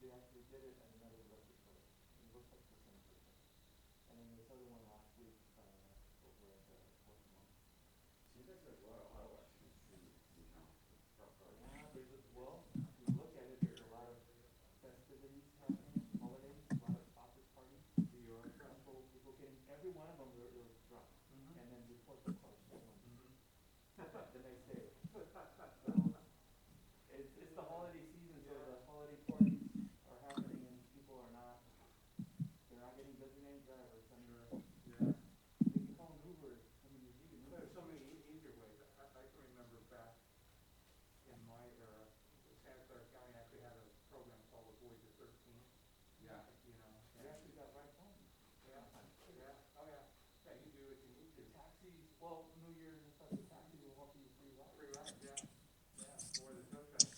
they actually did it at another electric store. It looks like the same person. And then this other one last week over at Baltimore. Seems like there's a lot of auto accidents in town. Yeah, there's a, well, if you look at it, there's a lot of festivities happening, holidays, a lot of office parties. People getting, every one of them they're drunk, and then report the car stolen the next day. So it's the holiday season, so the holiday parties are happening, and people are not, they're not getting designated drivers. I mean, they can call an Uber. I mean, there's even Uber. There's so many easier ways. I can remember back in my era, Santa Clara County actually had a program called Avoid the 13. Yeah. You know. You actually got right home. Yeah. Yeah. Oh yeah. Yeah, you do what you need to. The taxis, well, New Year's and stuff, the taxis will offer you free rides. Free ride, yeah. Yeah. Or the tow truck.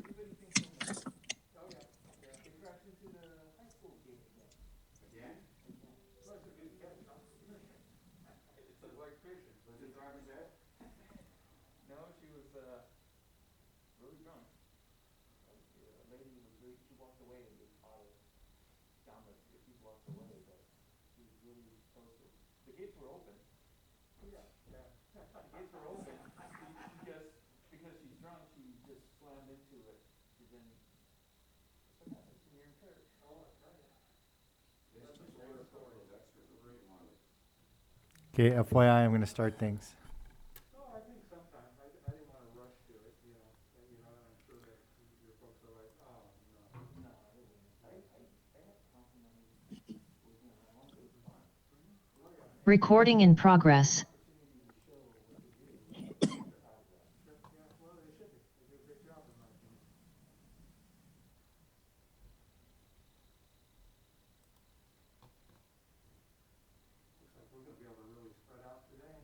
Everybody thinks so much. Oh yeah. Yeah. They crashed into the high school gate again. Again? Well, it's a good catch, huh? It's like fishing. Was the driver dead? No, she was really drunk. A lady was really, she walked away and just caught her down the street. She walked away, but she was really close to it. The gates were open. Yeah. Yeah. The gates were open. She just, because she's drunk, she just slammed into it. She didn't, that's what happens when you're impaired. Oh, that's right. They should just order a couple of those extras if they want it. Okay, FYI, I'm going to start things. No, I think sometimes, I didn't want to rush to it, you know, and I'm sure that your folks are like, oh, no. No, I wouldn't. I had complimented with him. I wanted it was fun. Oh, yeah. Recording in progress. Opportunity to show what they do. Yeah, well, they should be. They do a great job in my opinion. Looks like we're gonna be able to really spread out today.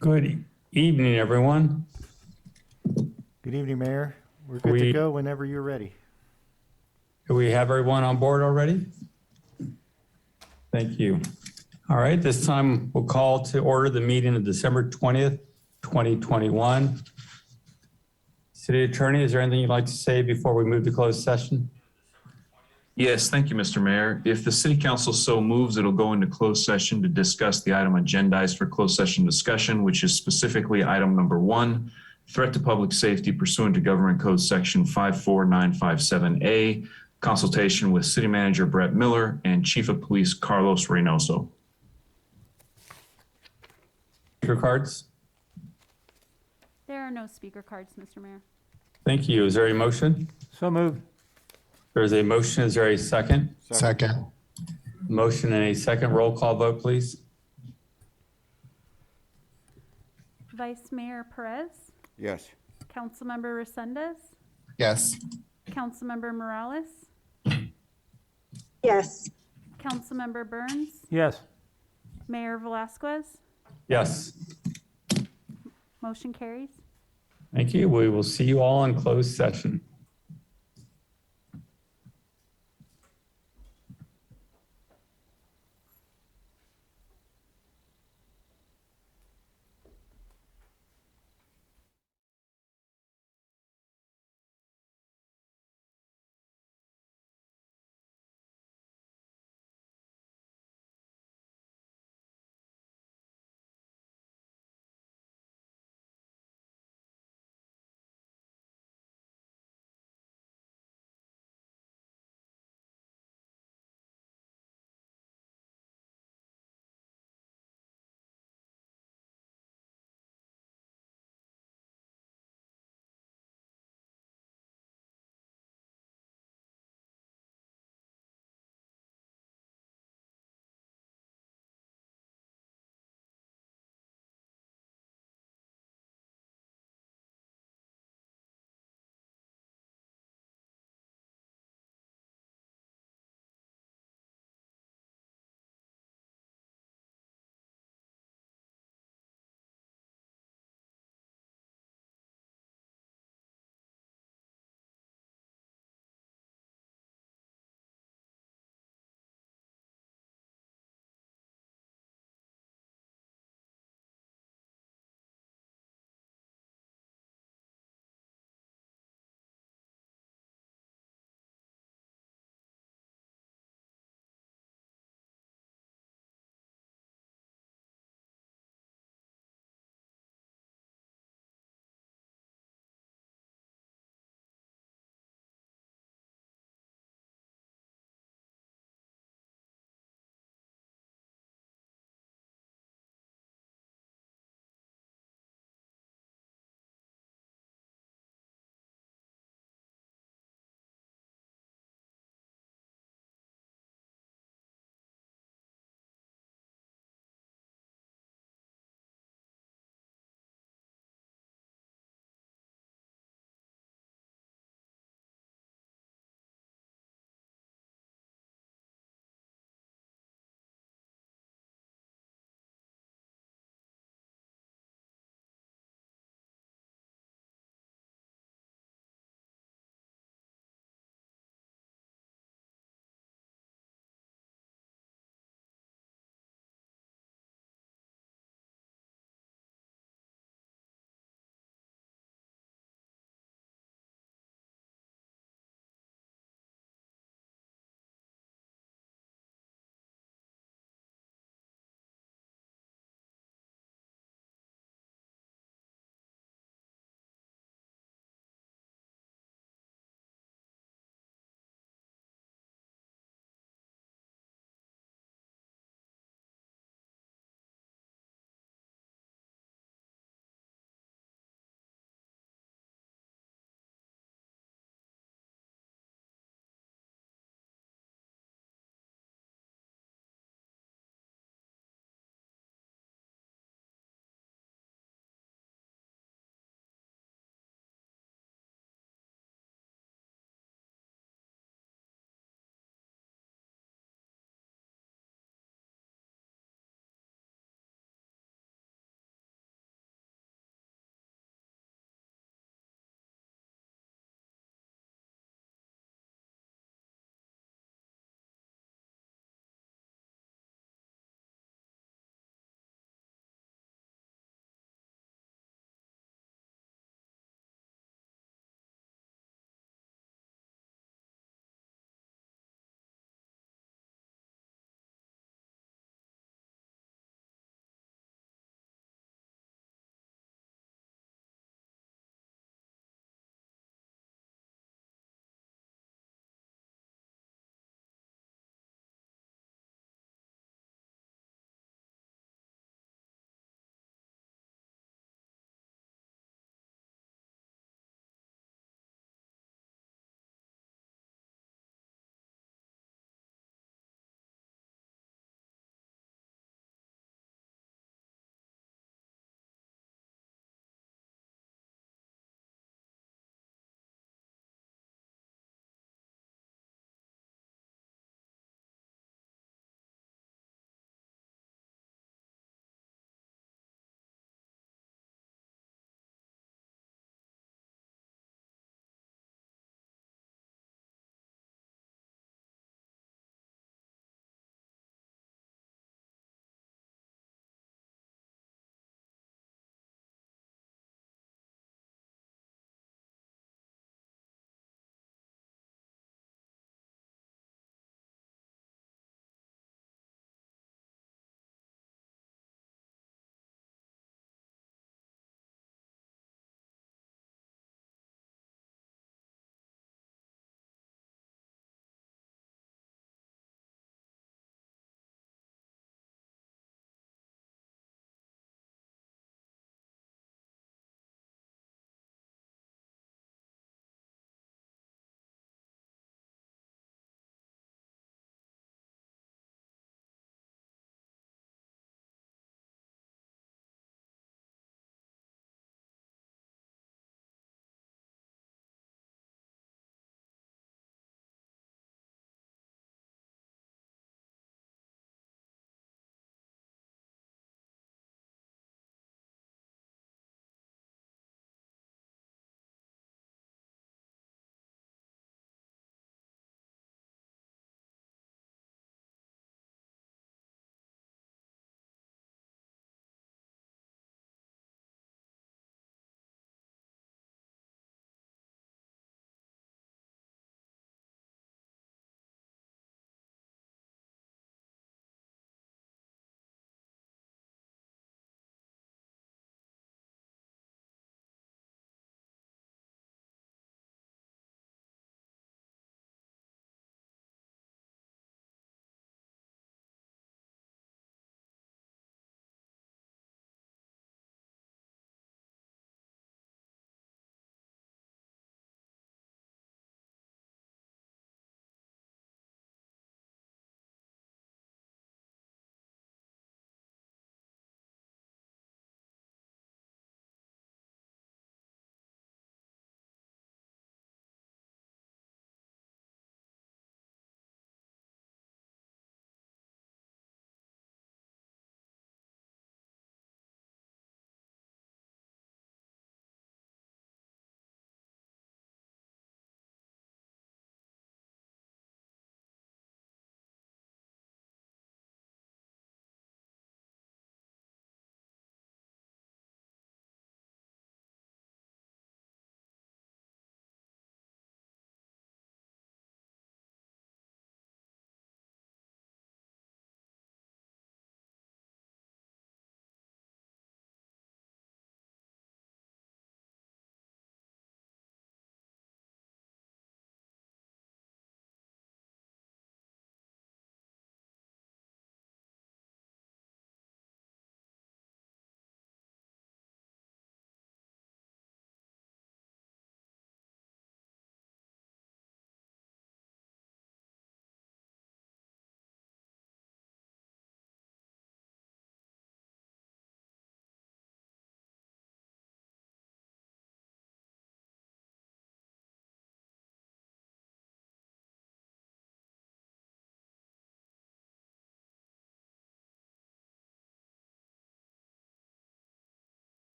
Good evening, everyone. Good evening, Mayor. We're good to go whenever you're ready. Do we have everyone on board already? Thank you. All right, this time we'll call to order the meeting of December 20th, 2021. City Attorney, is there anything you'd like to say before we move to closed session? Yes, thank you, Mr. Mayor. If the city council so moves, it'll go into closed session to discuss the item agendized for closed session discussion, which is specifically item number 1, threat to public safety pursuant to Government Code Section 54957A, consultation with City Manager Brett Miller and Chief of Police Carlos Reynoso. Speaker cards? There are no speaker cards, Mr. Mayor. Thank you. Is there a motion? So moved. There is a motion. Is there a second? Second. Motion and a second. Roll call vote, please. Vice Mayor Perez, Yes. Councilmember Resendez, Yes. Councilmember Morales, Yes. Councilmember Burns, Yes. Mayor Velasquez. Yes. Motion carries. Thank you. We will see you all in closed session.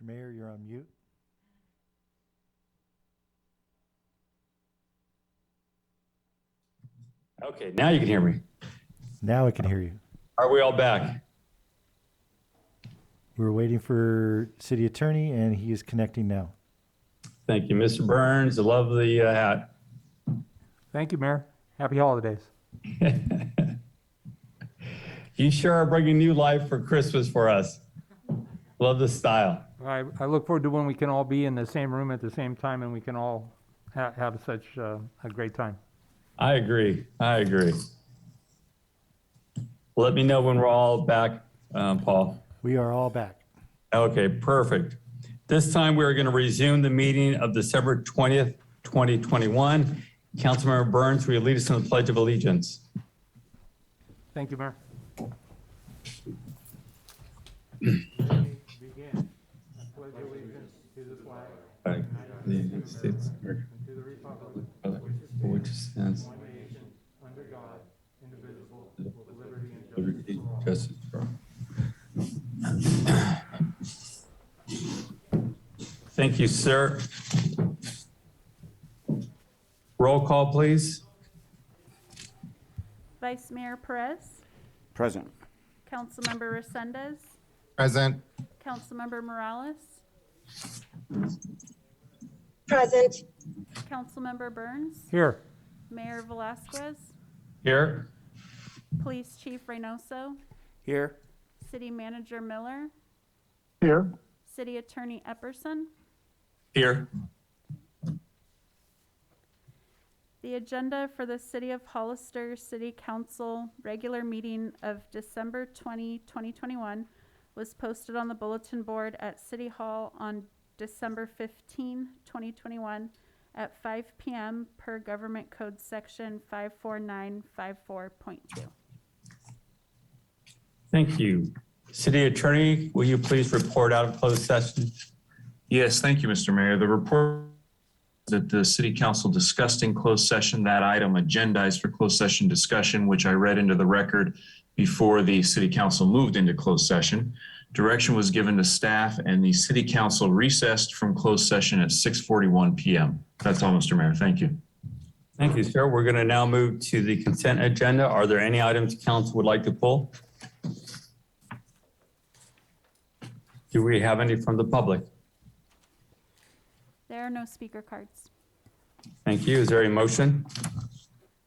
Mr. Mayor, you're on mute. Okay, now you can hear me. Now I can hear you. Are we all back? We're waiting for city attorney, and he is connecting now. Thank you, Mr. Burns. I love the hat. Thank you, Mayor. Happy holidays. You sure are bringing new life for Christmas for us. Love the style. I look forward to when we can all be in the same room at the same time and we can all have such a great time. I agree. I agree. Let me know when we're all back, Paul. We are all back. Okay, perfect. This time we're going to resume the meeting of December 20th, 2021. Councilmember Burns, will you lead us in the Pledge of Allegiance? Thank you, Mayor. Begin. I pledge allegiance to the flag Of the United States, and to the republic for which stands one nation, under God, indivisible, with liberty and liberty, justice for all. justice for all. Thank you, sir. Roll call, please. Vice Mayor Perez, Present. Councilmember Resendez, Present. Councilmember Morales, Present. Councilmember Burns, Here. Mayor Velasquez, Here. Police Chief Reynoso, Here. City Manager Miller, Here. City Attorney Epperson. Here. The agenda for the City of Hollister City Council regular meeting of December 20, 2021 was posted on the bulletin board at City Hall on December 15, 2021 at 5 p.m. per Government Code Section 54954.2. Thank you. City Attorney, will you please report out of closed session? Yes, thank you, Mr. Mayor. The report that the city council discussed in closed session, that item agendized for closed session discussion, which I read into the record before the city council moved into closed session. Direction was given to staff and the city council recessed from closed session at 6:41 p.m. That's all, Mr. Mayor. Thank you. Thank you, sir. We're going to now move to the consent agenda. Are there any items council would like to pull? Do we have any from the public? There are no speaker cards. Thank you. Is there a motion?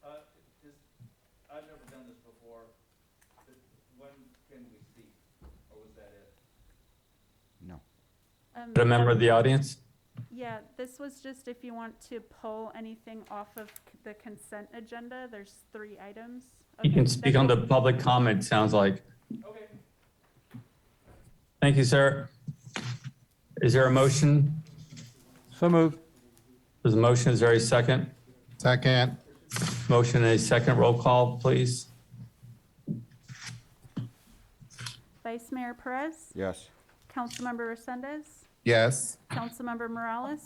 I've never done this before. When can we speak? Or was that it? No. A member of the audience? Yeah, this was just if you want to pull anything off of the consent agenda. There's 3 items. You Okay, can speak then on the public comment, sounds like. Okay. Thank you, sir. Is there a motion? So moved. There's a motion. Is there a second? Second. Motion and a second. Roll call, please. Vice Mayor Perez, Yes. Councilmember Resendez, Yes. Councilmember Morales,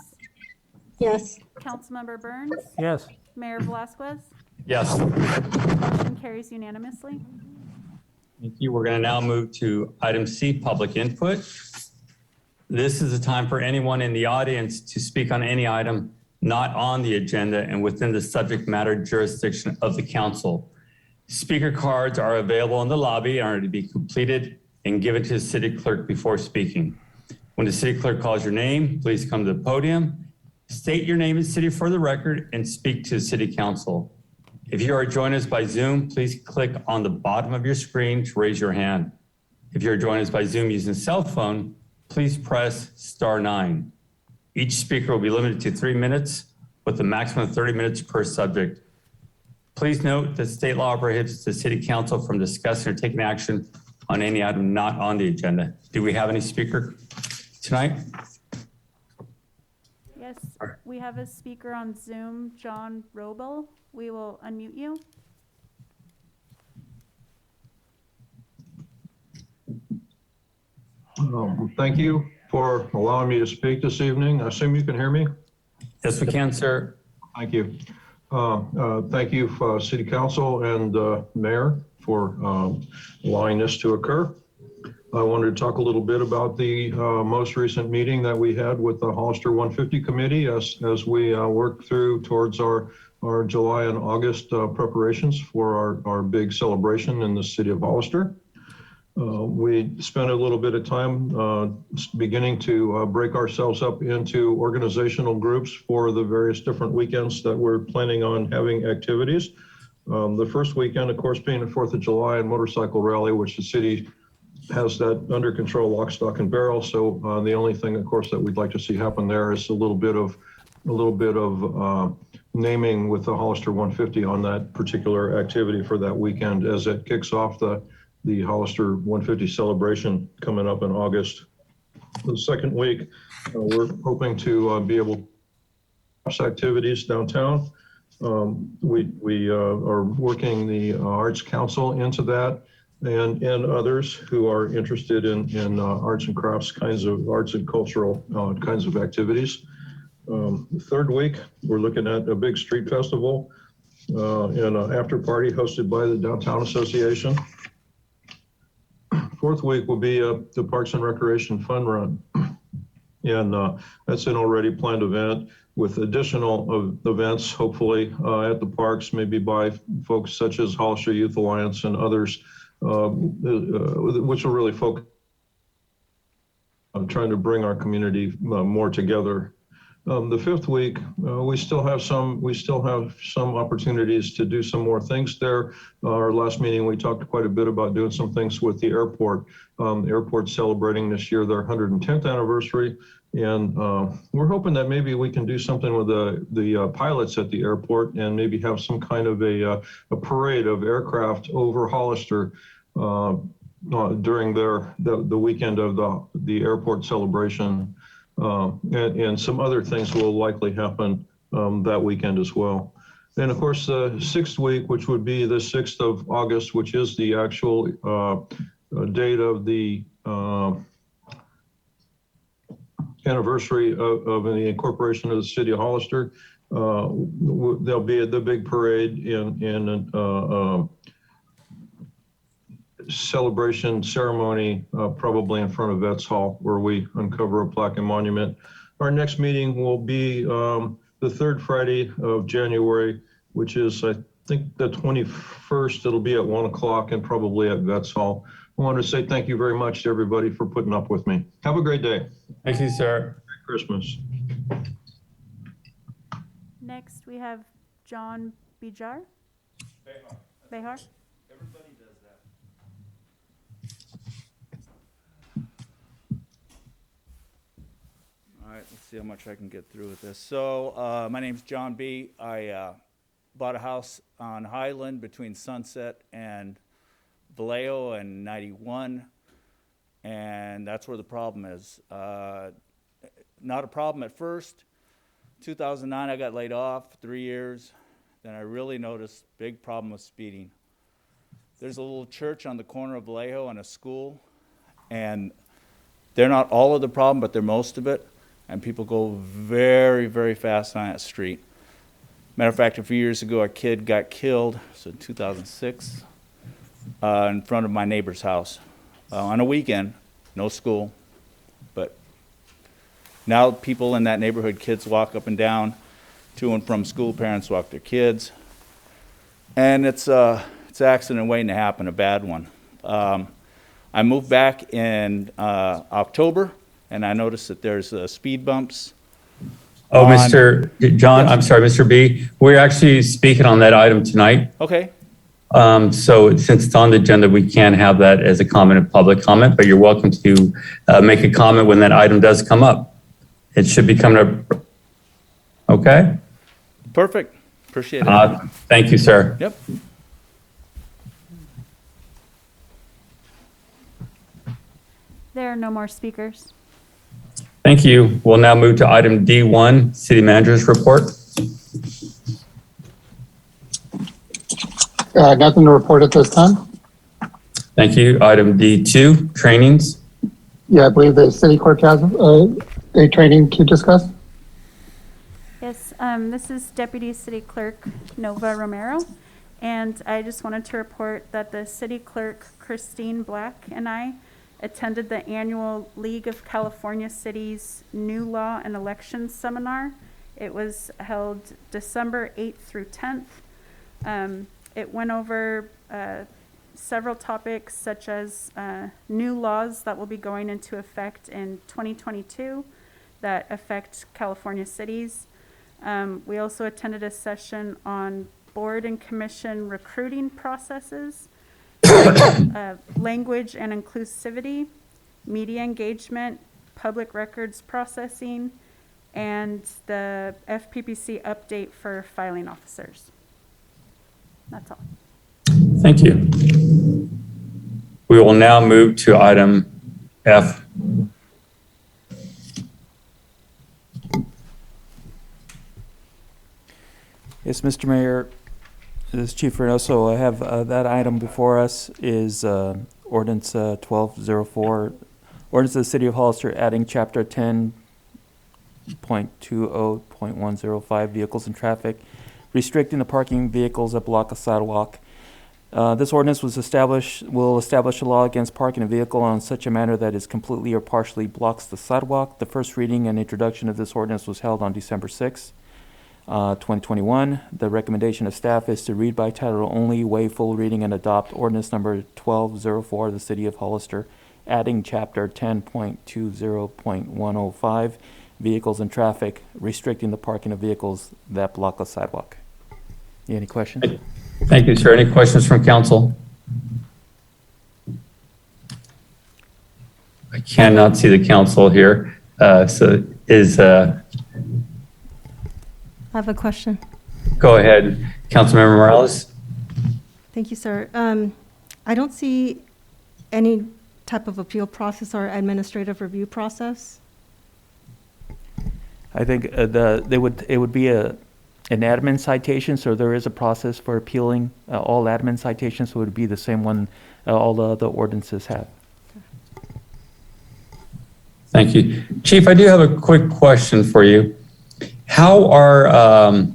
Yes. Councilmember Burns, Yes. Mayor Velasquez. Yes. Motion carries unanimously. Thank you. We're going to now move to item C, public input. This is the time for anyone in the audience to speak on any item not on the agenda and within the subject matter jurisdiction of the council. Speaker cards are available in the lobby and are to be completed and given to the city clerk before speaking. When the city clerk calls your name, please come to the podium, state your name and city for the record, and speak to the city council. If you are joining us by Zoom, please click on the bottom of your screen to raise your hand. If you're joining us by Zoom using a cell phone, please press *9. Each speaker will be limited to 3 minutes with a maximum of 30 minutes per subject. Please note that state law prohibits the city council from discussing or taking action on any item not on the agenda. Do we have any speaker tonight? Yes, we have a speaker on Zoom, John Robel. We will unmute you. Thank you for allowing me to speak this evening. I assume you can hear me? Yes, we can, sir. Thank you. Thank you, City Council and Mayor, for allowing this to occur. I wanted to talk a little bit about the most recent meeting that we had with the Hollister 150 committee as we work through towards our July and August preparations for our big celebration in the city of Hollister. We spent a little bit of time beginning to break ourselves up into organizational groups for the various different weekends that we're planning on having activities. The first weekend, of course, being the 4th of July and motorcycle rally, which the city has that under control, lock, stock, and barrel. So the only thing, of course, that we'd like to see happen there is a little bit of naming with the Hollister 150 on that particular activity for that weekend as it kicks off the Hollister 150 celebration coming up in August. The second week, we're hoping to be able to activities downtown. We are working the Arts Council into that and others who are interested in arts and crafts kinds of arts and cultural kinds of activities. The third week, we're looking at a big street festival and an after party hosted by the Downtown Association. Fourth week will be the Parks and Recreation Fun Run. And that's an already planned event with additional events, hopefully, at the parks, maybe by folks such as Hollister Youth Alliance and others, which will really focus on trying to bring our community more together. The fifth week, we still have some opportunities to do some more things there. Our last meeting, we talked quite a bit about doing some things with the airport. The airport's celebrating this year their 110th anniversary. And we're hoping that maybe we can do something with the pilots at the airport and maybe have some kind of a parade of aircraft over Hollister during the weekend of the airport celebration. And some other things will likely happen that weekend as well. And of course, the sixth week, which would be the 6th of August, which is the actual date of the anniversary of the incorporation of the city of Hollister. There'll be the big parade and celebration ceremony, probably in front of Vets Hall, where we uncover a plaque and monument. Our next meeting will be the third Friday of January, which is, I think, the 21st. It'll be at 1 o'clock and probably at Vets Hall. I want to say thank you very much to everybody for putting up with me. Have a great day. Thank you, sir. Merry Christmas. Next, we have John Bijar. Behar. Everybody does that. All right, let's see how much I can get through with this. So, my name's John B. I bought a house on Highland between Sunset and Vallejo in 91, and that's where the problem is. Not a problem at first. 2009, I got laid off, 3 years. Then I really noticed big problem with speeding. There's a little church on the corner of Vallejo and a school, and they're not all of the problem, but they're most of it, and people go very, very fast on that street. Matter of fact, a few years ago, a kid got killed, so 2006, in front of my neighbor's house on a weekend, no school. But now people in that neighborhood, kids walk up and down to and from school, parents walk their kids. And it's an accident waiting to happen, a bad one. I moved back in October, and I noticed that there's speed bumps. Oh, Mr. John, I'm sorry, Mr. B. We're actually speaking on that item tonight. Okay. So since it's on the agenda, we can't have that as a comment, a public comment, but you're welcome to make a comment when that item does come up. It should be coming up. Okay? Perfect. Appreciate it. Thank you, sir. Yep. There are no more speakers. Thank you. We'll now move to item D1, City Manager's Report. Nothing to report at this time. Thank you. Item D2, trainings. Yeah, I believe the city clerk has a training to discuss. Yes, this is Deputy City Clerk Nova Romero, and I just wanted to report that the City Clerk Christine Black and I attended the annual League of California Cities New Law and Elections Seminar. It was held December 8th through 10th. It went over several topics such as new laws that will be going into effect in 2022 that affect California cities. We also attended a session on board and commission recruiting processes, language and inclusivity, media engagement, public records processing, and the FPPC update for filing officers. That's all. Thank you. We will now move to item F. Yes, Mr. Mayor, this is Chief Reynoso. I have that item before us is Ordinance 1204, Ordinance of the City of Hollister adding Chapter 10.20.105 Vehicles and Traffic, restricting the parking of vehicles that block a sidewalk. This ordinance will establish a law against parking a vehicle on such a manner that is completely or partially blocks the sidewalk. The first reading and introduction of this ordinance was held on December 6th. 2021. The recommendation of staff is to read by title only, waive full reading, and adopt ordinance number 1204 of the City of Hollister, adding Chapter 10.20.105 Vehicles and Traffic, restricting the parking of vehicles that block a sidewalk. Any questions? Thank you, sir. Any questions from council? I cannot see the council here. So is I have a question. go ahead, Councilmember Morales. Thank you, sir. I don't see any type of appeal process or administrative review process. I think it would be an admin citation, so there is a process for appealing all admin citations, so it would be the same one all the other ordinances have. Thank you. Chief, I do have a quick question for you. How are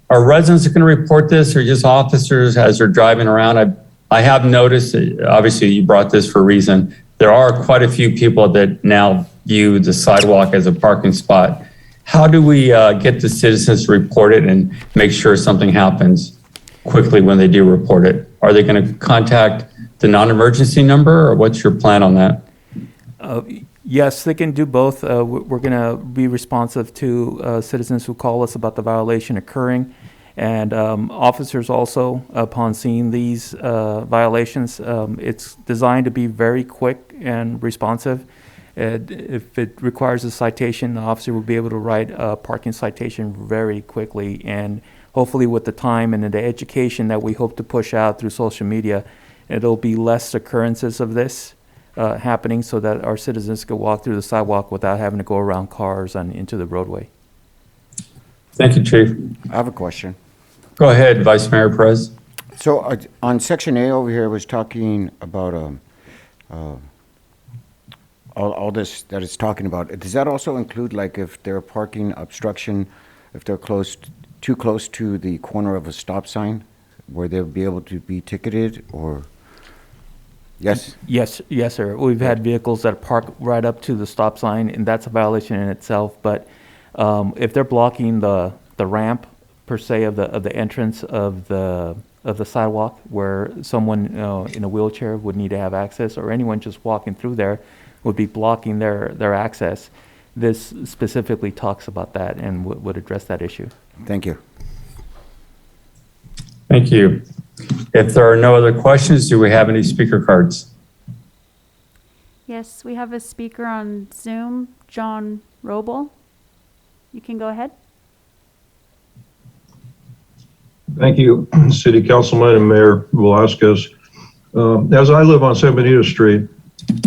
residents going to report this, or just officers as they're driving around? I have noticed, obviously you brought this for a reason, there are quite a few people that now view the sidewalk as a parking spot. How do we get the citizens to report it and make sure something happens quickly when they do report it? Are they going to contact the non-emergency number, or what's your plan on that? Yes, they can do both. We're going to be responsive to citizens who call us about the violation occurring. And officers also, upon seeing these violations, it's designed to be very quick and responsive. If it requires a citation, the officer will be able to write a parking citation very quickly. And hopefully with the time and the education that we hope to push out through social media, it'll be less occurrences of this happening, so that our citizens can walk through the sidewalk without having to go around cars and into the roadway. Thank you, Chief. I have a question. Go ahead, Vice Mayor Perez. So on Section A over here, it was talking about all this that it's talking about. Does that also include, like, if they're parking obstruction, if they're too close to the corner of a stop sign, where they'll be able to be ticketed, or? Yes? Yes, sir. We've had vehicles that park right up to the stop sign, and that's a violation in itself. But if they're blocking the ramp per se of the entrance of the sidewalk, where someone in a wheelchair would need to have access, or anyone just walking through there would be blocking their access, this specifically talks about that and would address that issue. Thank you. Thank you. If there are no other questions, do we have any speaker cards? Yes, we have a speaker on Zoom, John Roble. You can go ahead. Thank you, City Councilman and Mayor Velasquez. As I live on San Benito Street,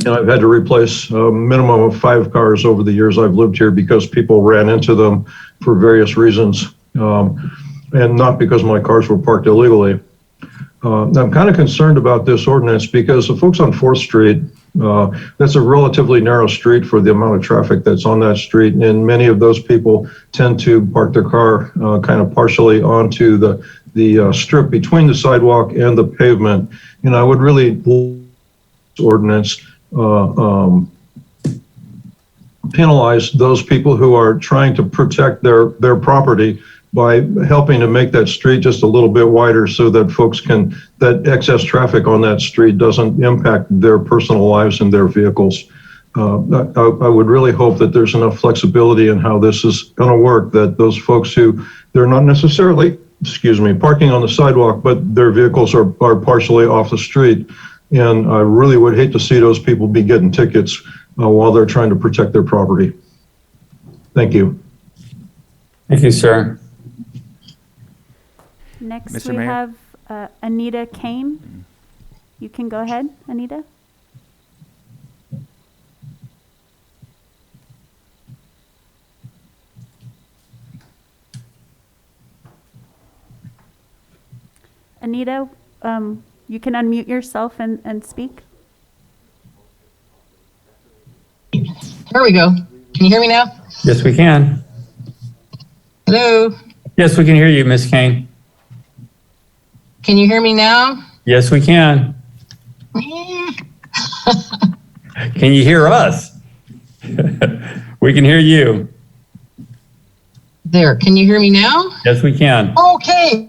and I've had to replace a minimum of 5 cars over the years I've lived here because people ran into them for various reasons, and not because my cars were parked illegally. I'm kind of concerned about this ordinance because the folks on 4th Street, that's a relatively narrow street for the amount of traffic that's on that street. And many of those people tend to park their car kind of partially onto the strip between the sidewalk and the pavement. And I would really ordinance penalize those people who are trying to protect their property by helping to make that street just a little bit wider so that that excess traffic on that street doesn't impact their personal lives and their vehicles. I would really hope that there's enough flexibility in how this is going to work, that those folks who, they're not necessarily, parking on the sidewalk, but their vehicles are partially off the street. And I really would hate to see those people be getting tickets while they're trying to protect their property. Thank you. Thank you, sir. Next, Mr. we Mayor? have Anita Kane. You can go ahead, Anita. Anita, you can unmute yourself and speak. There we go. Can you hear me now? Yes, we can. Hello? Yes, we can hear you, Ms. Kane. Can you hear me now? Yes, we can. Can you hear us? We can hear you. There. Can you hear me now? Yes, we can. Okay.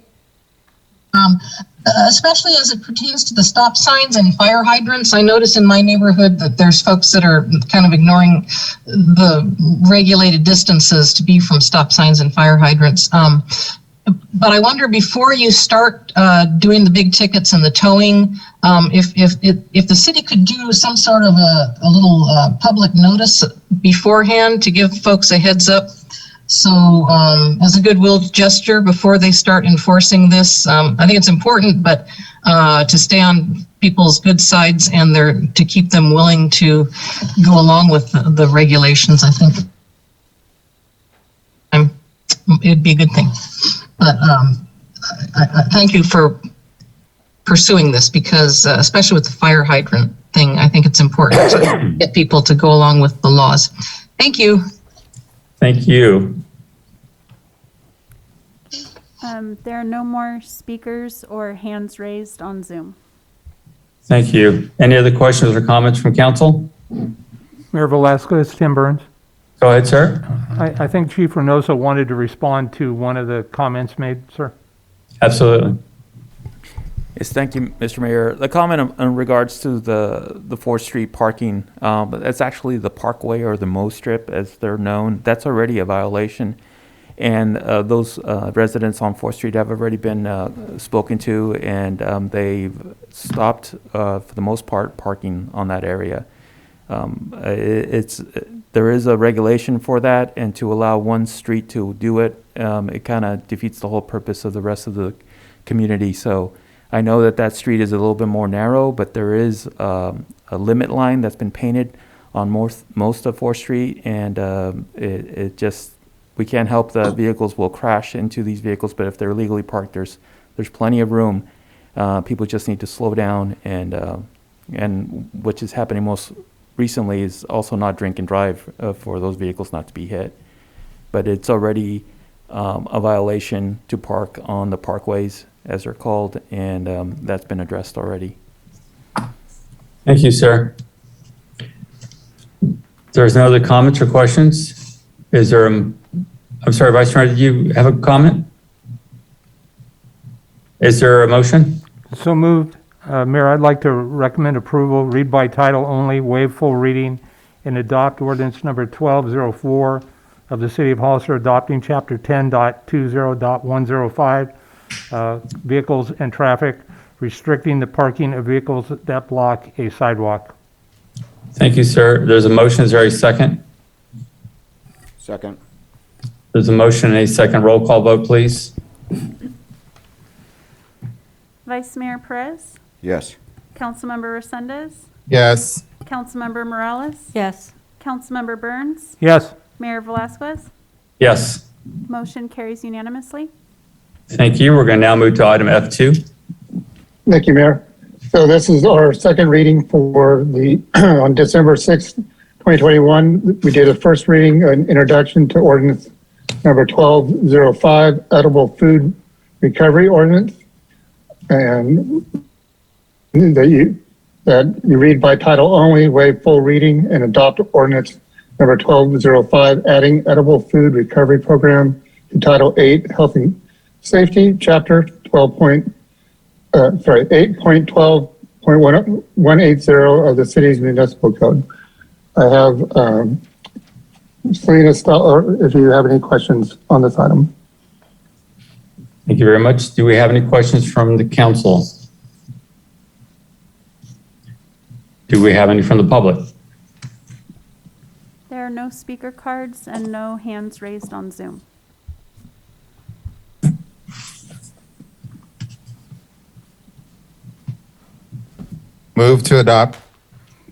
Especially as it pertains to the stop signs and fire hydrants, I notice in my neighborhood that there's folks that are kind of ignoring the regulated distances to be from stop signs and fire hydrants. But I wonder, before you start doing the big tickets and the towing, if the city could do some sort of a little public notice beforehand to give folks a heads up. So as a goodwill gesture before they start enforcing this, I think it's important, but to stay on people's good sides and to keep them willing to go along with the regulations, I think it'd be a good thing. But I thank you for pursuing this because, especially with the fire hydrant thing, I think it's important to get people to go along with the laws. Thank you. Thank you. There are no more speakers or hands raised on Zoom. Thank you. Any other questions or comments from council? Mayor Velasquez, Tim Burns. Go ahead, sir. I think Chief Reynoso wanted to respond to one of the comments made, sir. Absolutely. Yes, thank you, Mr. Mayor. The comment in regards to the 4th Street parking, that's actually the Parkway or the Mo Strip, as they're known. That's already a violation. And those residents on 4th Street have already been spoken to, and they've stopped, for the most part, parking on that area. There is a regulation for that, and to allow one street to do it, it kind of defeats the whole purpose of the rest of the community. So I know that street is a little bit more narrow, but there is a limit line that's been painted on most of 4th Street, and it just, we can't help the vehicles will crash into these vehicles, but if they're illegally parked, there's plenty of room. People just need to slow down, and which is happening most recently is also not drink and drive for those vehicles not to be hit. But it's already a violation to park on the parkways, as they're called, and that's been addressed already. Thank you, sir. There's no other comments or questions. Is there I'm sorry, Vice Chair, did you have a comment? Is there a motion? So moved. Mayor, I'd like to recommend approval, read by title only, waive full reading, and adopt ordinance number 1204 of the City of Hollister adopting Chapter 10.20.105, vehicles and traffic, restricting the parking of vehicles that block a sidewalk. Thank you, sir. There's a motion. Is there a second? Second. There's a motion and a second. Roll call vote, please. Vice Mayor Perez? Yes. Councilmember Resendez? Yes. Councilmember Morales? Yes. Councilmember Burns? Yes. Mayor Velasquez? Yes. Motion carries unanimously. Thank you. We're going to now move to item F2. Thank you, Mayor. So this is our second reading for the, on December 6th, 2021. We did a first reading, an introduction to ordinance number 1205, edible food recovery ordinance. And that you read by title only, waive full reading, and adopt ordinance number 1205, adding edible food recovery program to Title 8, Health and Safety, Chapter 8.12.180 of the city's municipal code. I have Selena, if you have any questions on this item. Thank you very much. Do we have any questions from the council? Do we have any from the public? There are no speaker cards and no hands raised on Zoom. Move to adopt.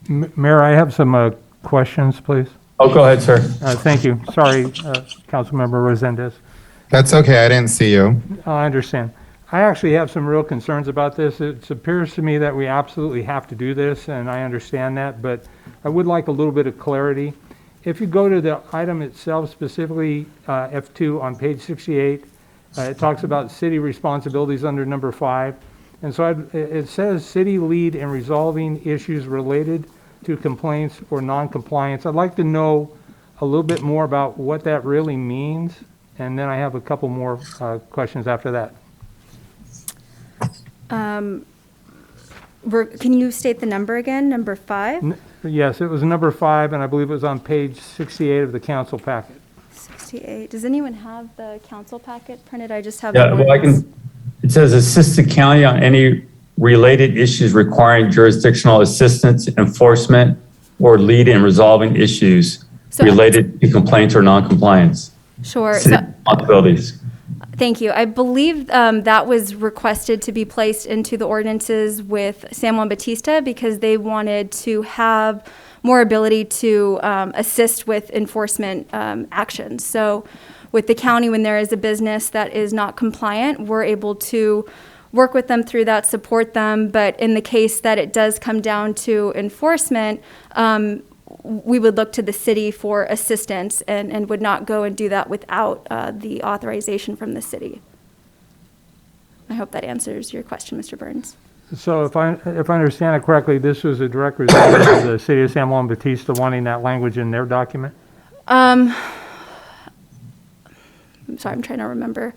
Mayor, I have some questions, please. Oh, go ahead, sir. Thank you. Sorry, Councilmember Resendez. That's okay. I didn't see you. I understand. I actually have some real concerns about this. It appears to me that we absolutely have to do this, and I understand that, but I would like a little bit of clarity. If you go to the item itself, specifically F2 on page 68, it talks about city responsibilities under number 5. And so it says city lead in resolving issues related to complaints or non-compliance. I'd like to know a little bit more about what that really means, and then I have a couple more questions after that. Can you state the number again, number 5? Yes, it was number 5, and I believe it was on page 68 of the council packet. 68. Does anyone have the council packet printed? I just have Yeah, the well, I ordinance. can. It says assist the county on any related issues requiring jurisdictional assistance, enforcement, or lead in resolving issues related to complaints or non-compliance. Sure. City responsibilities. Thank you. I believe that was requested to be placed into the ordinances with San Juan Bautista because they wanted to have more ability to assist with enforcement actions. So with the county, when there is a business that is not compliant, we're able to work with them through that, support them. But in the case that it does come down to enforcement, we would look to the city for assistance and would not go and do that without the authorization from the city. I hope that answers your question, Mr. Burns. So if I understand it correctly, this was a direct result of the city of San Juan Bautista wanting that language in their document? I'm sorry, I'm trying to remember.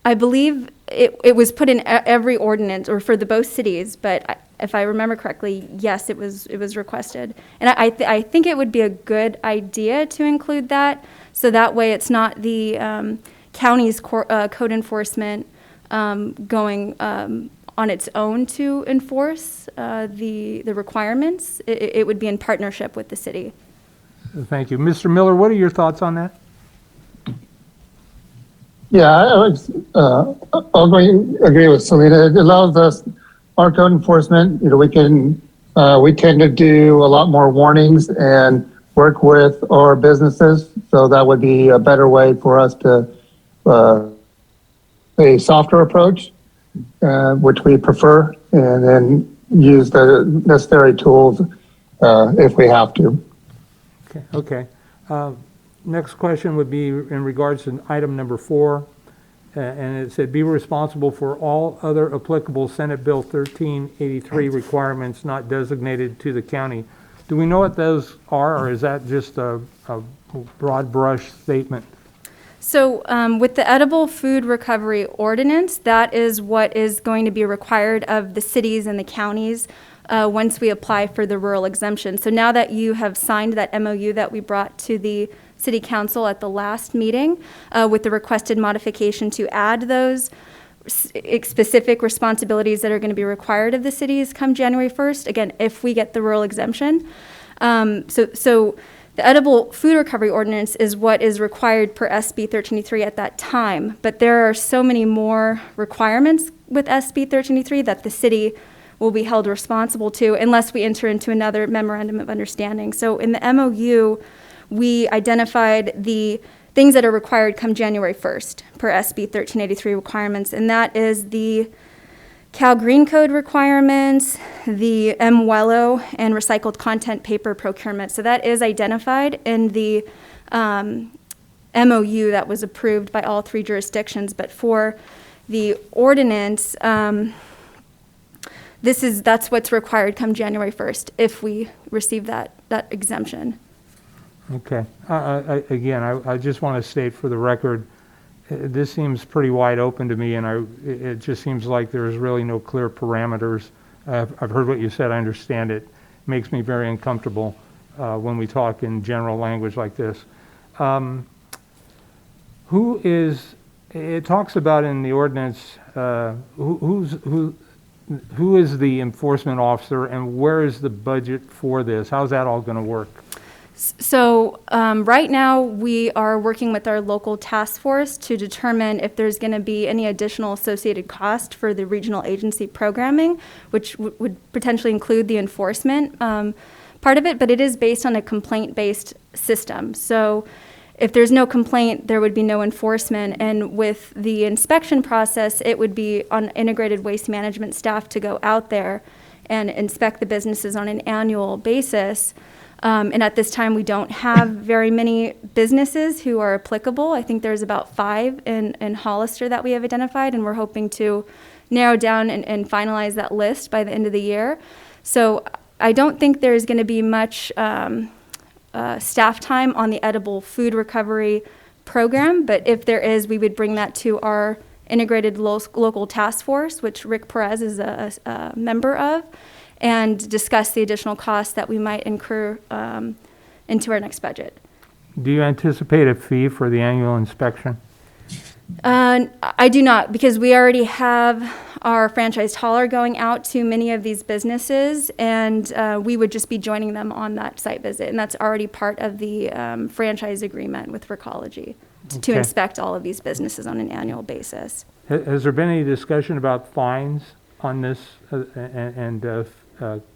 I believe it was put in every ordinance, or for the both cities, but if I remember correctly, yes, it was requested. And I think it would be a good idea to include that, so that way it's not the county's code enforcement going on its own to enforce the requirements. It would be in partnership with the city. Thank you. Mr. Miller, what are your thoughts on that? Yeah, I'll agree with Selena. It allows us, our code enforcement, we tend to do a lot more warnings and work with our businesses. So that would be a better way for us to, a softer approach, which we prefer, and then use the necessary tools if we have to. Okay. Next question would be in regards to item number 4, and it said, be responsible for all other applicable Senate Bill 1383 requirements not designated to the county. Do we know what those are, or is that just a broad brush statement? So with the edible food recovery ordinance, that is what is going to be required of the cities and the counties once we apply for the rural exemption. So now that you have signed that MOU that we brought to the City Council at the last meeting with the requested modification to add those specific responsibilities that are going to be required of the cities come January 1st, again, if we get the rural exemption. So the edible food recovery ordinance is what is required per SB 1383 at that time, but there are so many more requirements with SB 1383 that the city will be held responsible to unless we enter into another memorandum of understanding. So in the MOU, we identified the things that are required come January 1st per SB 1383 requirements, and that is the Cal Green Code requirements, the MWELO, and recycled content paper procurement. So that is identified in the MOU that was approved by all 3 jurisdictions. But for the ordinance, that's what's required come January 1st if we receive that exemption. Okay. Again, I just want to state for the record, this seems pretty wide open to me, and it just seems like there's really no clear parameters. I've heard what you said. I understand it. Makes me very uncomfortable when we talk in general language like this. It talks about in the ordinance, who is the enforcement officer, and where is the budget for this? How's that all going to work? So right now, we are working with our local task force to determine if there's going to be any additional associated cost for the regional agency programming, which would potentially include the enforcement part of it, but it is based on a complaint-based system. So if there's no complaint, there would be no enforcement. And with the inspection process, it would be on integrated waste management staff to go out there and inspect the businesses on an annual basis. And at this time, we don't have very many businesses who are applicable. I think there's about 5 in Hollister that we have identified, and we're hoping to narrow down and finalize that list by the end of the year. So I don't think there's going to be much staff time on the edible food recovery program, but if there is, we would bring that to our integrated local task force, which Rick Perez is a member of, and discuss the additional costs that we might incur into our next budget. Do you anticipate a fee for the annual inspection? I do not, because we already have our franchised hauler going out to many of these businesses, and we would just be joining them on that site visit, and that's already part of the franchise agreement with Recology to inspect all of these businesses on an annual basis. Has there been any discussion about fines on this and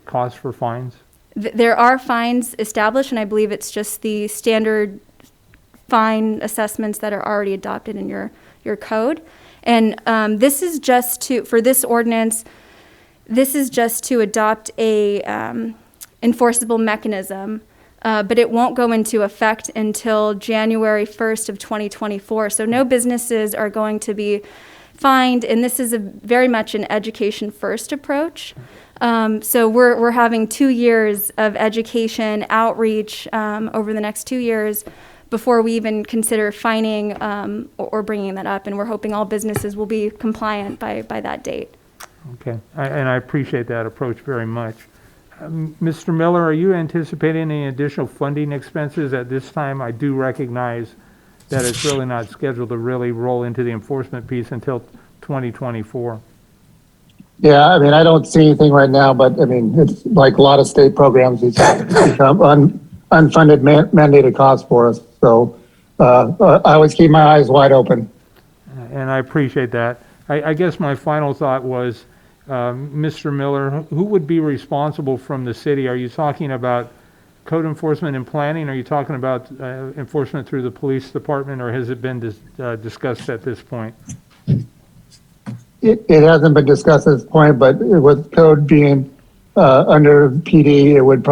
costs for fines? There are fines established, and I believe it's just the standard fine assessments that are already adopted in your code. And this is just for this ordinance, this is just to adopt a enforceable mechanism, but it won't go into effect until January 1st of 2024. So no businesses are going to be fined, and this is very much an education first approach. So we're having 2 years of education outreach over the next 2 years before we even consider fining or bringing that up, and we're hoping all businesses will be compliant by that date. Okay, and I appreciate that approach very much. Mr. Miller, are you anticipating any additional funding expenses at this time? I do recognize that it's really not scheduled to really roll into the enforcement piece until 2024. Yeah, I mean, I don't see anything right now, but I mean, it's like a lot of state programs, these become unfunded mandated costs for us. So I always keep my eyes wide open. And I appreciate that. I guess my final thought was, Mr. Miller, who would be responsible from the city? Are you talking about code enforcement and planning? Are you talking about enforcement through the police department, or has it been discussed at this point? It hasn't been discussed at this point, but with code being under PD, it would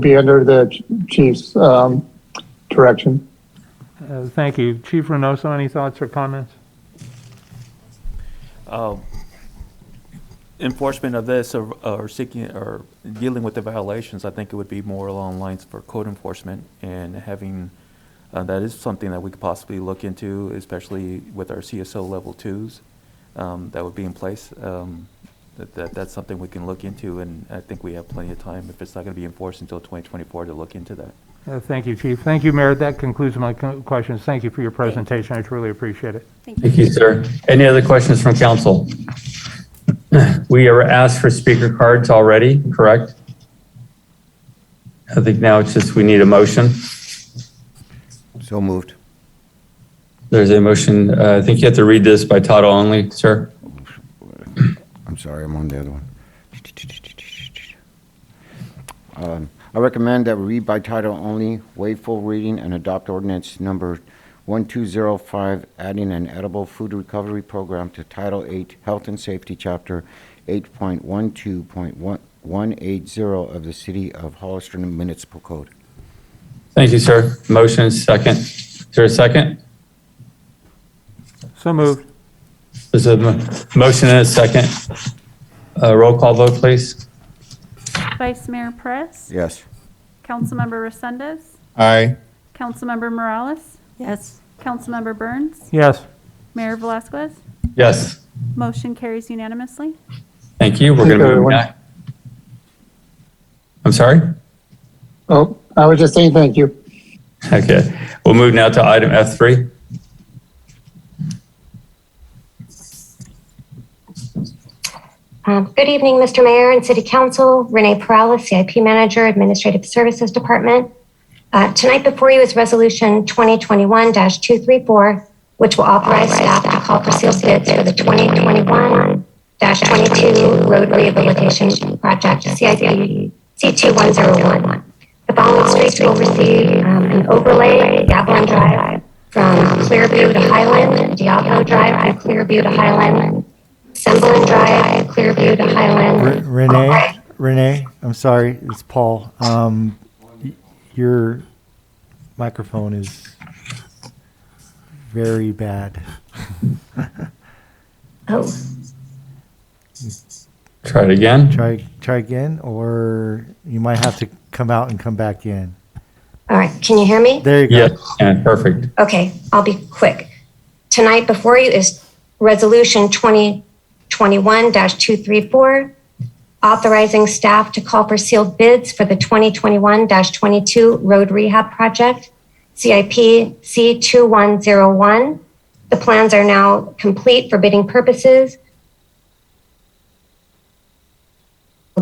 be under the chief's direction. Thank you. Chief Reynoso, any thoughts or comments? Enforcement of this or seeking or dealing with the violations, I think it would be more along lines for code enforcement, and having that is something that we could possibly look into, especially with our CSO level 2s that would be in place. That's something we can look into, and I think we have plenty of time, if it's not going to be enforced until 2024, to look into that. Thank you, Chief. Thank you, Mayor. That concludes my questions. Thank you for your presentation. I truly appreciate it. Thank you, sir. Any other questions from council? We are asked for speaker cards already, correct? I think now it's just we need a motion. So moved. There's a motion. I think you have to read this by title only, sir. I'm sorry, I'm on the other one. I recommend that we read by title only, waive full reading, and adopt ordinance number 1205, adding an edible food recovery program to Title 8 Health and Safety, Chapter 8.12.180 of the City of Hollister Municipal Code. Thank you, sir. Motion second. Is there a second? So moved. There's a motion and a second. Roll call vote, please. Vice Mayor Perez, Yes. Councilmember Resendez, Aye. Councilmember Morales, Yes. Councilmember Burns, Yes. Mayor Velazquez. Yes. Motion carries unanimously. Thank you. We're Thank going to you, move everyone. now. I'm sorry? Oh, I was just saying thank you. Okay. We'll move now to item F3. Good evening, Mr. Mayor and City Council. Renee Perales, CIP Manager, Administrative Services Department. Tonight before you is Resolution 2021-234, which will authorize staff to call for sealed bids for the 2021-22 Road Rehabilitation Project, CIP C2101. The following streets will receive an overlay, Gavilan Drive from Clearview to Highland, Diablo Drive from Clearview to Highland, Semblin Drive, Clearview to Highland. Renee, I'm sorry, it's Paul. Your microphone is very bad. Oh. Try it again. Try again, or you might have to come out and come back in. All right, can you hear me? There you go. Yes, and perfect. Okay, I'll be quick. Tonight before you is Resolution 2021-234, authorizing staff to call for sealed bids for the 2021-22 Road Rehab Project, CIP C2101. The plans are now complete for bidding purposes.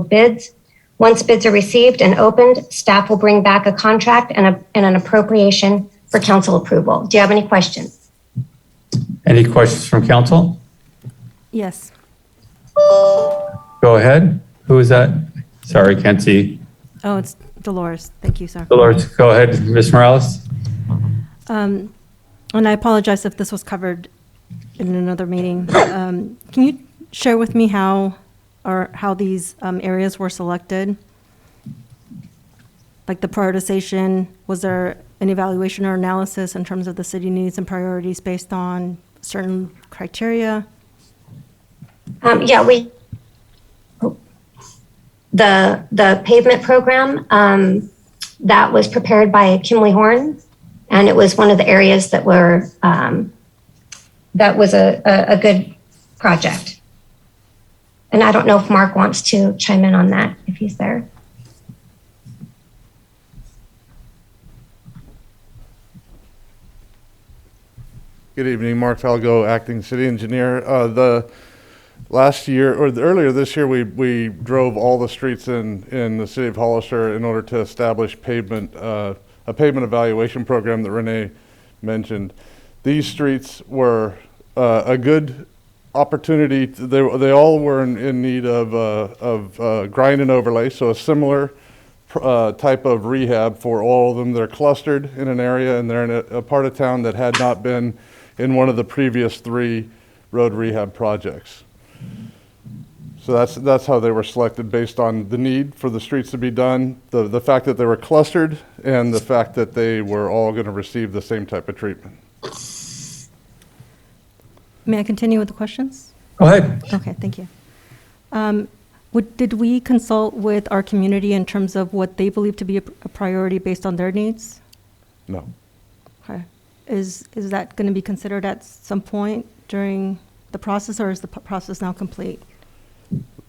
Bids. Once bids are received and opened, staff will bring back a contract and an appropriation for council approval. Do you have any questions? Any questions from council? Yes. Go ahead. Who is that? Sorry, can't see. Oh, it's Dolores. Thank you, sir. Dolores, go ahead. Ms. Morales? And I apologize if this was covered in another meeting. Can you share with me how these areas were selected? Like the prioritization, was there an evaluation or analysis in terms of the city needs and priorities based on certain criteria? Yeah, the pavement program that was prepared by Kimley Horn, and it was one of the areas that were that was a good project. And I don't know if Mark wants to chime in on that if he's there. Good evening, Mark Falgo, Acting City Engineer. Earlier this year, we drove all the streets in the city of Hollister in order to establish a pavement evaluation program that Renee mentioned. These streets were a good opportunity. They all were in need of grind and overlay, so a similar type of rehab for all of them. They're clustered in an area, and they're in a part of town that had not been in one of the previous 3 road rehab projects. So that's how they were selected, based on the need for the streets to be done, the fact that they were clustered, and the fact that they were all going to receive the same type of treatment. May I continue with the questions? Go ahead. Okay, thank you. Did we consult with our community in terms of what they believe to be a priority based on their needs? No. Okay. Is that going to be considered at some point during the process, or is the process now complete?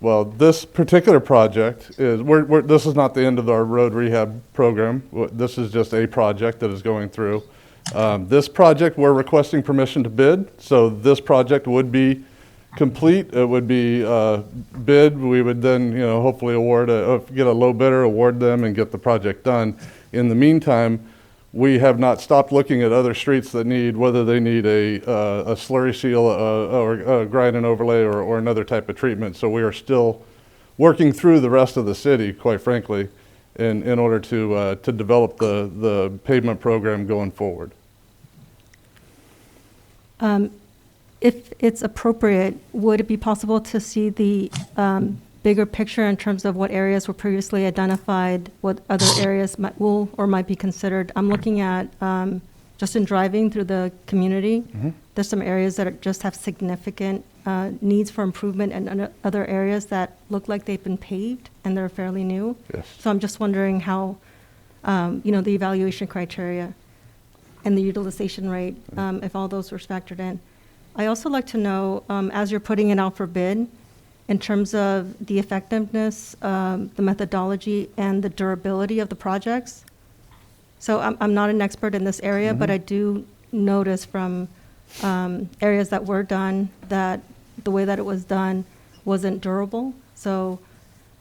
Well, this particular project is, this is not the end of our road rehab program. This is just a project that is going through. This project, we're requesting permission to bid, so this project would be complete. It would be bid. We would then, hopefully get a low bidder, award them, and get the project done. In the meantime, we have not stopped looking at other streets that need, whether they need a slurry seal or a grind and overlay or another type of treatment. So we are still working through the rest of the city, quite frankly, in order to develop the pavement program going forward. If it's appropriate, would it be possible to see the bigger picture in terms of what areas were previously identified, what other areas might be considered? I'm looking at, just in driving through the community, there's some areas that just have significant needs for improvement in other areas that look like they've been paved and they're fairly new. Yes. So I'm just wondering how, the evaluation criteria and the utilization rate, if all those were factored in. I also like to know, as you're putting it out for bid, in terms of the effectiveness, the methodology, and the durability of the projects. So I'm not an expert in this area, but I do notice from areas that were done that the way that it was done wasn't durable. So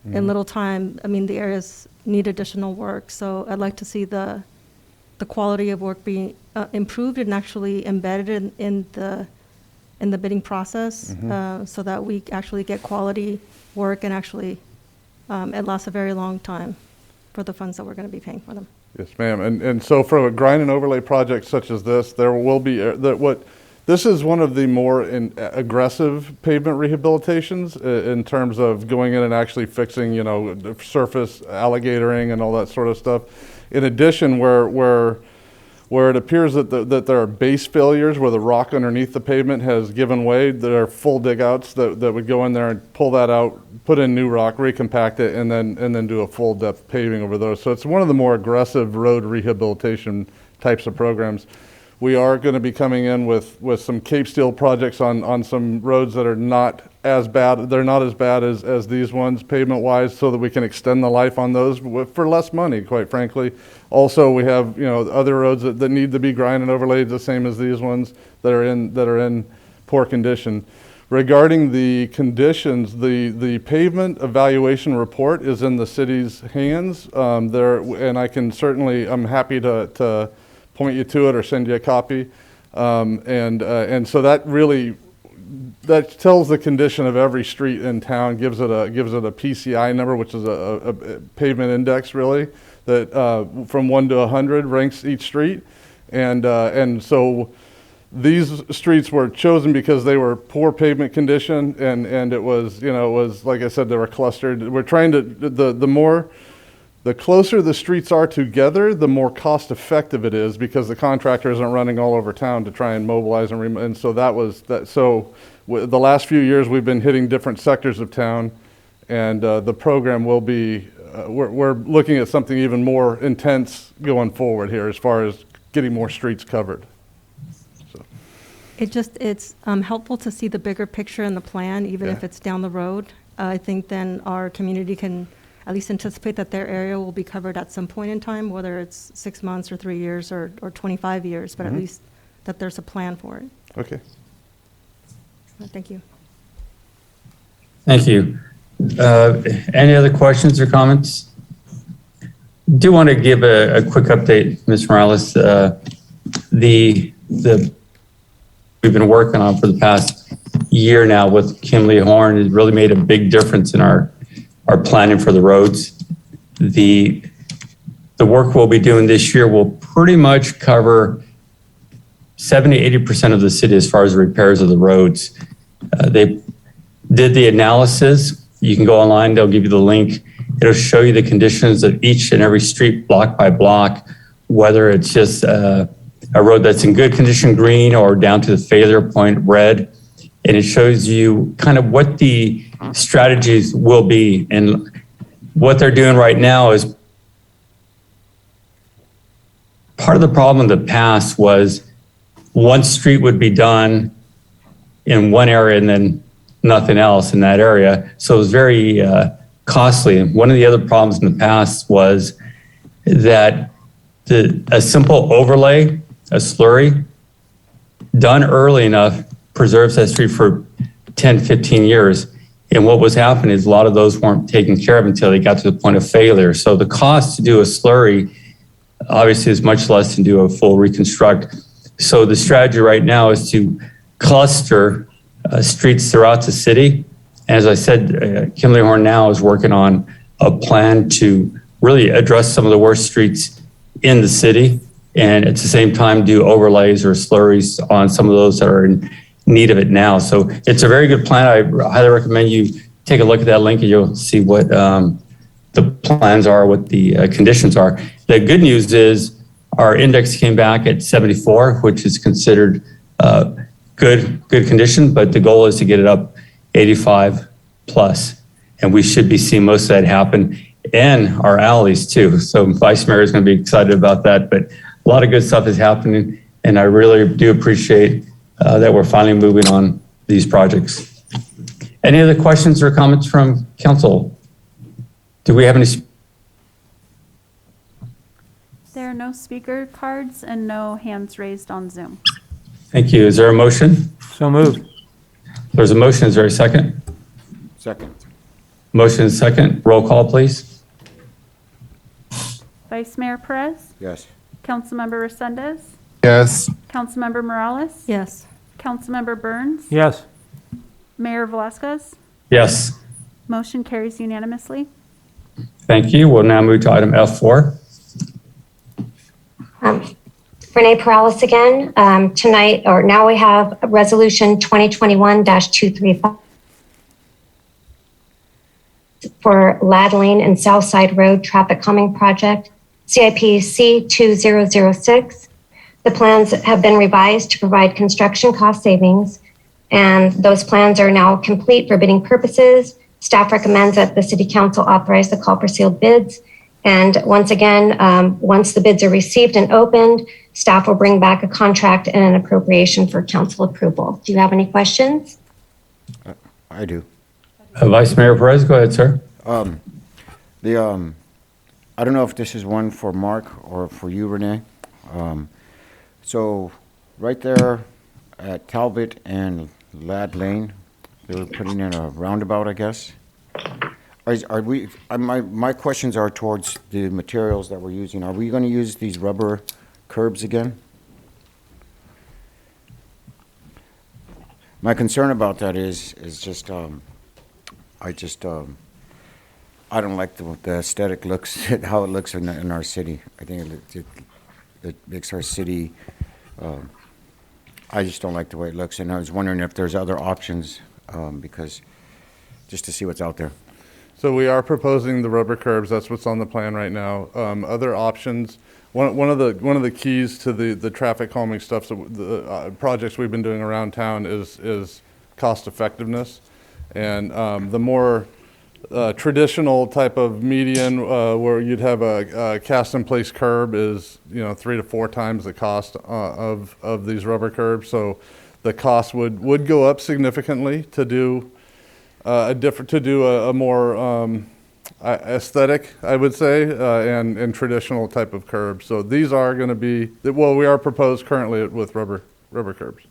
in little time, the areas need additional work. So I'd like to see the quality of work being improved and actually embedded in the bidding process, so that we actually get quality work and actually it lasts a very long time for the funds that we're going to be paying for them. Yes, ma'am. And so for a grind and overlay project such as this, there will be, this is one of the more aggressive pavement rehabilitations in terms of going in and actually fixing, the surface alligatoring and all that sort of stuff. In addition, where it appears that there are base failures where the rock underneath the pavement has given way, there are full dig outs that would go in there and pull that out, put in new rock, recompact it, and then do a full depth paving over those. So it's one of the more aggressive road rehabilitation types of programs. We are going to be coming in with some Cape Steel projects on some roads that are not as bad. They're not as bad as these ones pavement-wise, so that we can extend the life on those for less money, quite frankly. Also, we have other roads that need to be grind and overlaid the same as these ones that are in poor condition. Regarding the conditions, the pavement evaluation report is in the city's hands. And I can certainly, I'm happy to point you to it or send you a copy. And so that tells the condition of every street in town, gives it a PCI number, which is a pavement index really, that from 1 to 100 ranks each street. And so these streets were chosen because they were poor pavement condition, and it was like I said, they were clustered. We're trying to, the closer the streets are together, the more cost effective it is, because the contractor isn't running all over town to try and mobilize and so that was that. So the last few years we've been hitting different sectors of town, and the program will be, we're looking at something even more intense going forward here as far as getting more streets covered. So. It's helpful to see the bigger picture in the plan, even if it's down the road. I think then our community can at least anticipate that their area will be covered at some point in time, whether it's 6 months or 3 years or 25 years, but at least that there's a plan for it. Okay. Thank you. Thank you. Any other questions or comments? Do want to give a quick update, Ms. Morales. We've been working on for the past year now with Kimley Horn has really made a big difference in our planning for the roads. The work we'll be doing this year will pretty much cover 70–80% of the city as far as repairs of the roads. They did the analysis. You can go online, they'll give you the link. It'll show you the conditions of each and every street block by block, whether it's just a road that's in good condition, green, or down to the failure point, red. And it shows you kind of what the strategies will be. And what they're doing right now is part of the problem in the past was one street would be done in one area and then nothing else in that area. So it was very costly. And one of the other problems in the past was that a simple overlay, a slurry, done early enough preserves that street for 10, 15 years. And what was happening is a lot of those weren't taken care of until they got to the point of failure. So the cost to do a slurry obviously is much less than do a full reconstruct. So the strategy right now is to cluster streets throughout the city. As I said, Kimley Horn now is working on a plan to really address some of the worst streets in the city, and at the same time do overlays or slurries on some of those that are in need of it now. So it's a very good plan. I highly recommend you take a look at that link and you'll see what the plans are, what the conditions are. The good news is our index came back at 74, which is considered good condition, but the goal is to get it up 85 plus. And we should be seeing most of that happen in our alleys too. So Vice Mayor is going to be excited about that, but a lot of good stuff is happening. And I really do appreciate that we're finally moving on these projects. Any other questions or comments from council? Do we have any? There are no speaker cards and no hands raised on Zoom. Thank you. Is there a motion? So moved. There's a motion. Is there a second? Second. Motion is second. Roll call, please. Vice Mayor Perez? Yes. Councilmember Resendez? Yes. Councilmember Morales? Yes. Councilmember Burns? Yes. Mayor Velasquez? Yes. Motion carries unanimously. Thank you. We'll now move to item F4. Renee Perales again. Now we have Resolution 2021-235 for Lad Lane and Southside Road Traffic Calming Project, CIP C2006. The plans have been revised to provide construction cost savings, and those plans are now complete for bidding purposes. Staff recommends that the City Council authorize the call for sealed bids. And once again, once the bids are received and opened, staff will bring back a contract and an appropriation for council approval. Do you have any questions? I do. Vice Mayor Perez, go ahead, sir. I don't know if this is one for Mark or for you, Renee. So right there at Talbot and Lad Lane, they were putting in a roundabout, I guess. My questions are towards the materials that we're using. Are we going to use these rubber curbs again? My concern about that is just, I don't like the aesthetic looks, how it looks in our city. I think it makes our city, I just don't like the way it looks. And I was wondering if there's other options, because just to see what's out there. So we are proposing the rubber curbs. That's what's on the plan right now. Other options. One of the keys to the traffic calming stuff, so the projects we've been doing around town is cost effectiveness, and the more traditional type of median where you'd have a cast in place curb is 3 to 4 times the cost of these rubber curbs. So the cost would go up significantly to do a more aesthetic, I would say, and traditional type of curbs. So these are going to be, well, we are proposed currently with rubber curbs.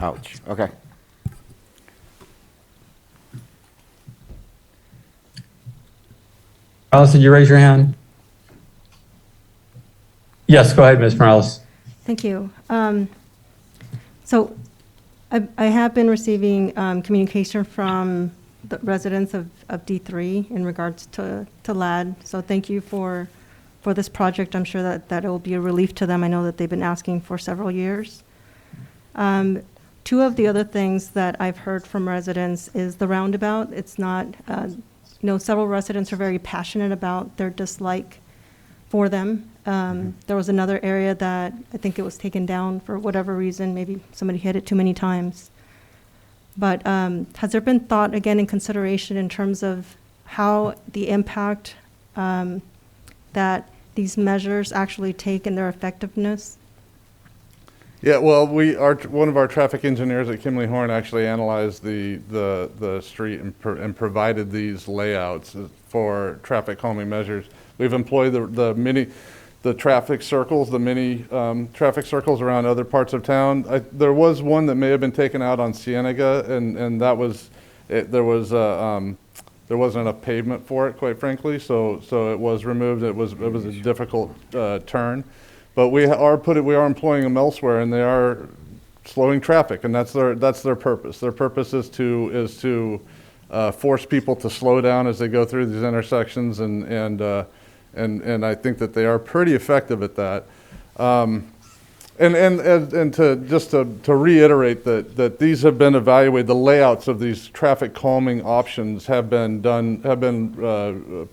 Ouch. Okay. Morales, did you raise your hand? Yes, go ahead, Ms. Morales. Thank you. So I have been receiving communication from the residents of D3 in regards to LAD. So thank you for this project. I'm sure that it will be a relief to them. I know that they've been asking for several years. Two of the other things that I've heard from residents is the roundabout. It's not, several residents are very passionate about their dislike for them. There was another area that I think it was taken down for whatever reason. Maybe somebody hit it too many times. But has there been thought, again, in consideration in terms of how the impact that these measures actually take and their effectiveness? Yeah, well, one of our traffic engineers at Kimley Horn actually analyzed the street and provided these layouts for traffic calming measures. We've employed the traffic circles, the mini traffic circles around other parts of town. There was one that may have been taken out on Cienega, and that was there wasn't enough pavement for it, quite frankly. So it was removed. It was a difficult turn. But we are employing them elsewhere, and they are slowing traffic, and that's their purpose. Their purpose is to force people to slow down as they go through these intersections, and I think that they are pretty effective at that. And to reiterate that these have been evaluated. The layouts of these traffic calming options have been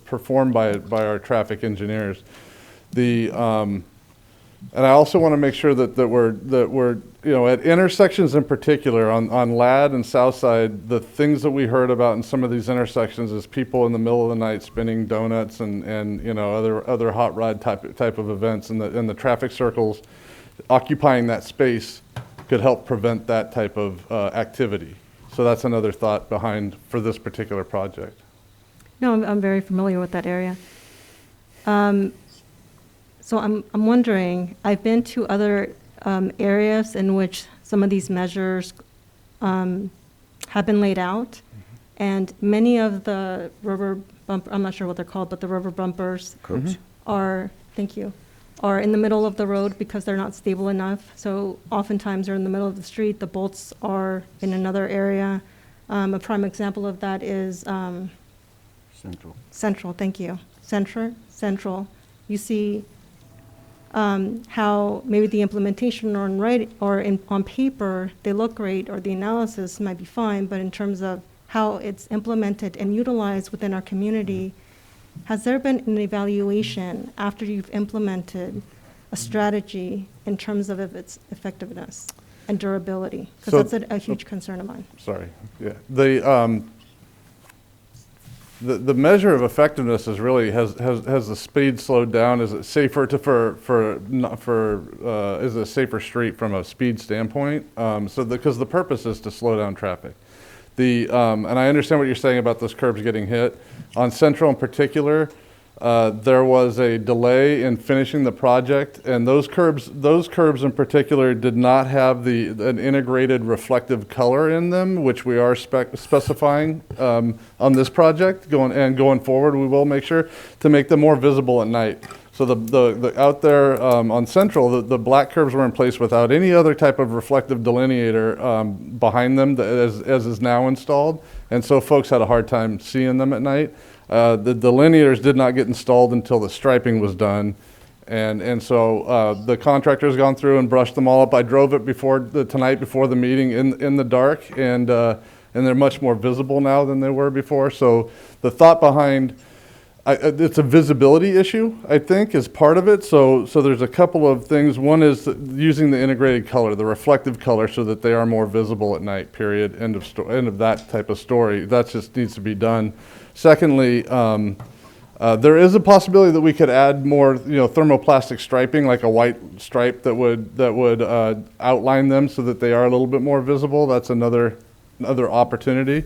performed by our traffic engineers. And I also want to make sure that we're, you know, at intersections in particular, on Ladd and Southside, the things that we heard about in some of these intersections is people in the middle of the night spinning donuts and you know, other hot rod type of events, and the traffic circles occupying that space could help prevent that type of activity. So that's another thought behind for this particular project. No, I'm very familiar with that area. So I'm wondering, I've been to other areas in which some of these measures have been laid out, and many of the rubber bump, I'm not sure what they're called, but the rubber bumpers are, thank you, are in the middle of the road because they're not stable enough. So oftentimes they're in the middle of the street. The bolts are in another area. A prime example of that is Central, thank you. Central. You see how maybe the implementation on on paper, they look great, or the analysis might be fine, but in terms of how it's implemented and utilized within our community, has there been an evaluation after you've implemented a strategy in terms of its effectiveness and durability? Because that's a huge concern of mine. Sorry, yeah. The measure of effectiveness is really, has the speed slowed down? Is it safer is it a safer street from a speed standpoint? Because the purpose is to slow down traffic. And I understand what you're saying about those curbs getting hit. On Central in particular, there was a delay in finishing the project, and those curbs in particular did not have an integrated reflective color in them, which we are specifying on this project. Going forward, we will make sure to make them more visible at night. So the out there on Central, the black curbs were in place without any other type of reflective delineator behind them as is now installed, and so folks had a hard time seeing them at night. The delineators did not get installed until the striping was done, and so the contractor's gone through and brushed them all up. I drove it tonight before the meeting in the dark, and they're much more visible now than they were before. So the thought behind it's a visibility issue, I think, is part of it. So there's a couple of things. One is using the integrated color, the reflective color, so that they are more visible at night, period. End of that type of story. That just needs to be done. Secondly, there is a possibility that we could add more, thermoplastic striping, like a white stripe that would outline them so that they are a little bit more visible. That's another opportunity.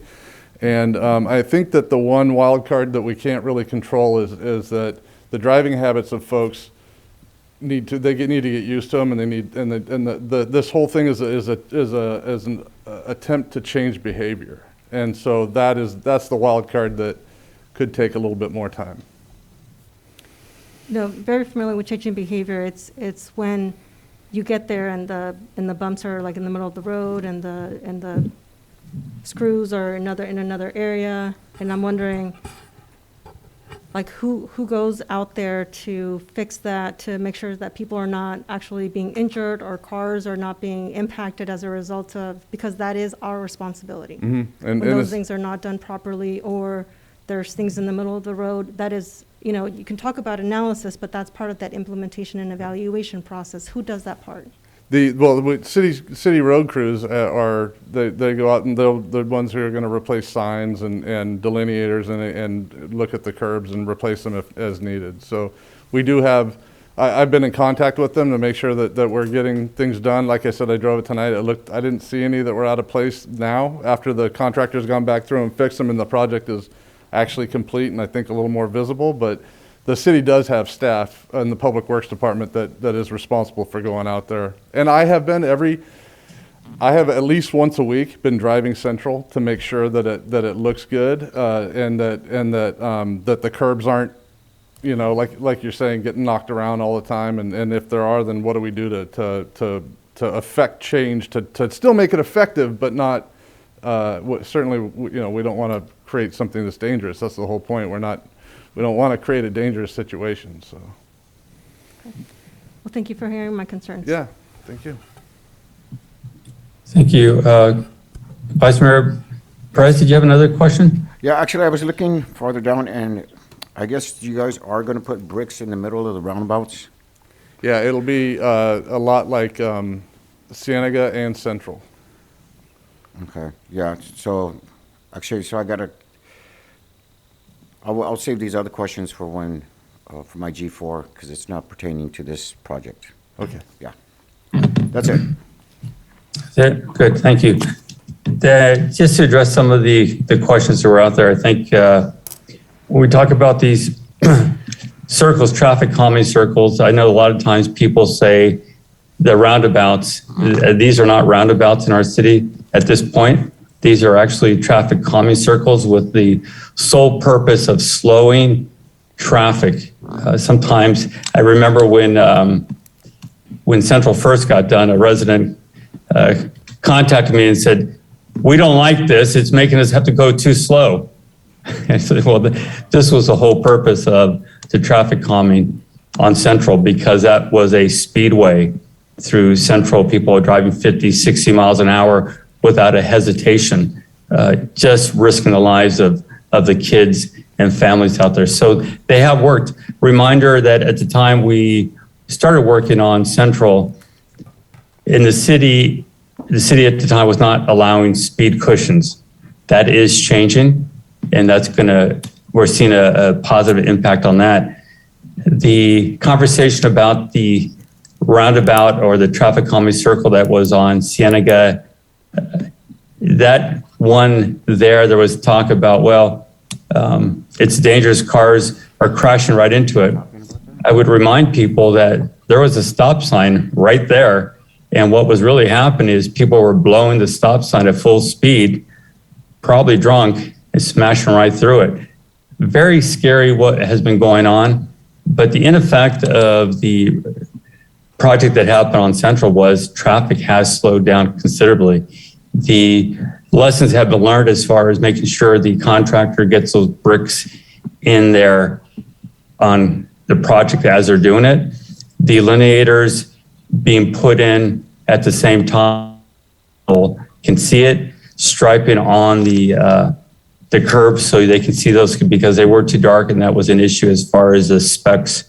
And I think that the one wild card that we can't really control is that the driving habits of folks need to get used to them, and this whole thing is an attempt to change behavior, and so that's the wild card that could take a little bit more time. No, very familiar with changing behavior. It's when you get there and the bumps are like in the middle of the road, and the screws are in another area, and I'm wondering, like, who goes out there to fix that, to make sure that people are not actually being injured or cars are not being impacted as a result of, because that is our responsibility. Mm-hmm. When those things are not done properly, or there's things in the middle of the road, that is, you can talk about analysis, but that's part of that implementation and evaluation process. Who does that part? City road crews they go out, and they're the ones who are going to replace signs and delineators and look at the curbs and replace them as needed. So we do have, I've been in contact with them to make sure that we're getting things done. Like I said, I drove it tonight. I didn't see any that were out of place now after the contractor's gone back through and fixed them, and the project is actually complete and I think a little more visible. But the city does have staff in the Public Works Department that is responsible for going out there. And I have at least once a week been driving Central to make sure that it looks good, and that the curbs aren't, like you're saying, getting knocked around all the time. And if there are, then what do we do to affect change, to still make it effective, but not, certainly, we don't want to create something that's dangerous. That's the whole point. We don't want to create a dangerous situation, so. Okay. Well, thank you for hearing my concerns. Yeah, thank you. Thank you. Vice Mayor Perez, did you have another question? Yeah, actually, I was looking farther down, and I guess you guys are going to put bricks in the middle of the roundabouts. Yeah, it'll be a lot like Cienega and Central. Okay, yeah, so, actually, so I'll save these other questions for when, for my G4, because it's not pertaining to this project. Okay. Yeah. That's it. That's it? Good, thank you. Just to address some of the questions that were out there, I think when we talk about these circles, traffic calming circles, I know a lot of times people say the roundabouts. These are not roundabouts in our city at this point. These are actually traffic calming circles with the sole purpose of slowing traffic. Sometimes, I remember when Central first got done, a resident contacted me and said, "We don't like this, it's making us have to go too slow." I said, well, this was the whole purpose of the traffic calming on Central, because that was a speedway through Central. People are driving 50, 60 miles an hour without a hesitation, just risking the lives of the kids and families out there. So they have worked. Reminder that at the time we started working on Central, in the city at the time was not allowing speed cushions. That is changing, and we're seeing a positive impact on that. The conversation about the roundabout or the traffic calming circle that was on Cienega, that one there was talk about, well, it's dangerous, cars are crashing right into it. I would remind people that there was a stop sign right there, and what was really happening is people were blowing the stop sign at full speed, probably drunk, and smashing right through it. Very scary what has been going on, but the in effect of the project that happened on Central was traffic has slowed down considerably. The lessons have been learned as far as making sure the contractor gets those bricks in there on the project as they're doing it. The lineators being put in at the same time, can see it, striping on the curbs so they can see those, because they were too dark, and that was an issue as far as the specs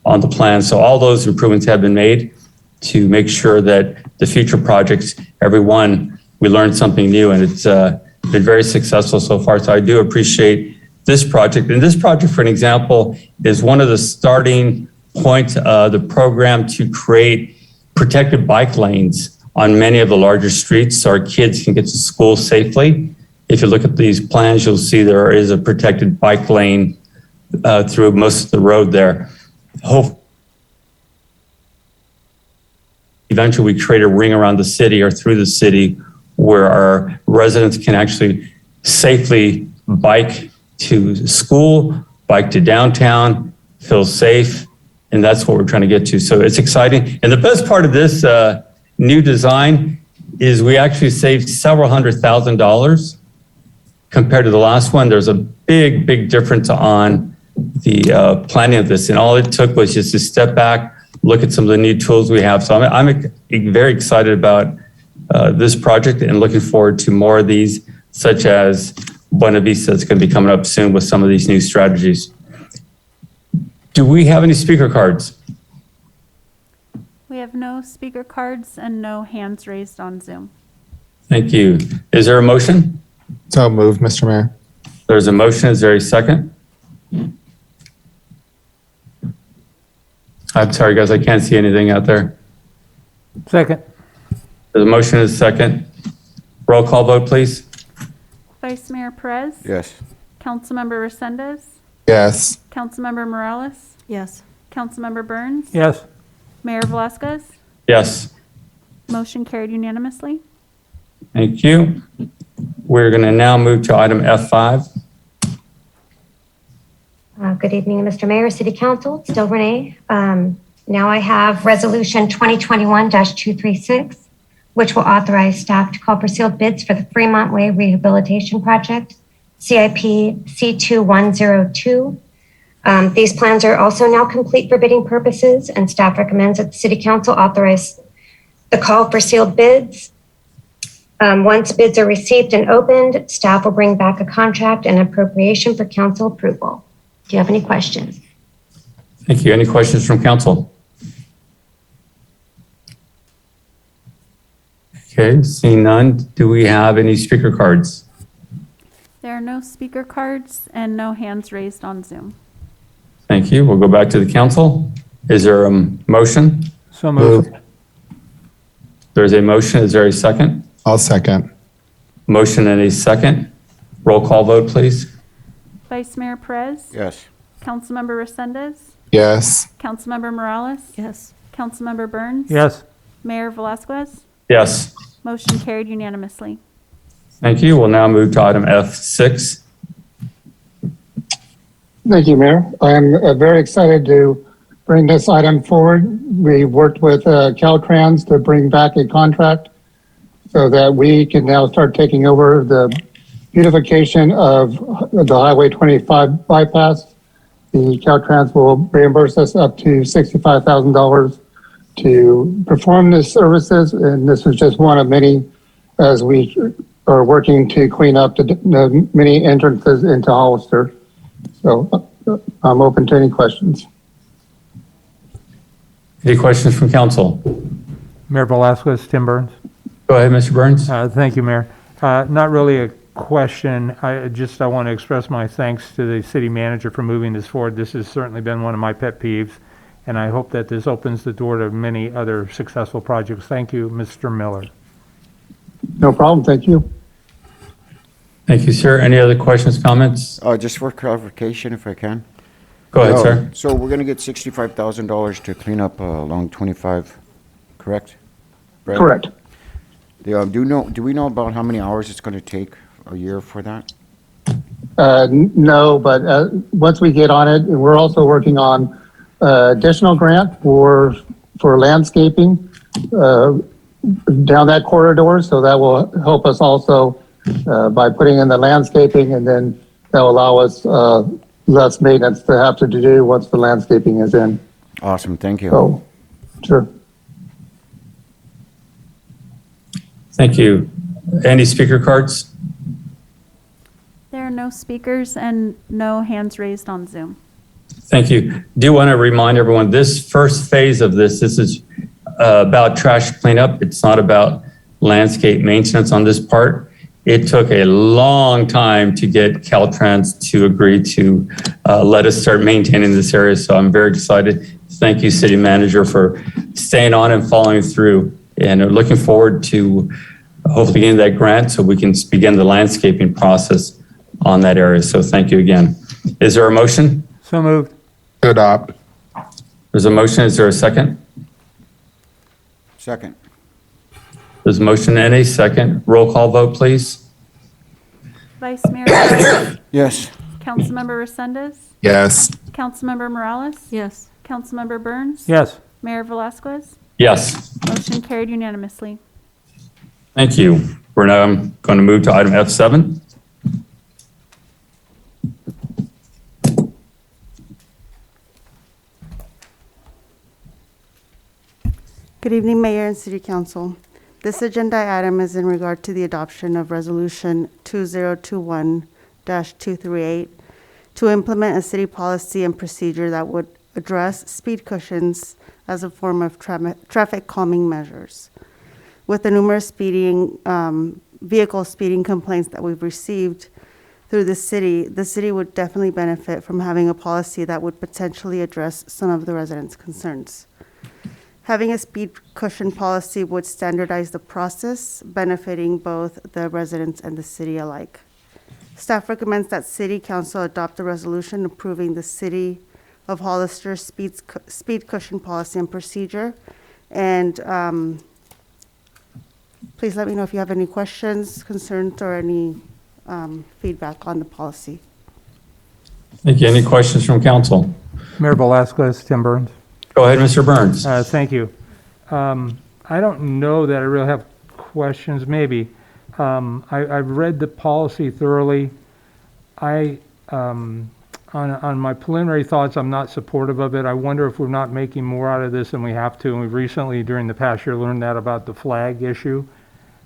on the plan. So all those improvements have been made to make sure that the future projects, every one, we learned something new, and it's been very successful so far. So I do appreciate this project. And this project, for an example, is one of the starting points of the program to create protected bike lanes on many of the larger streets so our kids can get to school safely. If you look at these plans, you'll see there is a protected bike lane through most of the road there. Hopefully, eventually we create a ring around the city or through the city where our residents can actually safely bike to school, bike to downtown, feel safe, and that's what we're trying to get to. So it's exciting. And the best part of this new design is we actually saved several $100,000 compared to the last one. There's a big, big difference on the planning of this. And all it took was just to step back, look at some of the new tools we have. So I'm very excited about this project and looking forward to more of these, such as Buena Vista that's going to be coming up soon with some of these new strategies. Do we have any speaker cards? We have no speaker cards and no hands raised on Zoom. Thank you. Is there a motion? So moved, Mr. Mayor. There's a motion. Is there a second? I'm sorry, guys. I can't see anything out there. Second. There's a motion and a second. Roll call vote, please. Vice Mayor Perez? Yes. Councilmember Resendez? Yes. Councilmember Morales? Yes. Councilmember Burns? Yes. Mayor Velasquez? Yes. Motion carried unanimously. Thank you. We're going to now move to item F5. Good evening, Mr. Mayor, City Council, still Renee. Now I have Resolution 2021-236, which will authorize staff to call for sealed bids for the Fremont Way Rehabilitation Project, CIP C2102. These plans are also now complete for bidding purposes, and staff recommends that the City Council authorize the call for sealed bids. Once bids are received and opened, staff will bring back a contract and appropriation for council approval. Do you have any questions? Thank you. Any questions from council? Okay, seeing none, do we have any speaker cards? There are no speaker cards and no hands raised on Zoom. Thank you. We'll go back to the council. Is there a motion? So moved. There's a motion. Is there a second? I'll second. Motion and a second. Roll call vote, please. Vice Mayor Perez? Yes. Councilmember Resendez? Yes. Councilmember Morales? Yes. Councilmember Burns? Yes. Mayor Velazquez? Yes. Motion carried unanimously. Thank you. We'll now move to item F6. Thank you, Mayor. I am very excited to bring this item forward. We worked with Caltrans to bring back a contract so that we can now start taking over the beautification of the Highway 25 bypass. The Caltrans will reimburse us up to $65,000 to perform the services, and this is just one of many as we are working to clean up the many entrances into Hollister. So I'm open to any questions. Any questions from council? Mayor Velazquez, Tim Burns. Go ahead, Mr. Burns. Thank you, Mayor. Not really a question. I want to express my thanks to the city manager for moving this forward. This has certainly been one of my pet peeves, and I hope that this opens the door to many other successful projects. Thank you, Mr. Miller. No problem. Thank you. Thank you, sir. Any other questions, comments? Just for clarification, if I can. Go ahead, sir. So we're going to get $65,000 to clean up along 25, correct? Brad? Correct. Do we know about how many hours it's going to take a year for that? No, but once we get on it, we're also working on additional grant for landscaping down that corridor. So that will help us also by putting in the landscaping, and then that will allow us less maintenance to have to do once the landscaping is in. Awesome. Thank you. So, sure. Thank you. Any speaker cards? There are no speakers and no hands raised on Zoom. Thank you. Do want to remind everyone, this first phase of this is about trash cleanup. It's not about landscape maintenance on this part. It took a long time to get Caltrans to agree to let us start maintaining this area. So I'm very excited. Thank you, City Manager, for staying on and following through. And we're looking forward to hopefully getting that grant so we can begin the landscaping process on that area. So thank you again. Is there a motion? So moved. To adopt. There's a motion. Is there a second? Second. There's a motion and a second. Roll call vote, please. Vice Mayor Perez? Yes. Councilmember Resendez? Yes. Councilmember Morales? Yes. Councilmember Burns? Yes. Mayor Velazquez? Yes. Motion carried unanimously. Thank you. We're now going to move to item F7. Good evening, Mayor and City Council. This agenda item is in regard to the adoption of Resolution 2021-238 to implement a city policy and procedure that would address speed cushions as a form of traffic calming measures. With the numerous vehicle speeding complaints that we've received through the city would definitely benefit from having a policy that would potentially address some of the residents' concerns. Having a speed cushion policy would standardize the process, benefiting both the residents and the city alike. Staff recommends that City Council adopt a resolution approving the City of Hollister speed cushion policy and procedure. And please let me know if you have any questions, concerns, or any feedback on the policy. Thank you. Any questions from council? Mayor Velazquez, Tim Burns. Go ahead, Mr. Burns. Thank you. I don't know that I really have questions, maybe. I've read the policy thoroughly. On my preliminary thoughts, I'm not supportive of it. I wonder if we're not making more out of this than we have to, and we've recently, during the past year, learned that about the flag issue.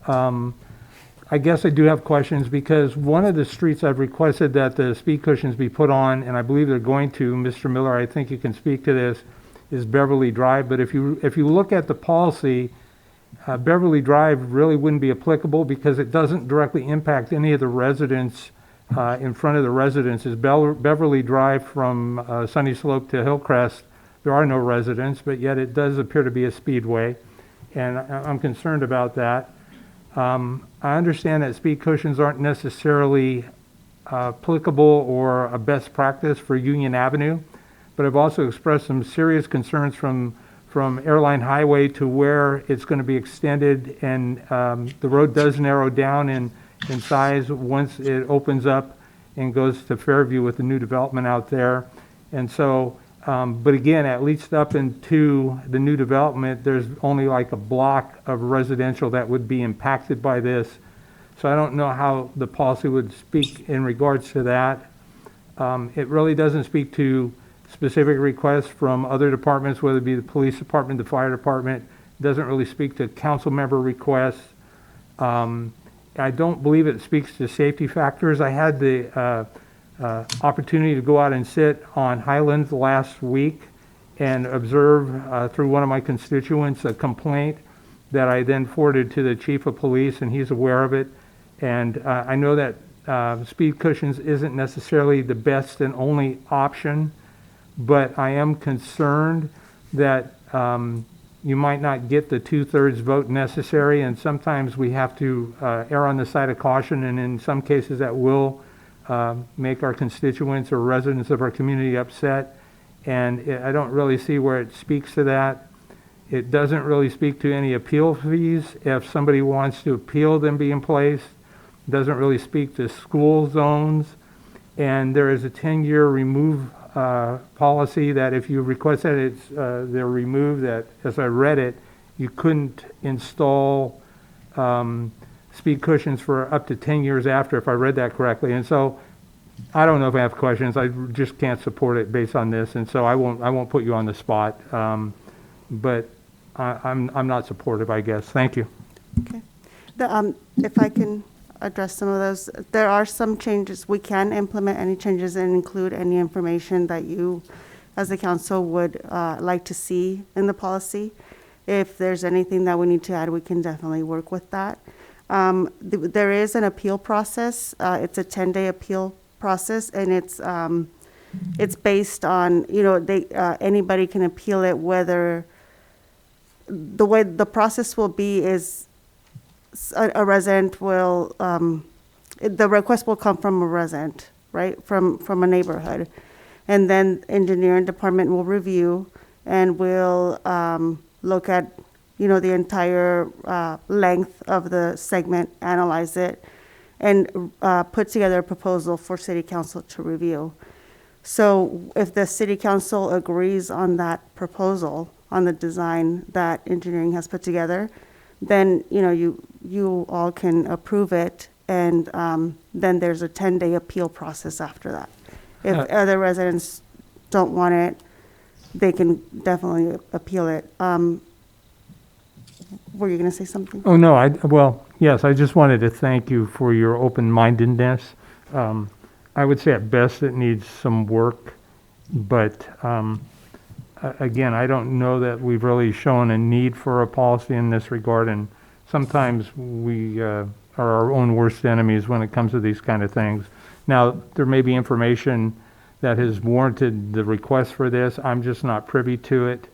I guess I do have questions because one of the streets I've requested that the speed cushions be put on, and I believe they're going to, Mr. Miller, I think you can speak to this, is Beverly Drive. But if you look at the policy, Beverly Drive really wouldn't be applicable because it doesn't directly impact any of the residents in front of the residences. Beverly Drive from Sunny Slope to Hillcrest, there are no residents, but yet it does appear to be a speedway, and I'm concerned about that. I understand that speed cushions aren't necessarily applicable or a best practice for Union Avenue, but I've also expressed some serious concerns from Airline Highway to where it's going to be extended, and the road does narrow down in size once it opens up and goes to Fairview with the new development out there. And so, but again, at least up into the new development, there's only like a block of residential that would be impacted by this. So I don't know how the policy would speak in regards to that. It really doesn't speak to specific requests from other departments, whether it be the police department, the fire department. It doesn't really speak to council member requests. I don't believe it speaks to safety factors. I had the opportunity to go out and sit on Highlands last week and observe through one of my constituents a complaint that I then forwarded to the chief of police, and he's aware of it. And I know that speed cushions isn't necessarily the best and only option, but I am concerned that you might not get the 2/3 vote necessary, and sometimes we have to err on the side of caution, and in some cases that will make our constituents or residents of our community upset, and I don't really see where it speaks to that. It doesn't really speak to any appeal fees. If somebody wants to appeal them being placed, it doesn't really speak to school zones, and there is a 10-year remove policy that if you request that they're removed, that as I read it, you couldn't install speed cushions for up to 10 years after, if I read that correctly. And so I don't know if I have questions. I just can't support it based on this, and so I won't put you on the spot. But I'm not supportive, I guess. Thank you. Okay. If I can address some of those, there are some changes. We can implement any changes and include any information that you, as the council, would like to see in the policy. If there's anything that we need to add, we can definitely work with that. There is an appeal process. It's a 10-day appeal process, and it's based on, anybody can appeal it. Whether the way the process will be is a resident will, the request will come from a resident, right, from a neighborhood. And then engineering department will review and will look at, the entire length of the segment, analyze it, and put together a proposal for city council to review. So if the city council agrees on that proposal, on the design that engineering has put together, then, you all can approve it, and then there's a 10-day appeal process after that. If other residents don't want it, they can definitely appeal it. Were you going to say something? Oh, no, well, yes, I just wanted to thank you for your open-mindedness. I would say at best it needs some work, but again, I don't know that we've really shown a need for a policy in this regard, and sometimes we are our own worst enemies when it comes to these kind of things. Now, there may be information that has warranted the request for this. I'm just not privy to it.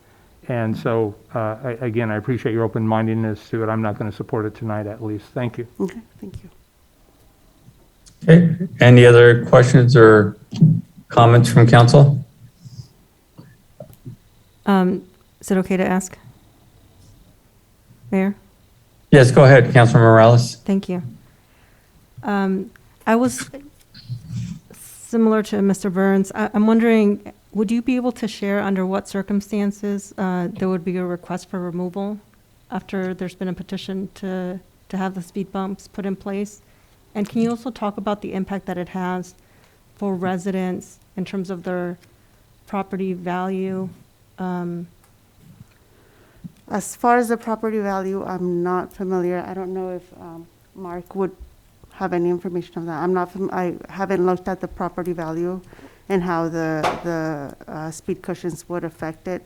And so, again, I appreciate your open-mindedness to it. I'm not going to support it tonight, at least. Thank you. Okay, thank you. Okay, any other questions or comments from council? Is it okay to ask? Mayor? Yes, go ahead, Councilor Morales. Thank you. I was similar to Mr. Burns. I'm wondering, would you be able to share under what circumstances there would be a request for removal after there's been a petition to have the speed bumps put in place? And can you also talk about the impact that it has for residents in terms of their property value? As far as the property value, I'm not familiar. I don't know if Mark would have any information on that. I haven't looked at the property value and how the speed cushions would affect it.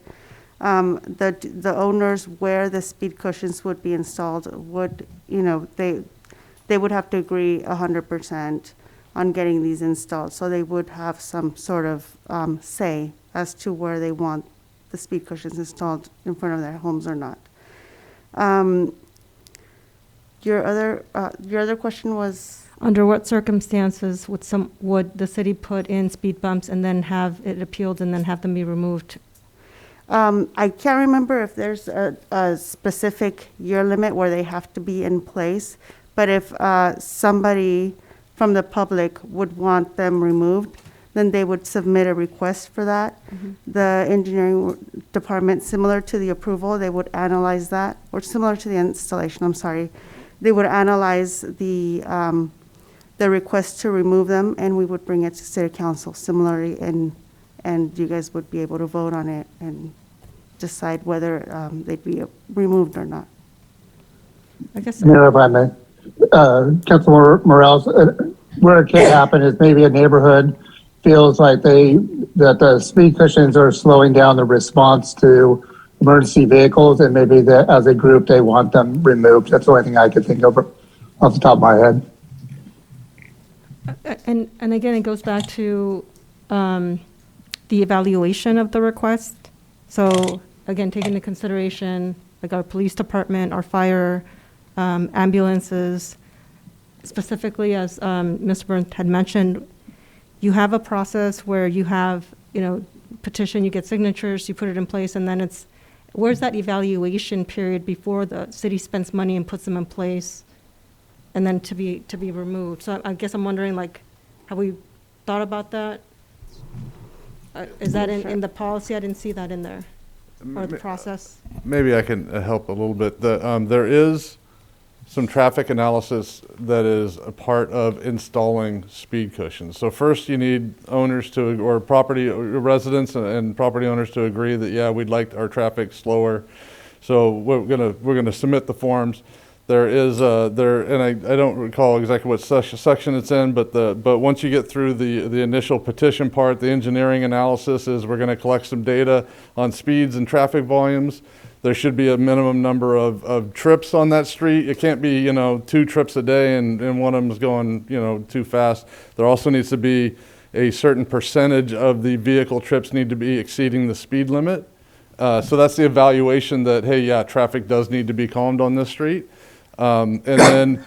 the owners where the speed cushions would be installed would, they would have to agree 100% on getting these installed. So they would have some sort of say as to where they want the speed cushions installed in front of their homes or not. Your other question was? Under what circumstances would the city put in speed bumps and then have it appealed and then have them be removed? I can't remember if there's a specific year limit where they have to be in place, but if somebody from the public would want them removed, then they would submit a request for that. The engineering department, similar to the approval, they would analyze that, or similar to the installation, I'm sorry. They would analyze the request to remove them, and we would bring it to city council similarly, and you guys would be able to vote on it and decide whether they'd be removed or not. I guess. Mayor, if I may, Councilor Morales, where it can happen is maybe a neighborhood feels like that the speed cushions are slowing down the response to emergency vehicles, and maybe that as a group they want them removed. That's the only thing I could think of off the top of my head. And again, it goes back to the evaluation of the request. So again, take into consideration like our police department, our fire, ambulances, specifically as Ms. Burns had mentioned, you have a process where you have, petition, you get signatures, you put it in place, and then where's that evaluation period before the city spends money and puts them in place and then to be removed? So I guess I'm wondering, have we thought about that? Is that in the policy? I didn't see that in there, or the process. Maybe I can help a little bit. There is some traffic analysis that is a part of installing speed cushions. So first you need owners or property residents and property owners to agree that, yeah, we'd like our traffic slower. So we're gonna submit the forms. There is and I don't recall exactly what section it's in, but once you get through the initial petition part, the engineering analysis is we're gonna collect some data on speeds and traffic volumes. There should be a minimum number of trips on that street. It can't be, 2 trips a day and one of them is going, too fast. There also needs to be a certain percentage of the vehicle trips need to be exceeding the speed limit. So that's the evaluation that, hey, yeah, traffic does need to be calmed on this street. And then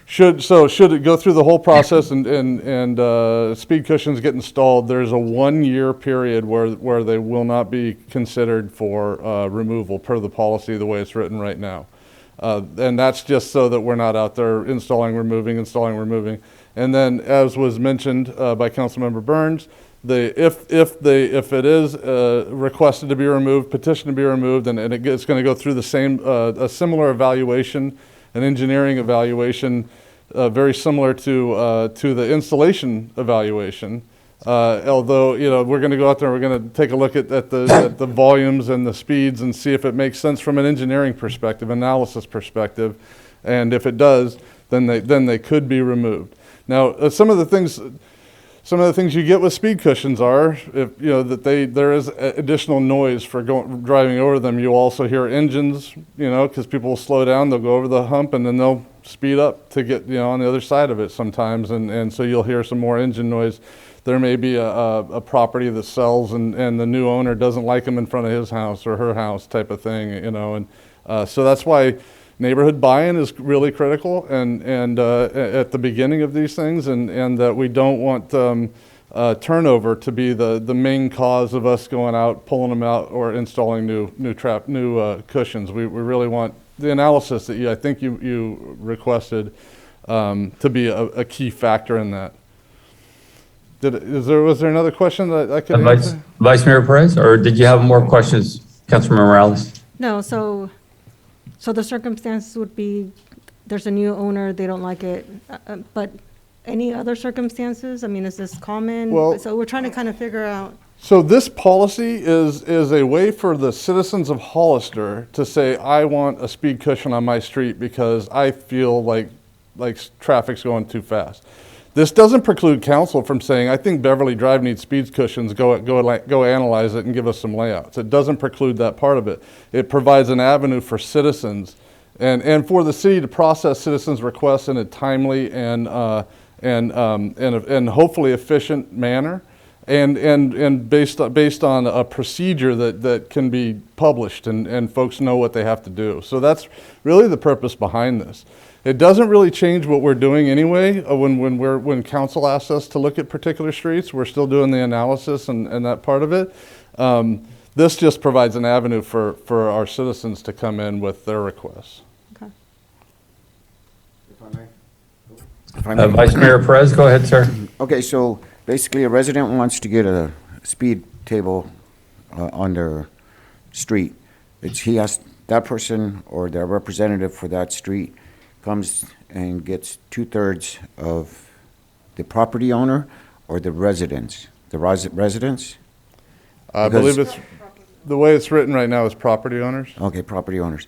should it go through the whole process and speed cushions get installed, there's a 1-year period where they will not be considered for removal per the policy the way it's written right now. And that's just so that we're not out there installing, removing. And then, as was mentioned by Councilmember Burns, if it is requested to be removed, petition to be removed, and it's going to go through the same a similar evaluation, an engineering evaluation, very similar to the installation evaluation. Although, we're going to go out there and we're going to take a look at the volumes and the speeds and see if it makes sense from an engineering perspective, analysis perspective. And if it does, then they could be removed. Now, some of the things you get with speed cushions are, there is additional noise for driving over them. You'll also hear engines, because people will slow down, they'll go over the hump, and then they'll speed up to get, on the other side of it sometimes, and so you'll hear some more engine noise. There may be a property that sells, and the new owner doesn't like them in front of his house or her house type of thing, and so that's why neighborhood buy-in is really critical, and at the beginning of these things, and that we don't want turnover to be the main cause of us going out, pulling them out, or installing new cushions. We really want the analysis that I think you requested to be a key factor in that. Was there another question that I could answer? Vice Mayor Perez, or did you have more questions, Councilmember Morales? No, so the circumstances would be, there's a new owner, they don't like it, but any other circumstances? I mean, is this common? Well, so we're trying to kind of figure out. So this policy is a way for the citizens of Hollister to say, I want a speed cushion on my street because I feel like traffic's going too fast. This doesn't preclude council from saying, I think Beverly Drive needs speed cushions, go analyze it and give us some layouts. It doesn't preclude that part of it. It provides an avenue for citizens and for the city to process citizens' requests in a timely and hopefully efficient manner, and based on a procedure that can be published and folks know what they have to do. So that's really the purpose behind this. It doesn't really change what we're doing anyway. When council asks us to look at particular streets, we're still doing the analysis and that part of it. This just provides an avenue for our citizens to come in with their requests. Okay. If I may. Vice Mayor Perez, go ahead, sir. Okay, so basically a resident wants to get a speed table on their street. That person or their representative for that street comes and gets 2/3 of the property owner or the residents? The residents? I believe it's, the way it's written right now is property owners. Okay, property owners.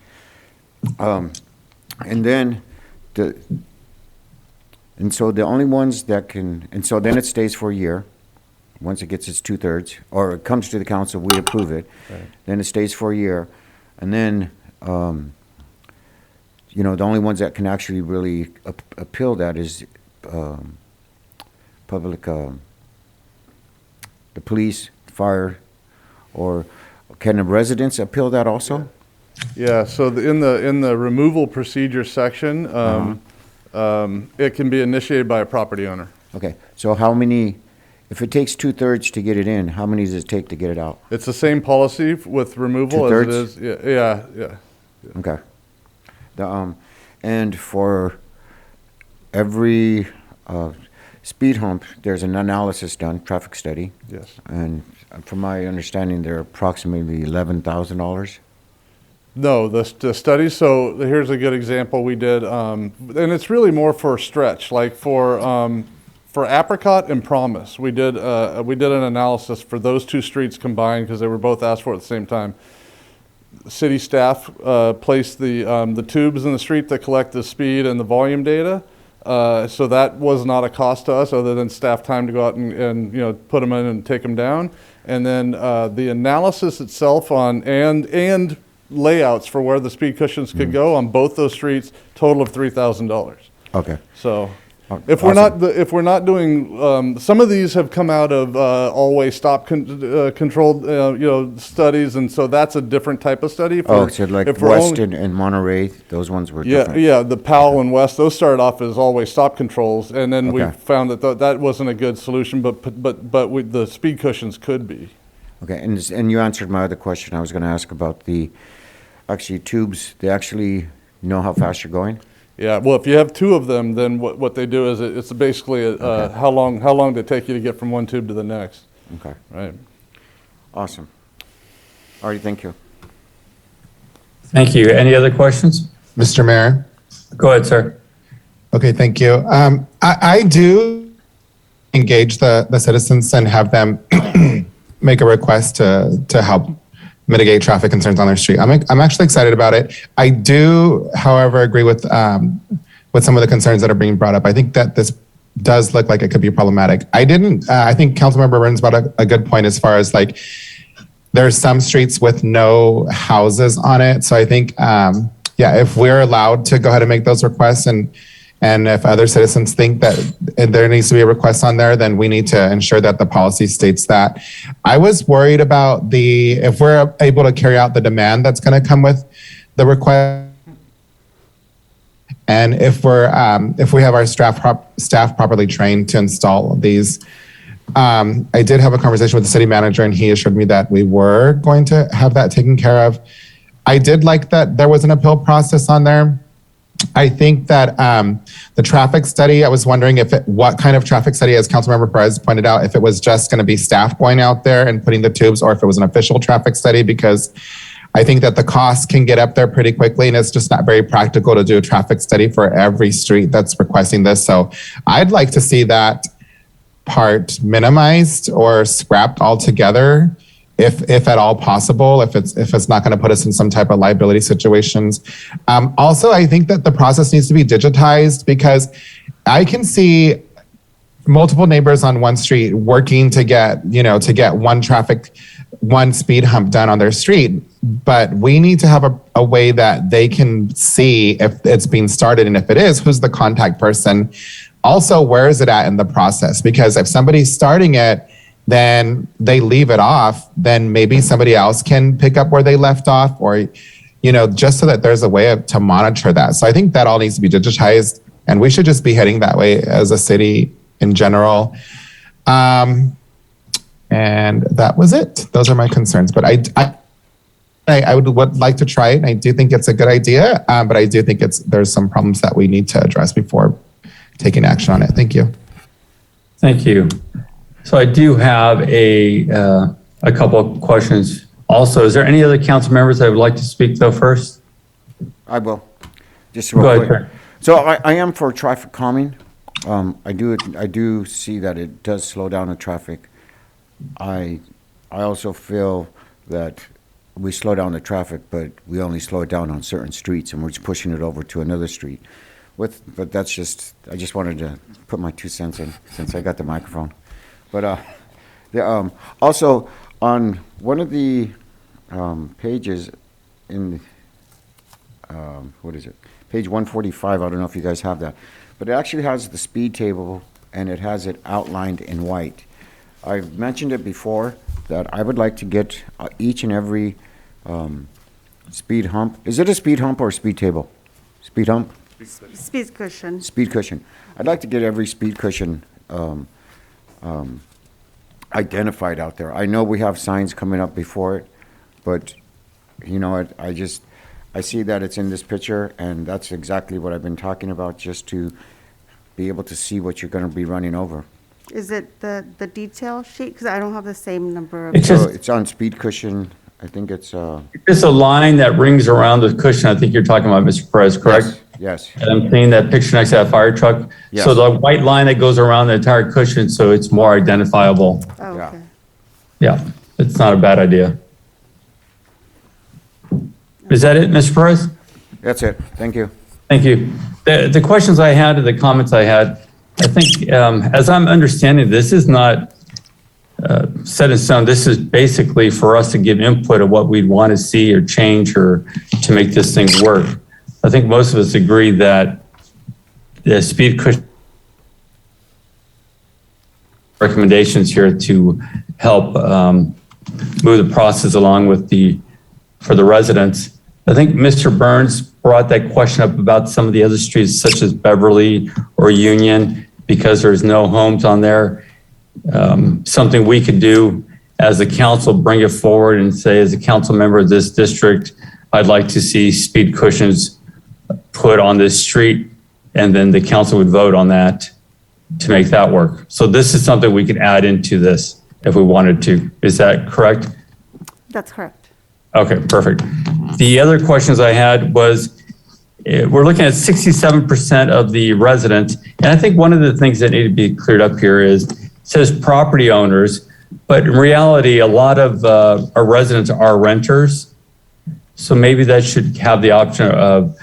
And then so the only ones that can, and so then it stays for a year. Once it gets its 2/3, or it comes to the council, we approve it. Right. Then it stays for a year. And then, you know, the only ones that can actually really appeal that is public, the police, fire, or can the residents appeal that also? Yeah, so in the removal procedure section, it can be initiated by a property owner. Okay, so how many, if it takes 2/3 to get it in, how many does it take to get it out? It's the same policy with removal as it is. 2/3? Yeah. Okay. And for every speed hump, there's an analysis done, traffic study. Yes. And from my understanding, they're approximately $11,000. No, the study, so here's a good example we did, and it's really more for stretch, like for Apricot and Promise. We did an analysis for those two streets combined because they were both asked for at the same time. City staff placed the tubes in the street that collect the speed and the volume data. So that was not a cost to us other than staff time to go out and you know, put them in and take them down. And then the analysis itself and layouts for where the speed cushions could go on both those streets, total of $3,000. Okay. So if we're not doing, some of these have come out of all-way stop controlled you know, studies, and so that's a different type of study. So like West and Monterey, those ones were different. Yeah, the Powell and West, those started off as all-way stop controls, and then we found that that wasn't a good solution, but the speed cushions could be. Okay, and you answered my other question. I was going to ask about the tubes. They actually know how fast you're going? Yeah, well, if you have two of them, then what they do is it's basically how long did it take you to get from one tube to the next. Okay. Right. Awesome. All right, thank you. Thank you. Any other questions? Mr. Mayor? Go ahead, sir. Okay, thank you. I do engage the citizens and have them make a request to help mitigate traffic concerns on their street. I'm actually excited about it. I do, however, agree with some of the concerns that are being brought up. I think that this does look like it could be problematic. I think Councilmember Burns brought a good point as far as like, there's some streets with no houses on it. So I think, if we're allowed to go ahead and make those requests and if other citizens think that there needs to be a request on there, then we need to ensure that the policy states that. I was worried about if we're able to carry out the demand that's going to come with the request, and if we have our staff properly trained to install these. I did have a conversation with the city manager, and he assured me that we were going to have that taken care of. I did like that there was an appeal process on there. I think that the traffic study, I was wondering what kind of traffic study, as Councilmember Perez pointed out, if it was just going to be staff going out there and putting the tubes, or if it was an official traffic study, because I think that the costs can get up there pretty quickly, and it's just not very practical to do a traffic study for every street that's requesting this. So I'd like to see that part minimized or scrapped altogether, if at all possible, if it's not going to put us in some type of liability situations. Also, I think that the process needs to be digitized, because I can see multiple neighbors on one street working to get, to get one speed hump done on their street. But we need to have a way that they can see if it's being started, and if it is, who's the contact person. Also, where is it at in the process? Because if somebody's starting it, then they leave it off, then maybe somebody else can pick up where they left off, or, just so that there's a way to monitor that. So I think that all needs to be digitized, and we should just be heading that way as a city in general. And that was it. Those are my concerns. But I would like to try it, and I do think it's a good idea, but I do think there's some problems that we need to address before taking action on it. Thank you. Thank you. So I do have a couple of questions. Also, is there any other council members that would like to speak though first? I will. Just real quick. So I am for traffic calming. I do see that it does slow down the traffic. I also feel that we slow down the traffic, but we only slow it down on certain streets, and we're just pushing it over to another street. But that's just, I just wanted to put my 2 cents in since I got the microphone. But also on one of the pages in, what is it? Page 145, I don't know if you guys have that, but it actually has the speed table and it has it outlined in white. I've mentioned it before that I would like to get each and every speed hump. Is it a speed hump or a speed table? Speed hump? Speed cushion. Speed cushion. I'd like to get every speed cushion identified out there. I know we have signs coming up before it, but you know what, I see that it's in this picture, and that's exactly what I've been talking about, just to be able to see what you're going to be running over. Is it the detail sheet? Because I don't have the same number of. It's on speed cushion. I think it's It's a line that rings around the cushion. I think you're talking about, Mr. Perez, correct? Yes. And I'm seeing that picture next to that fire truck. Yes. So the white line that goes around the entire cushion, so it's more identifiable. Oh, okay. Yeah, it's not a bad idea. Is that it, Mr. Perez? That's it. Thank you. Thank you. The questions I had, the comments I had, I think, as I'm understanding, this is not set in stone. This is basically for us to give input of what we'd want to see or change or to make this thing work. I think most of us agree that the speed cushion recommendations here to help move the process along for the residents. I think Mr. Burns brought that question up about some of the other streets such as Beverly or Union, because there's no homes on there. Something we could do as a council, bring it forward and say, as a council member of this district, I'd like to see speed cushions put on this street, and then the council would vote on that to make that work. So this is something we could add into this if we wanted to. Is that correct? That's correct. Okay, perfect. The other questions I had was, we're looking at 67% of the residents, and I think one of the things that need to be cleared up here is, it says property owners, but in reality, a lot of our residents are renters. So maybe that should have the option of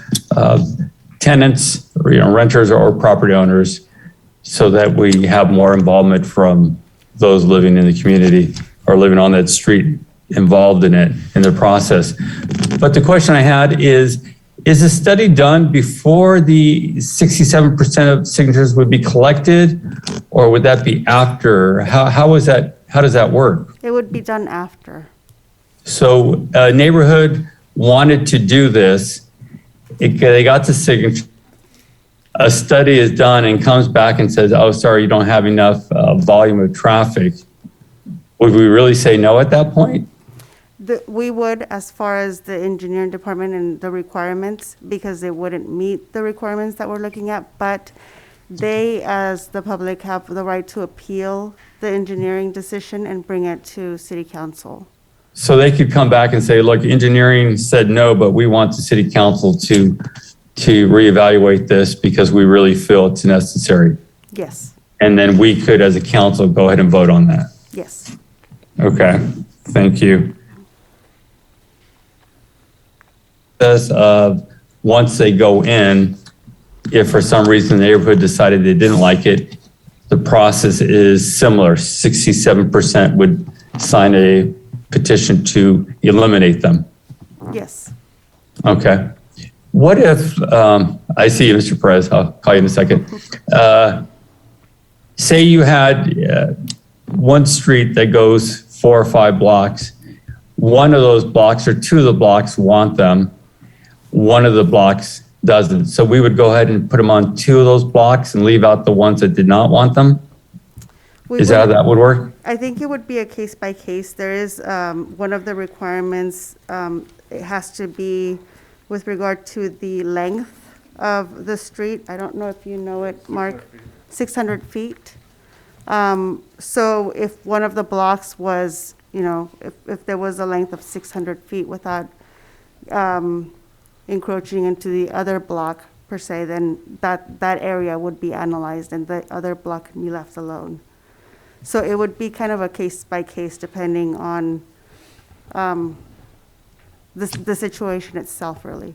tenants, or, renters or property owners, so that we have more involvement from those living in the community or living on that street, involved in it, in the process. But the question I had is the study done before the 67% of signatures would be collected, or would that be after? How does that work? It would be done after. So a neighborhood wanted to do this, they got the signature, a study is done and comes back and says, oh, sorry, you don't have enough volume of traffic. Would we really say no at that point? We would, as far as the engineering department and the requirements, because they wouldn't meet the requirements that we're looking at, but they, as the public, have the right to appeal the engineering decision and bring it to city council. So they could come back and say, look, engineering said no, but we want the city council to reevaluate this because we really feel it's necessary. Yes. And then we could, as a council, go ahead and vote on that. Yes. Okay, thank you. Once they go in, if for some reason the neighborhood decided they didn't like it, the process is similar. 67% would sign a petition to eliminate them. Yes. Okay. What if, I see you, Mr. Perez, I'll call you in a second. Say you had one street that goes 4 or 5 blocks. One of those blocks or 2 of the blocks want them. One of the blocks doesn't. So we would go ahead and put them on 2 of those blocks and leave out the ones that did not want them? Is that how that would work? I think it would be a case by case. There is one of the requirements, it has to be with regard to the length of the street. I don't know if you know it, Mark, 600 feet. So if one of the blocks was, you know, if there was a length of 600 feet without encroaching into the other block per se, then that area would be analyzed and the other block can be left alone. So it would be kind of a case by case depending on the situation itself, really.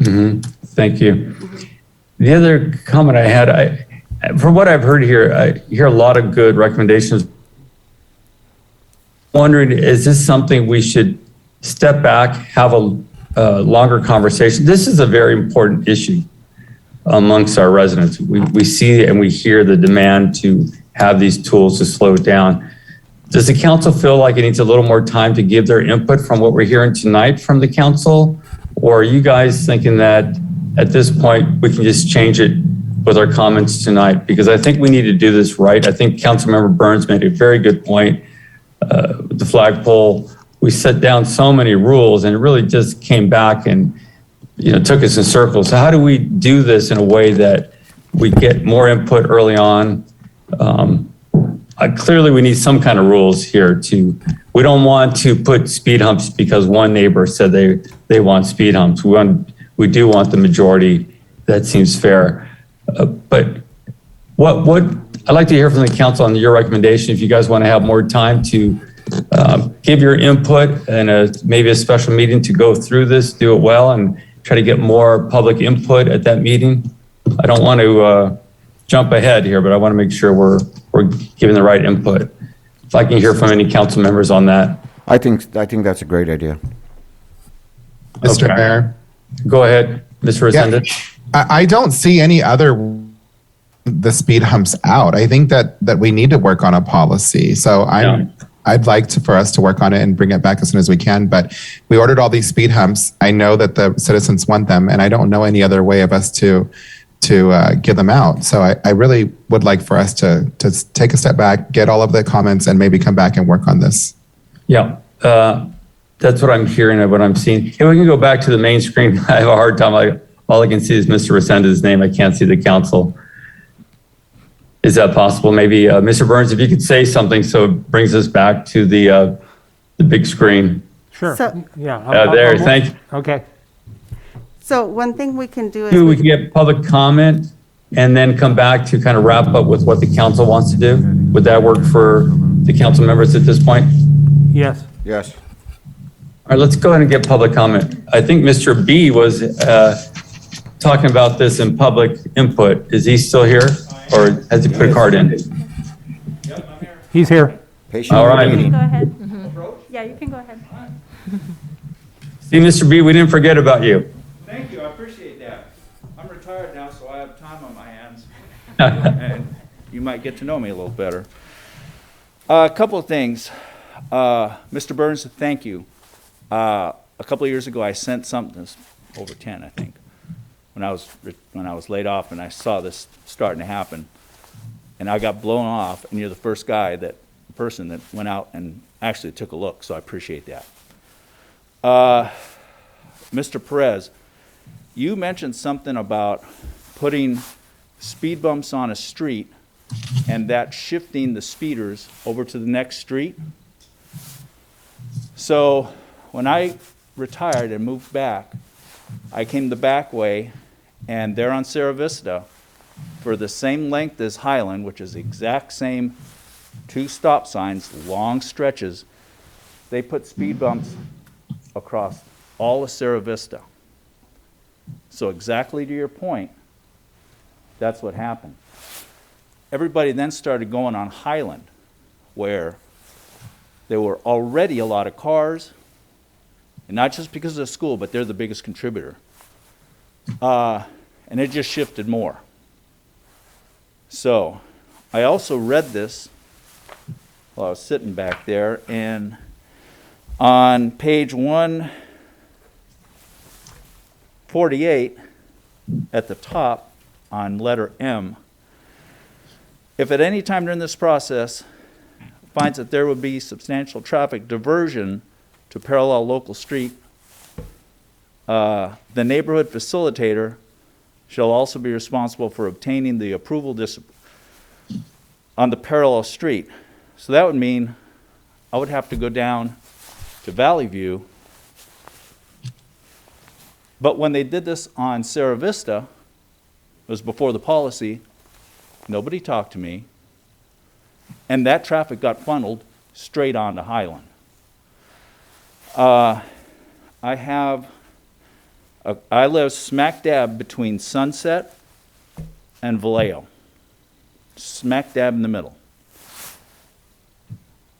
Thank you. The other comment I had, from what I've heard here, I hear a lot of good recommendations. Wondering, is this something we should step back, have a longer conversation? This is a very important issue amongst our residents. We see and we hear the demand to have these tools to slow it down. Does the council feel like it needs a little more time to give their input from what we're hearing tonight from the council? Or are you guys thinking that at this point we can just change it with our comments tonight? Because I think we need to do this right. I think Councilmember Burns made a very good point. The flagpole, we set down so many rules and it really just came back and took us in circles. So how do we do this in a way that we get more input early on? Clearly we need some kind of rules here we don't want to put speed humps because one neighbor said they want speed humps. We do want the majority. That seems fair. But what I'd like to hear from the council on your recommendation, if you guys want to have more time to give your input and maybe a special meeting to go through this, do it well, and try to get more public input at that meeting. I don't want to jump ahead here, but I want to make sure we're giving the right input. If I can hear from any council members on that. I think that's a great idea. Mr. Mayor. Go ahead, Mr. Resendez. Yeah, I don't see any other the speed humps out. I think that we need to work on a policy. So I'd like for us to work on it and bring it back as soon as we can. But we ordered all these speed humps. I know that the citizens want them, and I don't know any other way of us to get them out. So I really would like for us to take a step back, get all of the comments, and maybe come back and work on this. Yeah, that's what I'm hearing and what I'm seeing. Hey, we can go back to the main screen. I have a hard time. All I can see is Mr. Resendez's name. I can't see the council. Is that possible? Maybe Mr. Burns, if you could say something so it brings us back to the big screen. Sure. So- Yeah. There, thank you. Okay. So one thing we can do is We can get public comment and then come back to kind of wrap up with what the council wants to do. Would that work for the council members at this point? Yes. Yes. All right, let's go ahead and get public comment. I think Mr. B was talking about this in public input. Is he still here or has he put a card in? He's here. All right. You can go ahead. Yeah, you can go ahead. See, Mr. B, we didn't forget about you. Thank you, I appreciate that. I'm retired now, so I have time on my hands. And you might get to know me a little better. A couple of things. Mr. Burns, thank you. A couple of years ago, I sent something, over 10, I think, when I was laid off and I saw this starting to happen. And I got blown off, and you're the first person that went out and actually took a look, so I appreciate that. Mr. Perez, you mentioned something about putting speed bumps on a street and that shifting the speeders over to the next street. So when I retired and moved back, I came the back way, and there on Sierra Vista, for the same length as Highland, which is the exact same 2 stop signs, long stretches, they put speed bumps across all of Sierra Vista. So exactly to your point, that's what happened. everybody then started going on Highland, where there were already a lot of cars, and not just because of the school, but they're the biggest contributor. And it just shifted more. So I also read this while I was sitting back there, and on page 148 at the top on letter M, if at any time during this process finds that there would be substantial traffic diversion to parallel local street, the neighborhood facilitator shall also be responsible for obtaining the approval on the parallel street. So that would mean I would have to go down to Valley View. But when they did this on Sarah Vista, it was before the policy, nobody talked to me, and that traffic got funneled straight onto Highland. I live smack dab between Sunset and Vallejo, smack dab in the middle,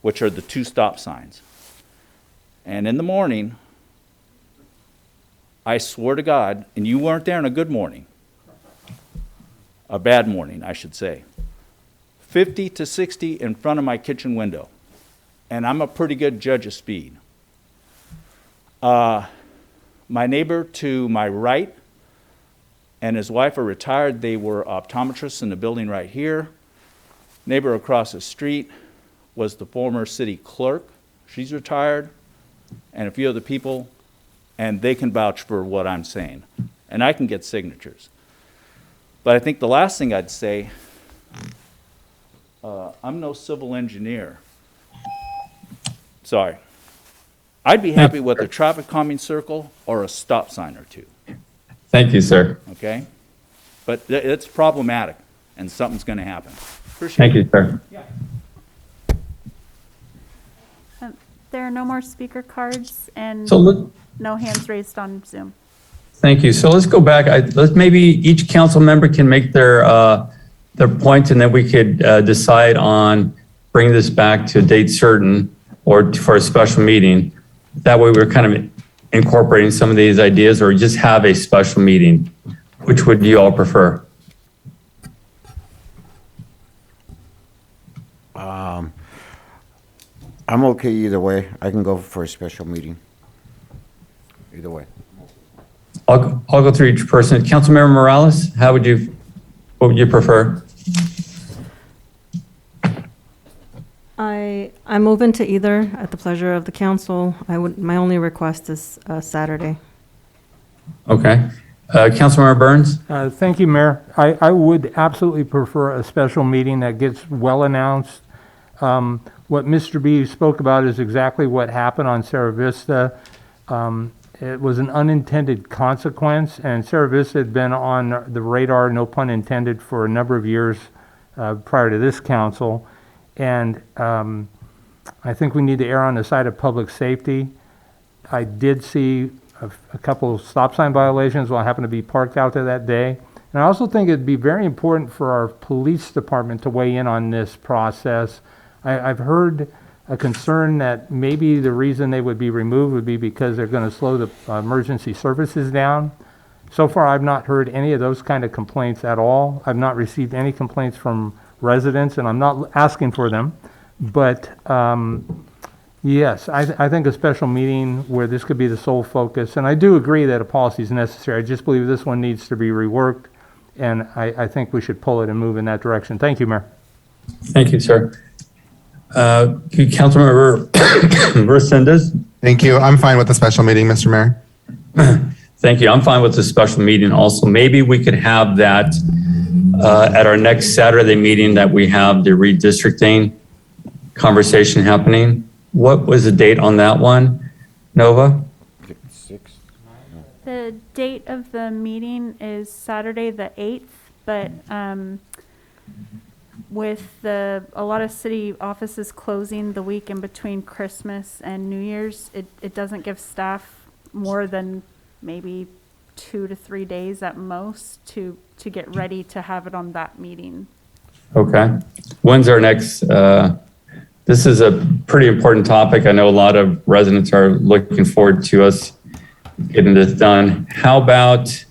which are the two stop signs. And in the morning, I swear to God, and you weren't there on a good morning, a bad morning, I should say, 50 to 60 in front of my kitchen window. And I'm a pretty good judge of speed. My neighbor to my right and his wife are retired. They were optometrists in the building right here. Neighbor across the street was the former city clerk. She's retired, and a few other people, and they can vouch for what I'm saying. And I can get signatures. But I think the last thing I'd say, I'm no civil engineer. Sorry. I'd be happy with a traffic calming circle or a stop sign or two. Thank you, sir. Okay? But it's problematic, and something's going to happen. Appreciate Thank it. you, sir. Yeah. There are no more speaker cards and So look, no hands raised on Zoom. thank you. So let's go back. Let's maybe each council member can make their points, and then we could decide on bringing this back to a date certain or for a special meeting. That way we're kind of incorporating some of these ideas, or just have a special meeting. Which would you all prefer? I'm okay either way. I can go for a special meeting. Either way. I'll go through each person. Councilmember Morales, what would you prefer? I'm open to either at the pleasure of the council. My only request is Saturday. Okay. Councilmember Burns? Thank you, Mayor. I would absolutely prefer a special meeting that gets well announced. What Mr. B spoke about is exactly what happened on Sarah Vista. It was an unintended consequence, and Sarah Vista had been on the radar, no pun intended, for a number of years prior to this council. And I think we need to err on the side of public safety. I did see a couple of stop sign violations while I happened to be parked out there that day. And I also think it'd be very important for our police department to weigh in on this process. I've heard a concern that maybe the reason they would be removed would be because they're going to slow the emergency services down. So far, I've not heard any of those kind of complaints at all. I've not received any complaints from residents, and I'm not asking for them. But yes, I think a special meeting where this could be the sole focus, and I do agree that a policy is necessary. I just believe this one needs to be reworked, and I think we should pull it and move in that direction. Thank you, Mayor. Thank you, sir. Councilmember Resendez? Thank you. I'm fine with the special meeting, Mr. Mayor. Thank you. I'm fine with the special meeting also. Maybe we could have that at our next Saturday meeting, that we have the redistricting conversation happening. What was the date on that one, Nova? The date of the meeting is Saturday the 8th, but with a lot of city offices closing the week in between Christmas and New Year's, it doesn't give staff more than maybe 2 to 3 days at most to get ready to have it on that meeting. Okay. When's our next, this is a pretty important topic. I know a lot of residents are looking forward to us getting this done. How about,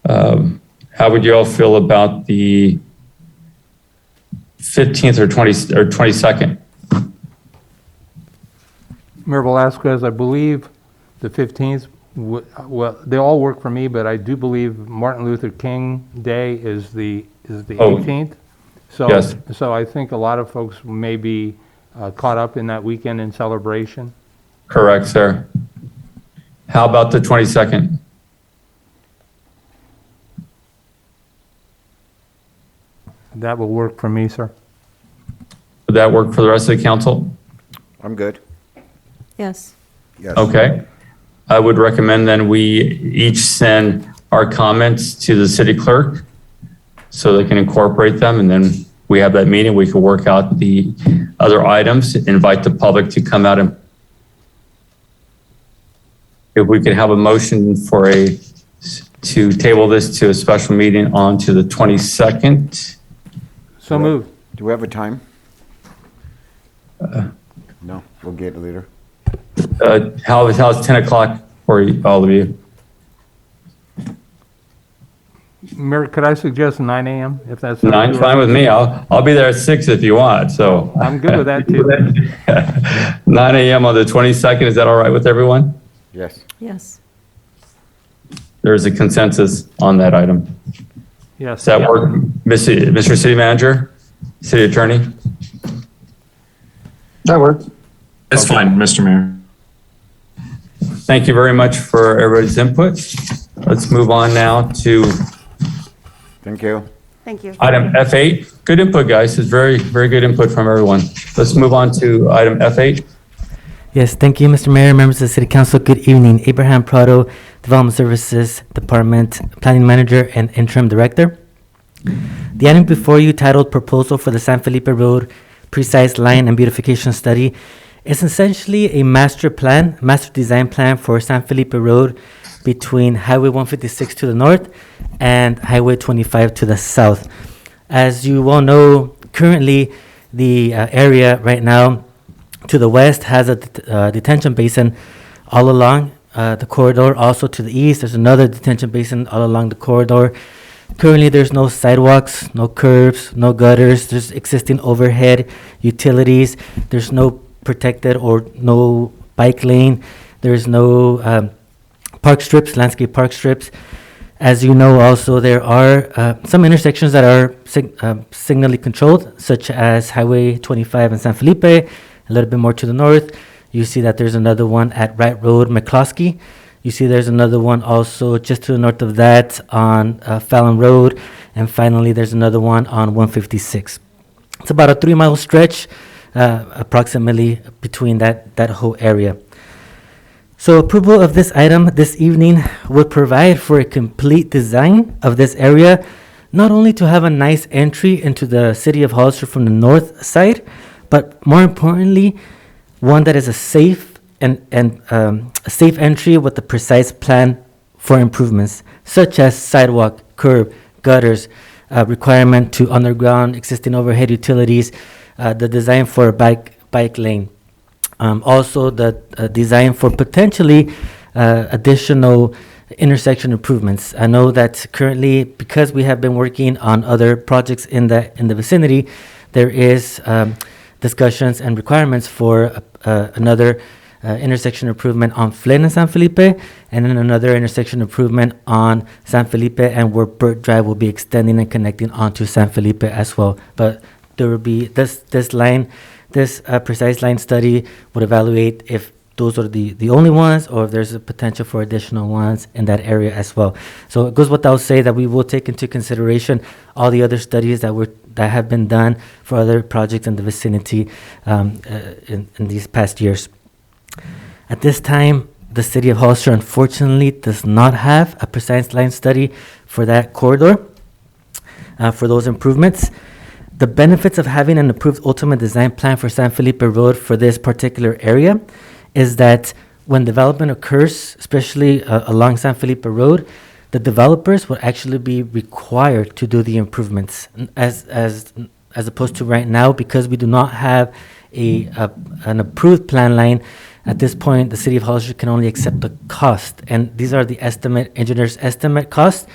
how would you all feel about the 15th or 22nd? Mayor Velazquez, I believe the 15th, well, they all work for me, but I do believe Martin Luther King Day is the 18th. So, yes. so I think a lot of folks may be caught up in that weekend in celebration. Correct, sir. How about the 22nd? That will work for me, sir. Would that work for the rest of the council? I'm good. Yes. Yes. Okay. I would recommend then we each send our comments to the city clerk so they can incorporate them, and then we have that meeting. We can work out the other items, invite the public to come out, and if we could have a motion for to table this to a special meeting on to the 22nd. So moved. Do we have a time? No, we'll get it later. How's 10 o'clock for all of you? Mayor, could I suggest 9 a.m. if that's 9's fine with me. I'll be there at 6 if you want. So I'm good with that too. 9 a.m. on the 22nd. Is that all right with everyone? Yes. Yes. There's a consensus on that item. Yes. Does that work, Mr. City Manager, City Attorney? That works. That's fine, Mr. Mayor. Thank you very much for everybody's input. Let's move on now to Thank you. Thank you. item F8. Good input, guys. It's very, very good input from everyone. Let's move on to item F8. Yes, thank you, Mr. Mayor, members of the City Council. Good evening. Abraham Prado, Development Services Department Planning Manager and Interim Director. The item before you, titled Proposal for the San Felipe Road Precise Line and Beautification Study, is essentially a master design plan for San Felipe Road between Highway 156 to the north and Highway 25 to the south. As you all know, currently the area right now to the west has a detention basin all along the corridor. Also to the east, there's another detention basin all along the corridor. Currently, there's no sidewalks, no curbs, no gutters. There's existing overhead utilities. There's no protected or no bike lane. There's no park strips, landscape park strips. As you know, also, there are some intersections that are signally controlled, such as Highway 25 in San Felipe. A little bit more to the north, you see that there's another one at Wright Road, McCloskey. You see there's another one also just to the north of that on Fallon Road. And finally, there's another one on 156. It's about a 3-mile stretch, approximately between that whole area. So approval of this item this evening would provide for a complete design of this area, not only to have a nice entry into the city of Hollister from the north side, but more importantly, one that is a safe a safe entry with a precise plan for improvements, such as sidewalk, curb, gutters, requirement to underground existing overhead utilities, the design for a bike lane. Also, the design for potentially additional intersection improvements. I know that currently, because we have been working on other projects in the vicinity, there is discussions and requirements for another intersection improvement on Flynn and San Felipe, and then another intersection improvement on San Felipe, and where Burt Drive will be extending and connecting onto San Felipe as well. But there will be this precise line study would evaluate if those are the only ones, or if there's a potential for additional ones in that area as well. So it goes without say that we will take into consideration all the other studies that have been done for other projects in the vicinity in these past years. At this time, the city of Hollister unfortunately does not have a precise line study for that corridor, for those improvements. The benefits of having an approved ultimate design plan for San Felipe Road for this particular area is that when development occurs, especially along San Felipe Road, the developers will actually be required to do the improvements. As as opposed to right now, because we do not have an approved plan line. At this point, the city of Hollister can only accept the cost, and these are the engineer's estimate costs,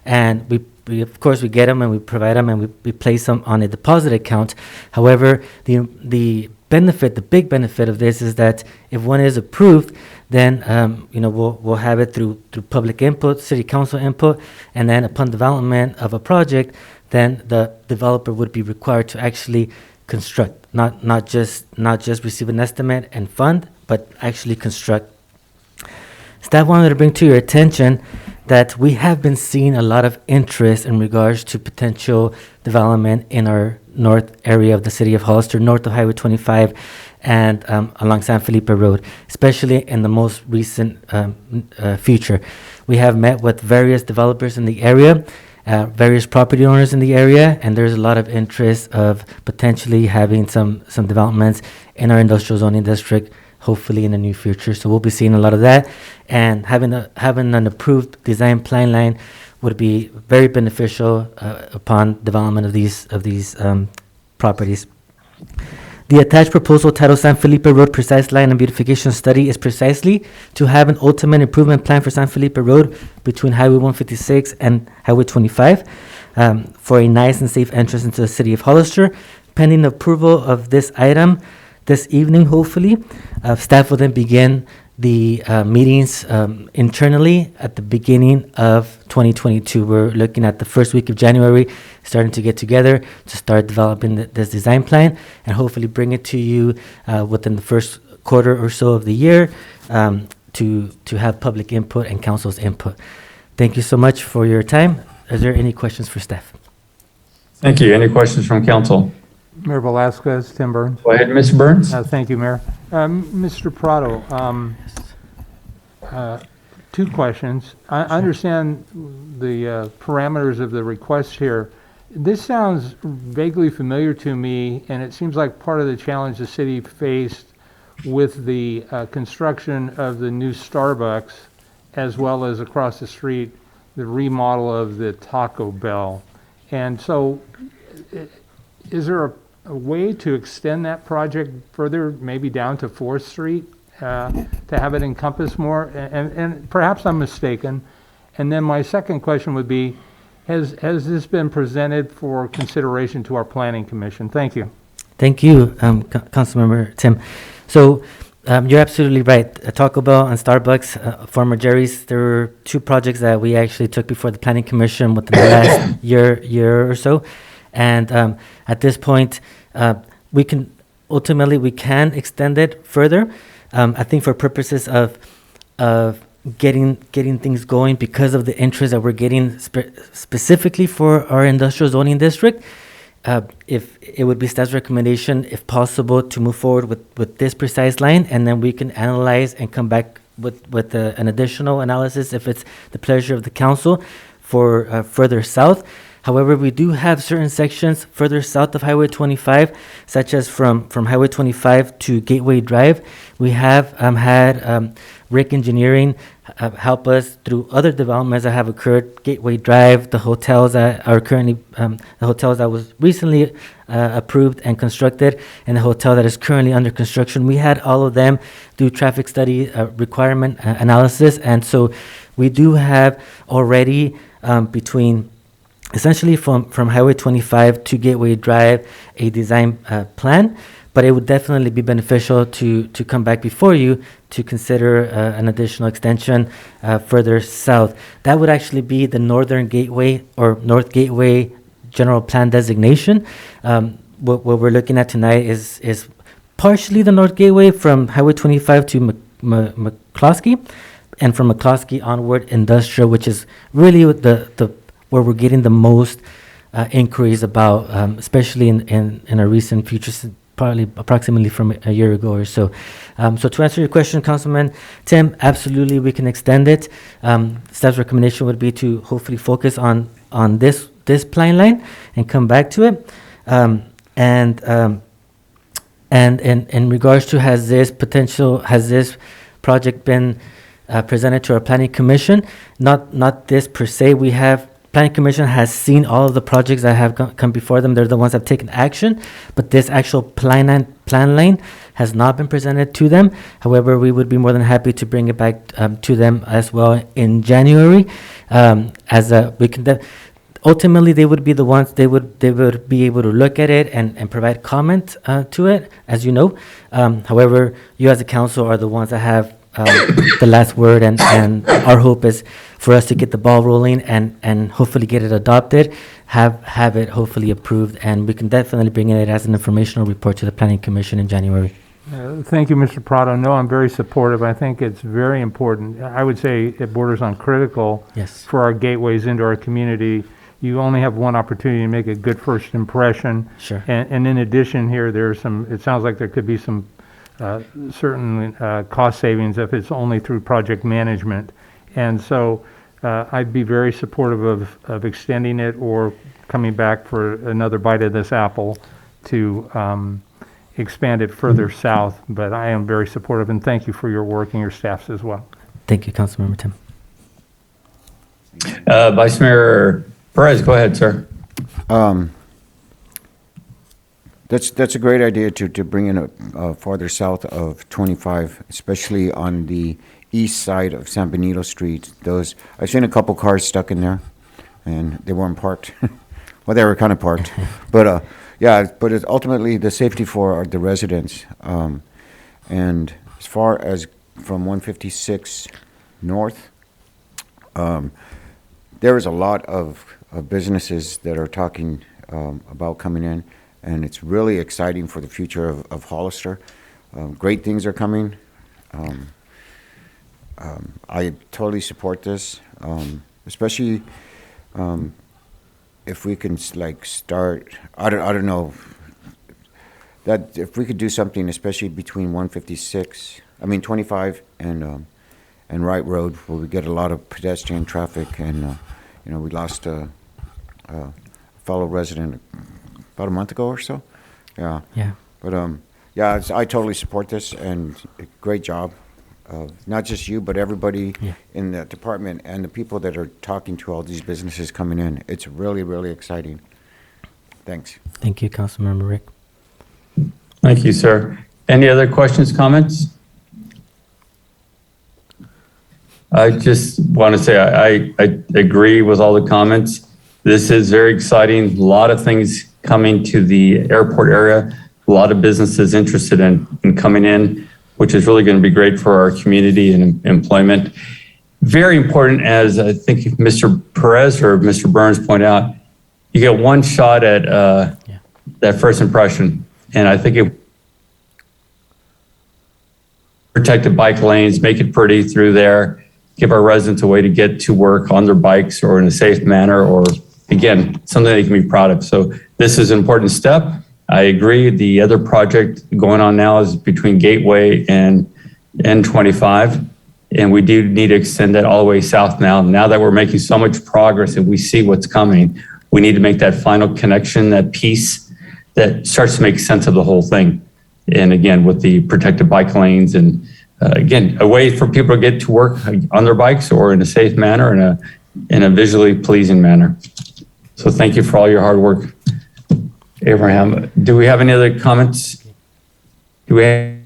and we of course we get them and we provide them and we place them on a deposit account. However, the big benefit of this is that if one is approved, then we'll have it through public input, city council input, and then upon development of a project, then the developer would be required to actually construct, not just receive an estimate and fund, but actually construct. Staff wanted to bring to your attention that we have been seeing a lot of interest in regards to potential development in our north area of the city of Hollister, north of Highway 25 and along San Felipe Road, especially in the most recent future. We have met with various developers in the area, various property owners in the area, and there's a lot of interest of potentially having some developments in our industrial zoning district, hopefully in the near future. So we'll be seeing a lot of that, and having an approved design plan line would be very beneficial upon development of these properties. The attached proposal titled San Felipe Road Precise Line and Beautification Study is precisely to have an ultimate improvement plan for San Felipe Road between Highway 156 and Highway 25 for a nice and safe entrance into the city of Hollister. Pending approval of this item this evening, hopefully, staff will then begin the meetings internally at the beginning of 2022. We're looking at the first week of January, starting to get together to start developing this design plan and hopefully bring it to you within the first quarter or so of the year to have public input and council's input. Thank you so much for your time. Is there any questions for staff? Thank you. Any questions from council? Mayor Velazquez, Tim Burns. Go ahead, Mr. Burns. Thank you, Mayor. Mr. Prado, two questions. I understand the parameters of the request here. This sounds vaguely familiar to me, and it seems like part of the challenge the city faced with the construction of the new Starbucks, as well as across the street, the remodel of the Taco Bell. And so, is there a way to extend that project further, maybe down to 4th Street, to have it encompass more? And perhaps I'm mistaken. And then my second question would be, has this been presented for consideration to our planning commission? Thank you. Thank you, Councilmember Tim. So you're absolutely right. Taco Bell and Starbucks, former Jerry's, there were two projects that we actually took before the planning commission within the last year or so. And at this point, we can extend it further. I think for purposes of getting things going, because of the interest that we're getting specifically for our industrial zoning district, if it would be staff's recommendation, if possible, to move forward with this precise line, and then we can analyze and come back with an additional analysis if it's the pleasure of the council for further south. However, we do have certain sections further south of Highway 25, such as from Highway 25 to Gateway Drive. We have had Rick Engineering help us through other developments that have occurred. Gateway Drive, the hotels that are currently, the hotels that was recently approved and constructed, and the hotel that is currently under construction. We had all of them do traffic study requirement analysis, and so we do have already essentially from Highway 25 to Gateway Drive, a design plan, but it would definitely be beneficial to come back before you to consider an additional extension further south. That would actually be the Northern Gateway or North Gateway General Plan designation. What we're looking at tonight is partially the North Gateway from Highway 25 to McCloskey, and from McCloskey onward industrial, which is really the where we're getting the most inquiries about, especially in a recent future, probably approximately from a year ago or so. So to answer your question, Councilman Tim, absolutely we can extend it. Staff's recommendation would be to hopefully focus on this plan line and come back to it. And in regards to has this project been presented to our planning commission? Not this per se. We have Planning Commission has seen all of the projects that have come before them. They're the ones that have taken action, but this actual plan lane has not been presented to them. However, we would be more than happy to bring it back to them as well in January. Ultimately, they would be the ones, they would be able to look at it and provide comment to it, as you know. However, you as a council are the ones that have the last word, and our hope is for us to get the ball rolling and hopefully get it adopted, have it hopefully approved, and we can definitely bring it as an informational report to the Planning Commission in January. Thank you, Mr. Prado. No, I'm very supportive. I think it's very important. I would say it borders on critical for our gateways into our community. You only have one opportunity to make a good first impression. Sure. And in addition here, it sounds like there could be some certain cost savings if it's only through project management. And so I'd be very supportive of extending it or coming back for another bite of this apple to expand it further south. But I am very supportive, and thank you for your work and your staffs as well. Thank you, Councilmember Tim. Vice Mayor Perez, go ahead, sir. That's a great idea to bring in farther south of 25, especially on the east side of San Benito Street. I've seen a couple cars stuck in there, and they weren't parked. Well, they were kind of parked, but but it's ultimately the safety for the residents. And as far as from 156 north, there is a lot of businesses that are talking about coming in, and it's really exciting for the future of Hollister. Great things are coming. I totally support this, especially if we can start. I don't know that if we could do something, especially between 25 and Wright Road, where we get a lot of pedestrian traffic, and we lost a fellow resident about a month ago or so. Yeah. But I totally support this, and great job. Not just you, but everybody in the department and the people that are talking to all these businesses coming in. It's really, really exciting. Thanks. Thank you, Councilmember Rick. Thank you, sir. Any other questions, comments? I just want to say I agree with all the comments. This is very exciting. A lot of things coming to the airport area. A lot of businesses interested in coming in, which is really going to be great for our community and employment. Very important, as I think Mr. Perez or Mr. Burns pointed out, you get one shot at that first impression. And I think it protected bike lanes, make it pretty through there, give our residents a way to get to work on their bikes or in a safe manner, or again, something they can be proud of. So this is an important step. I agree. The other project going on now is between Gateway and N25. And we do need to extend that all the way south now. Now that we're making so much progress and we see what's coming, we need to make that final connection, that piece that starts to make sense of the whole thing. And again, with the protected bike lanes and again, a way for people to get to work on their bikes or in a safe manner, in a visually pleasing manner. So thank you for all your hard work. Abraham, do we have any other comments? There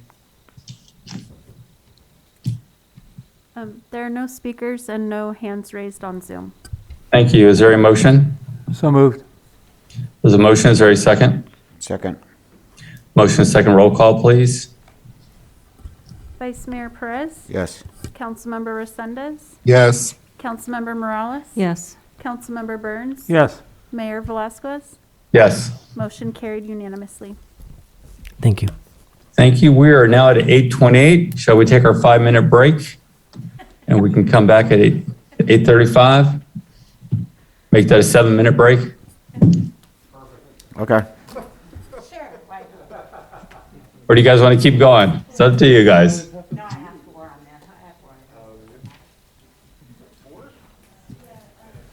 are no speakers and no hands raised on Zoom. Thank you. Is there a motion? So moved. There's a motion. Is there a second? Second. Motion second. Roll call, please. Vice Mayor Perez? Yes. Councilmember Resendez? Yes. Councilmember Morales? Yes. Councilmember Burns? Yes. Mayor Velasquez? Yes. Motion carried unanimously. Thank you. Thank you. We are now at 8:28. Shall we take our 5-minute break? And we can come back at 8:35. Make that a 7-minute break. Okay. Or do you guys want to keep going? It's up to you guys.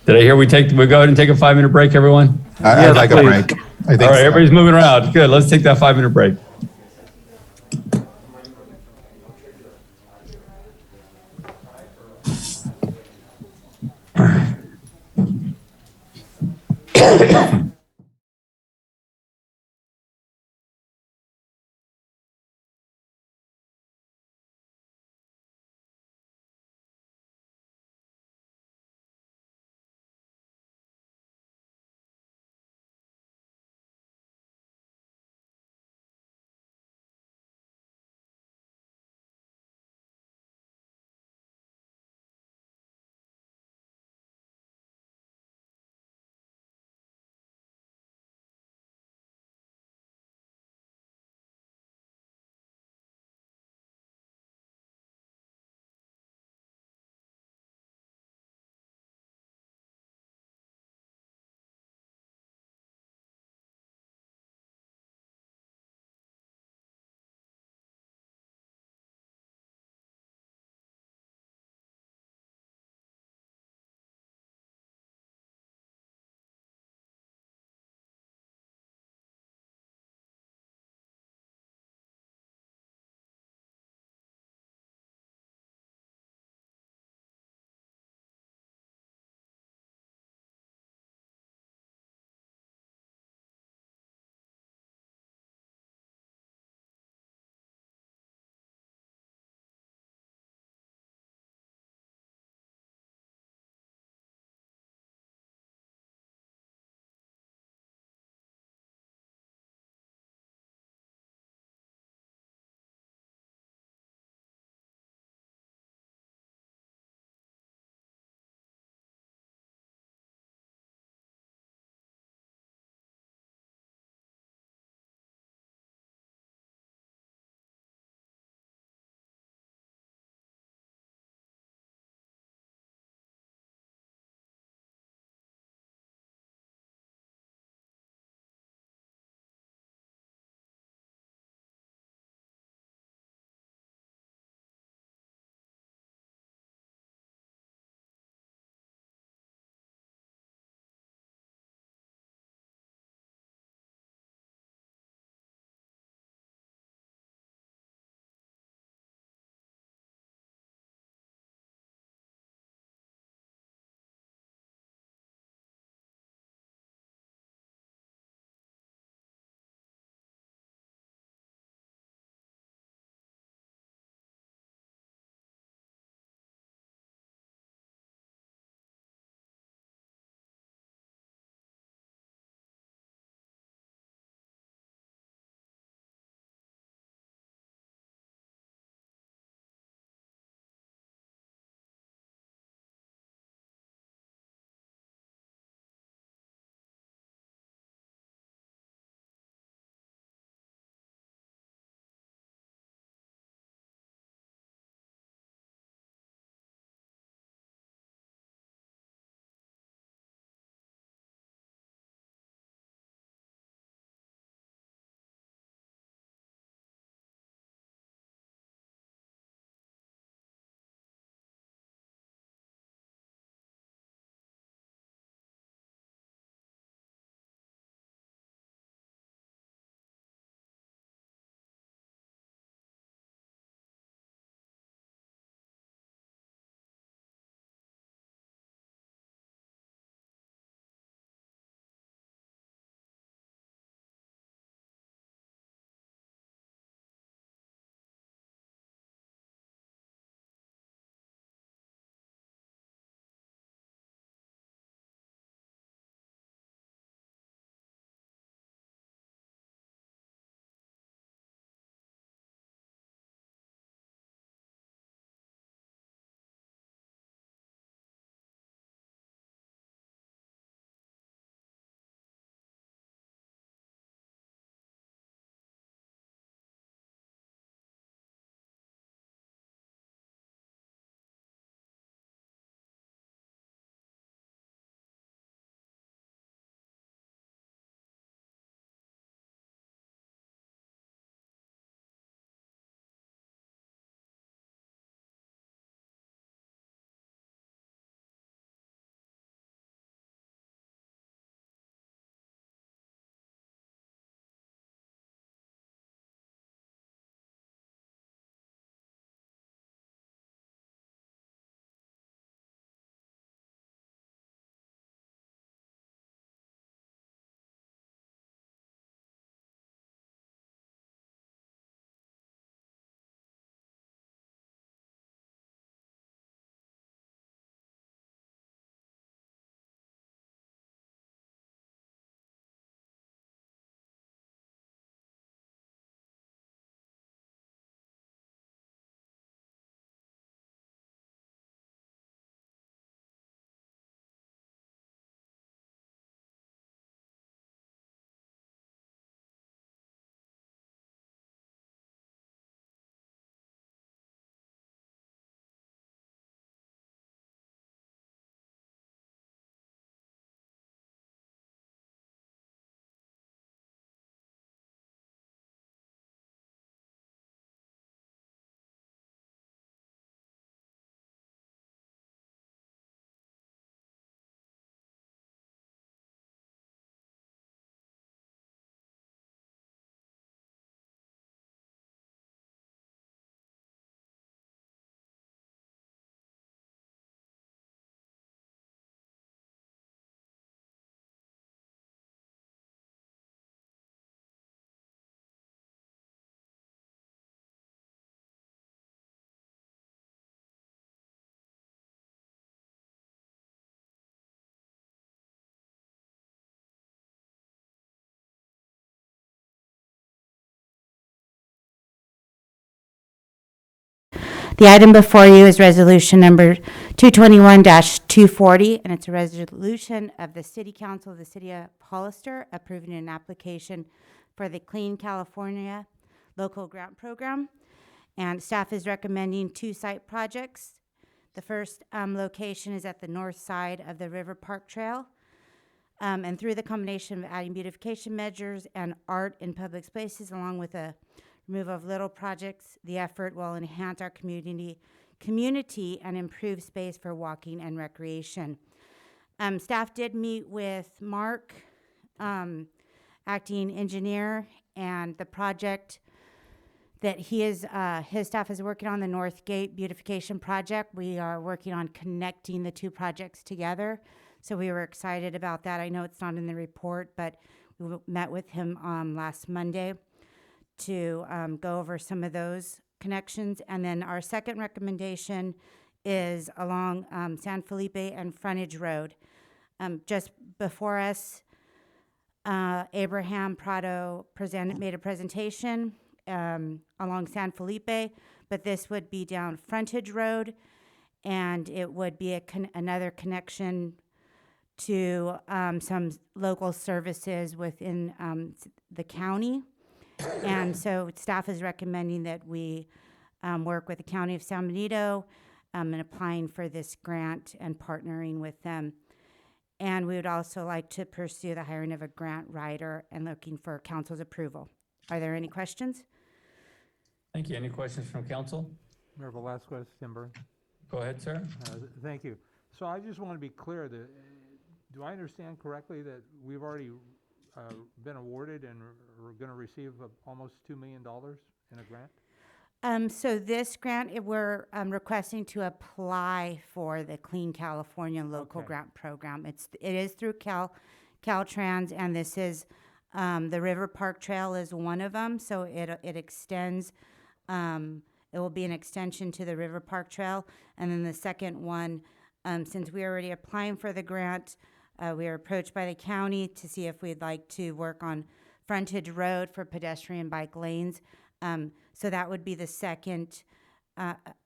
Did I hear we go ahead and take a 5-minute break, everyone? I'd like a break. I think All right, so. everybody's moving around. Good. Let's take that 5-minute break. The item before you is resolution number 221-240, and it's a resolution of the City Council of the City of Hollister approving an application for the Clean California Local Grant Program. And staff is recommending 2 site projects. The first location is at the north side of the River Park Trail. And through the combination of adding beautification measures and art in public spaces, along with a removal of little projects, the effort will enhance our community and improve space for walking and recreation. Staff did meet with Mark, acting engineer, and the project that his staff is working on, the North Gate beautification project. We are working on connecting the 2 projects together. So we were excited about that. I know it's not in the report, but we met with him last Monday to go over some of those connections. And then our second recommendation is along San Felipe and Frontage Road. Just before us, Abraham Prado made a presentation along San Felipe, but this would be down Frontage Road, and it would be another connection to some local services within the county. And so staff is recommending that we work with the County of San Benito in applying for this grant and partnering with them. And we would also like to pursue the hiring of a grant writer and looking for council's approval. Are there any questions? Thank you. Any questions from council? Mayor Velazquez, Tim Burns. Go ahead, sir. Thank you. So I just want to be clear that, do I understand correctly that we've already been awarded and we're going to receive almost $2 million in a grant? So this grant, we're requesting to apply for the Clean California Local Grant Program. It is through Caltrans, and this is the River Park Trail is one of them. So it extends. It will be an extension to the River Park Trail, and then the second one, since we're already applying for the grant, we were approached by the county to see if we'd like to work on Frontage Road for pedestrian bike lanes. So that would be the second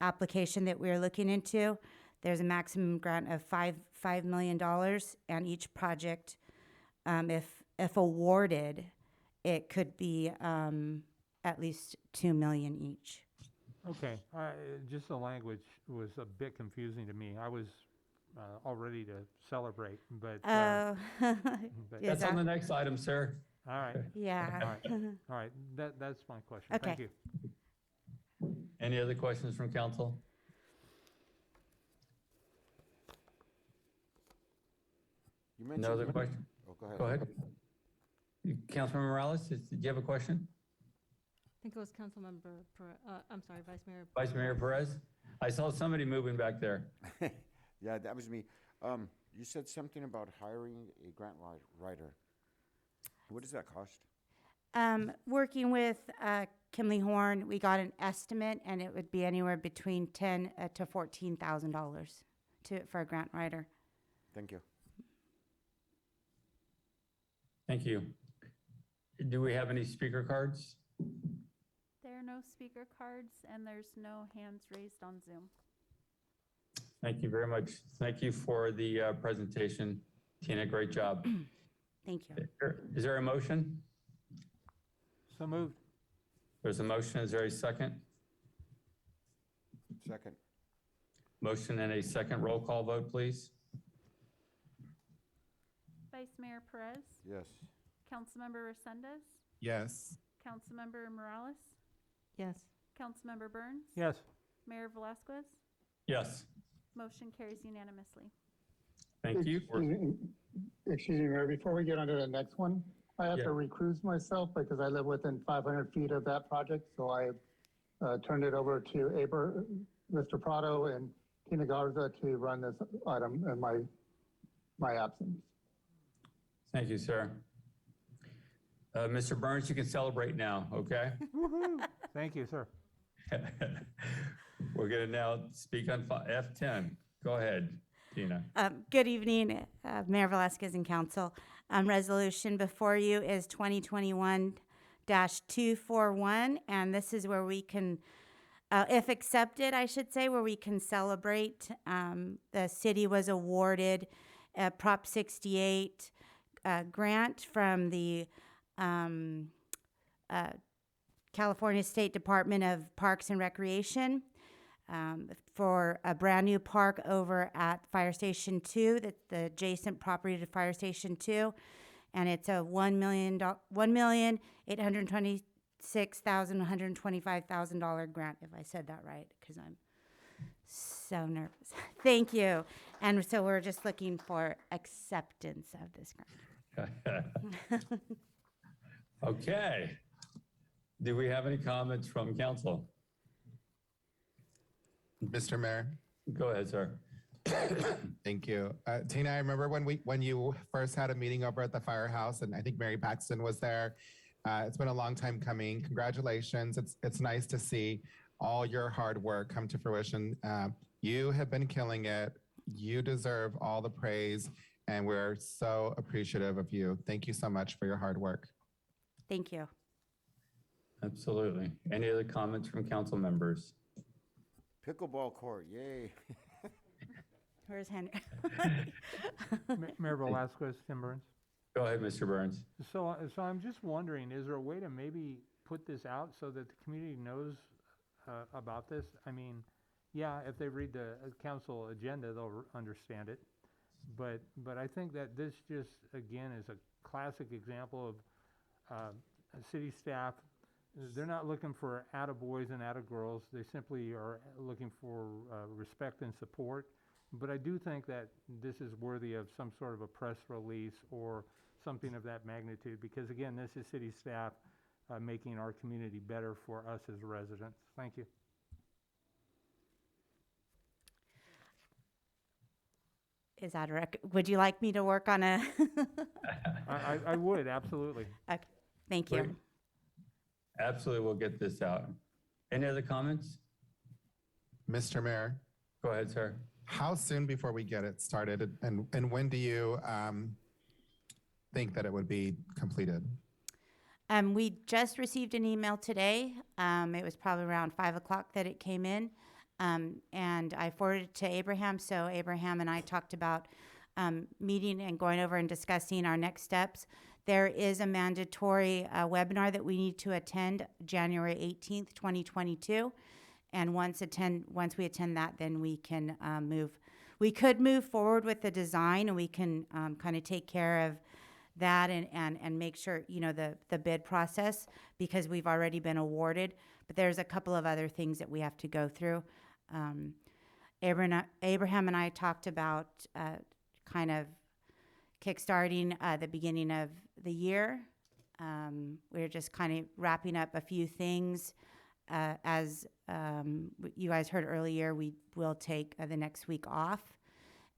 application that we're looking into. There's a maximum grant of $5 million, and each project, if awarded, it could be at least $2 million each. Okay, just the language was a bit confusing to me. I was all ready to celebrate, but. That's on the next item, sir. All right. Yeah. All right. All right. That's my question. Okay. Thank you. Any other questions from council? You mentioned No other question? Oh, go ahead. Go ahead. Councilmember Morales, did you have a question? I think it was Councilmember, I'm sorry, Vice Mayor. Vice Mayor Perez? I saw somebody moving back there. Yeah, that was me. You said something about hiring a grant writer. What does that cost? Working with Kimley Horn, we got an estimate, and it would be anywhere between $10,000 to $14,000 for a grant writer. Thank you. Thank you. Do we have any speaker cards? There are no speaker cards, and there's no hands raised on Zoom. Thank you very much. Thank you for the presentation, Tina. Great job. Thank you. Is there a motion? So moved. There's a motion. Is there a second? Second. Motion and a second. Roll call vote, please. Vice Mayor Perez? Yes. Councilmember Resendez? Yes. Councilmember Morales? Yes. Councilmember Burns? Yes. Mayor Velazquez? Yes. Motion carries unanimously. Thank you. Excuse me, Mayor, before we get on to the next one, I have to recuse myself because I live within 500 feet of that project, so I turned it over to Mr. Prado and Tina Garza to run this item in my absence. Thank you, sir. Mr. Burns, you can celebrate now, okay? Woohoo! Thank you, sir. We're going to now speak on F10. Go ahead, Tina. Good evening, Mayor Velazquez and Council. Resolution before you is 2021-241, and this is where we can if accepted, I should say, where we can celebrate. The city was awarded a Prop 68 grant from the California State Department of Parks and Recreation for a brand new park over at Fire Station 2, that's the adjacent property to Fire Station 2. And it's a $1,826,125,000 grant, if I said that right, because I'm so nervous. Thank you. And so we're just looking for acceptance of this grant. Okay. Do we have any comments from council? Mr. Mayor. Go ahead, sir. Thank you. Tina, I remember when you first had a meeting over at the firehouse, and I think Mary Paxton was there. It's been a long time coming. Congratulations. It's nice to see all your hard work come to fruition. You have been killing it. You deserve all the praise, and we're so appreciative of you. Thank you so much for your hard work. Thank you. Absolutely. Any other comments from council members? Pickleball court, yay. Where's Henry? Mayor Velazquez, Tim Burns. Go ahead, Mr. Burns. So I'm just wondering, is there a way to maybe put this out so that the community knows about this? I mean, yeah, if they read the council agenda, they'll understand it. But I think that this just, again, is a classic example of city staff. They're not looking for attaboys and attagirls. They simply are looking for respect and support. But I do think that this is worthy of some sort of a press release or something of that magnitude, because again, this is city staff making our community better for us as residents. Thank you. Is that a would you like me to work on a? I would, absolutely. Okay, thank you. Great. Absolutely, we'll get this out. Any other comments? Mr. Mayor. Go ahead, sir. How soon before we get it started, and when do you think that it would be completed? We just received an email today. It was probably around 5 o'clock that it came in. And I forwarded it to Abraham. So Abraham and I talked about meeting and going over and discussing our next steps. There is a mandatory webinar that we need to attend January 18th, 2022. And once we attend that, then we can we could move forward with the design, and we can kind of take care of that and make sure, the bid process, because we've already been awarded. But there's a couple of other things that we have to go through. Abraham and I talked about kind of kickstarting the beginning of the year. We're just kind of wrapping up a few things. As you guys heard earlier, we will take the next week off,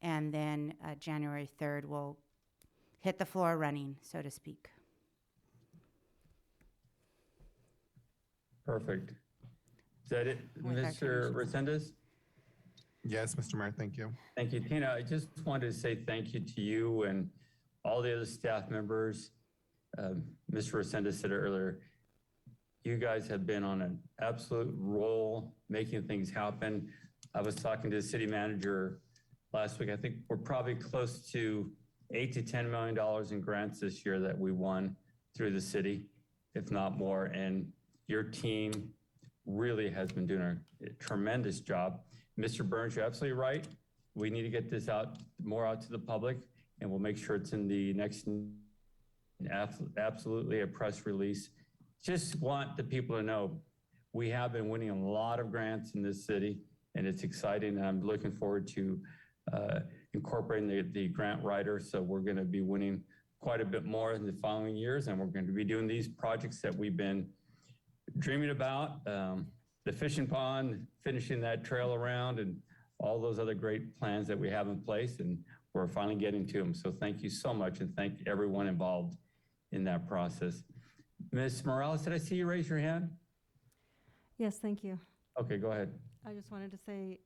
and then January 3rd we'll hit the floor running, so to speak. Perfect. Is that it, Mr. Resendez? Yes, Mr. Mayor, thank you. Thank you, Tina. I just wanted to say thank you to you and all the other staff members. Mr. Resendez said it earlier. You guys have been on an absolute roll, making things happen. I was talking to the city manager last week. I think we're probably close to $8 to $10 million in grants this year that we won through the city, if not more. And your team really has been doing a tremendous job. Mr. Burns, you're absolutely right. We need to get this more out to the public, and we'll make sure it's in the next, absolutely a press release. Just want the people to know we have been winning a lot of grants in this city, and it's exciting. And I'm looking forward to incorporating the grant writer. So we're going to be winning quite a bit more in the following years, and we're going to be doing these projects that we've been dreaming about. The fishing pond, finishing that trail around, and all those other great plans that we have in place, and we're finally getting to them. So thank you so much, and thank everyone involved in that process. Ms. Morales, did I see you raise your hand? Yes, thank you. Okay, go ahead. I just wanted to say,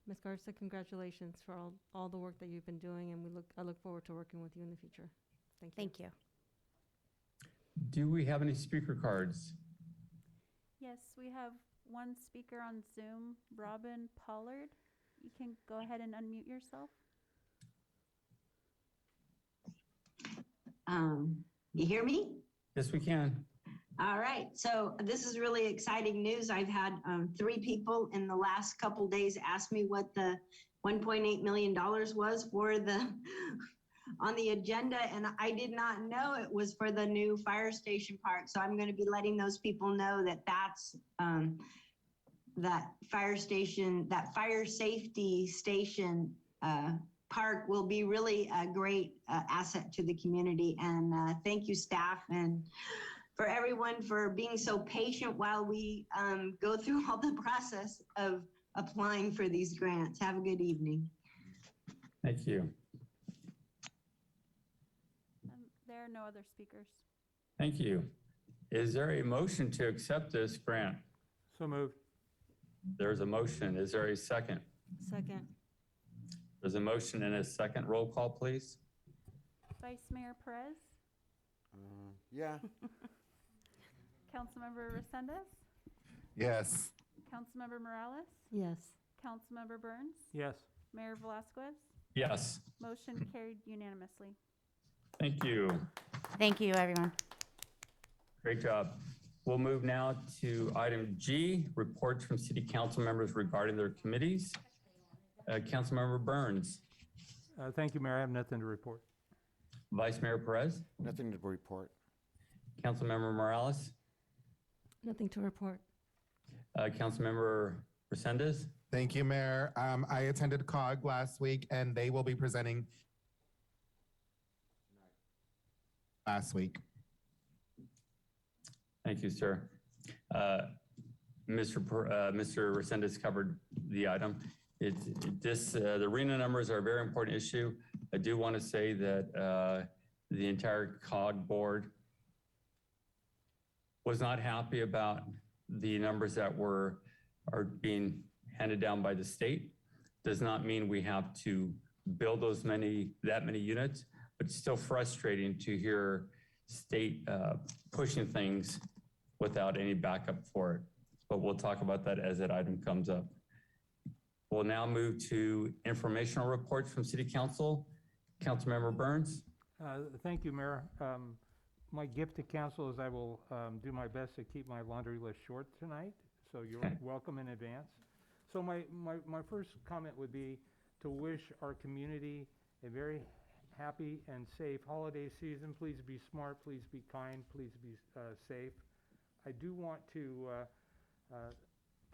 Ms. Garza, congratulations for all the work that you've been doing, and I look forward to working with you in the future. Thank you. Thank you. Do we have any speaker cards? Yes, we have one speaker on Zoom, Robin Pollard. You can go ahead and unmute yourself. You hear me? Yes, we can. All right. So this is really exciting news. I've had 3 people in the last couple days ask me what the $1.8 million was for the on the agenda, and I did not know it was for the new fire station park. So I'm going to be letting those people know that that's that fire station, that fire safety station park will be really a great asset to the community. And thank you, staff, and for everyone for being so patient while we go through all the process of applying for these grants. Have a good evening. Thank you. There are no other speakers. Thank you. Is there a motion to accept this grant? So moved. There's a motion. Is there a second? Second. There's a motion and a second. Roll call, please. Vice Mayor Perez, Yeah. Councilmember Resendez, Yes. Councilmember Morales, Yes. Councilmember Burns, Yes. Mayor Velasquez. Yes. Motion carried unanimously. Thank you. Thank you, everyone. Great job. We'll move now to item G, reports from city council members regarding their committees. Councilmember Burns. Thank you, Mayor. I have nothing to report. Vice Mayor Perez. Nothing to report. Councilmember Morales. Nothing to report. Councilmember Resendez. Thank you, Mayor. I attended COG last week, and they will be presenting last week. Thank you, sir. Mr. Resendez covered the item. The arena numbers are a very important issue. I do want to say that the entire COG board was not happy about the numbers that are being handed down by the state. Does not mean we have to build that many units, but it's still frustrating to hear state pushing things without any backup for it. But we'll talk about that as that item comes up. We'll now move to informational reports from City Council. Councilmember Burns. Thank you, Mayor. My gift to council is I will do my best to keep my laundry list short tonight, so you're welcome in advance. So my first comment would be to wish our community a very happy and safe holiday season. Please be smart, please be kind, please be safe. I do want to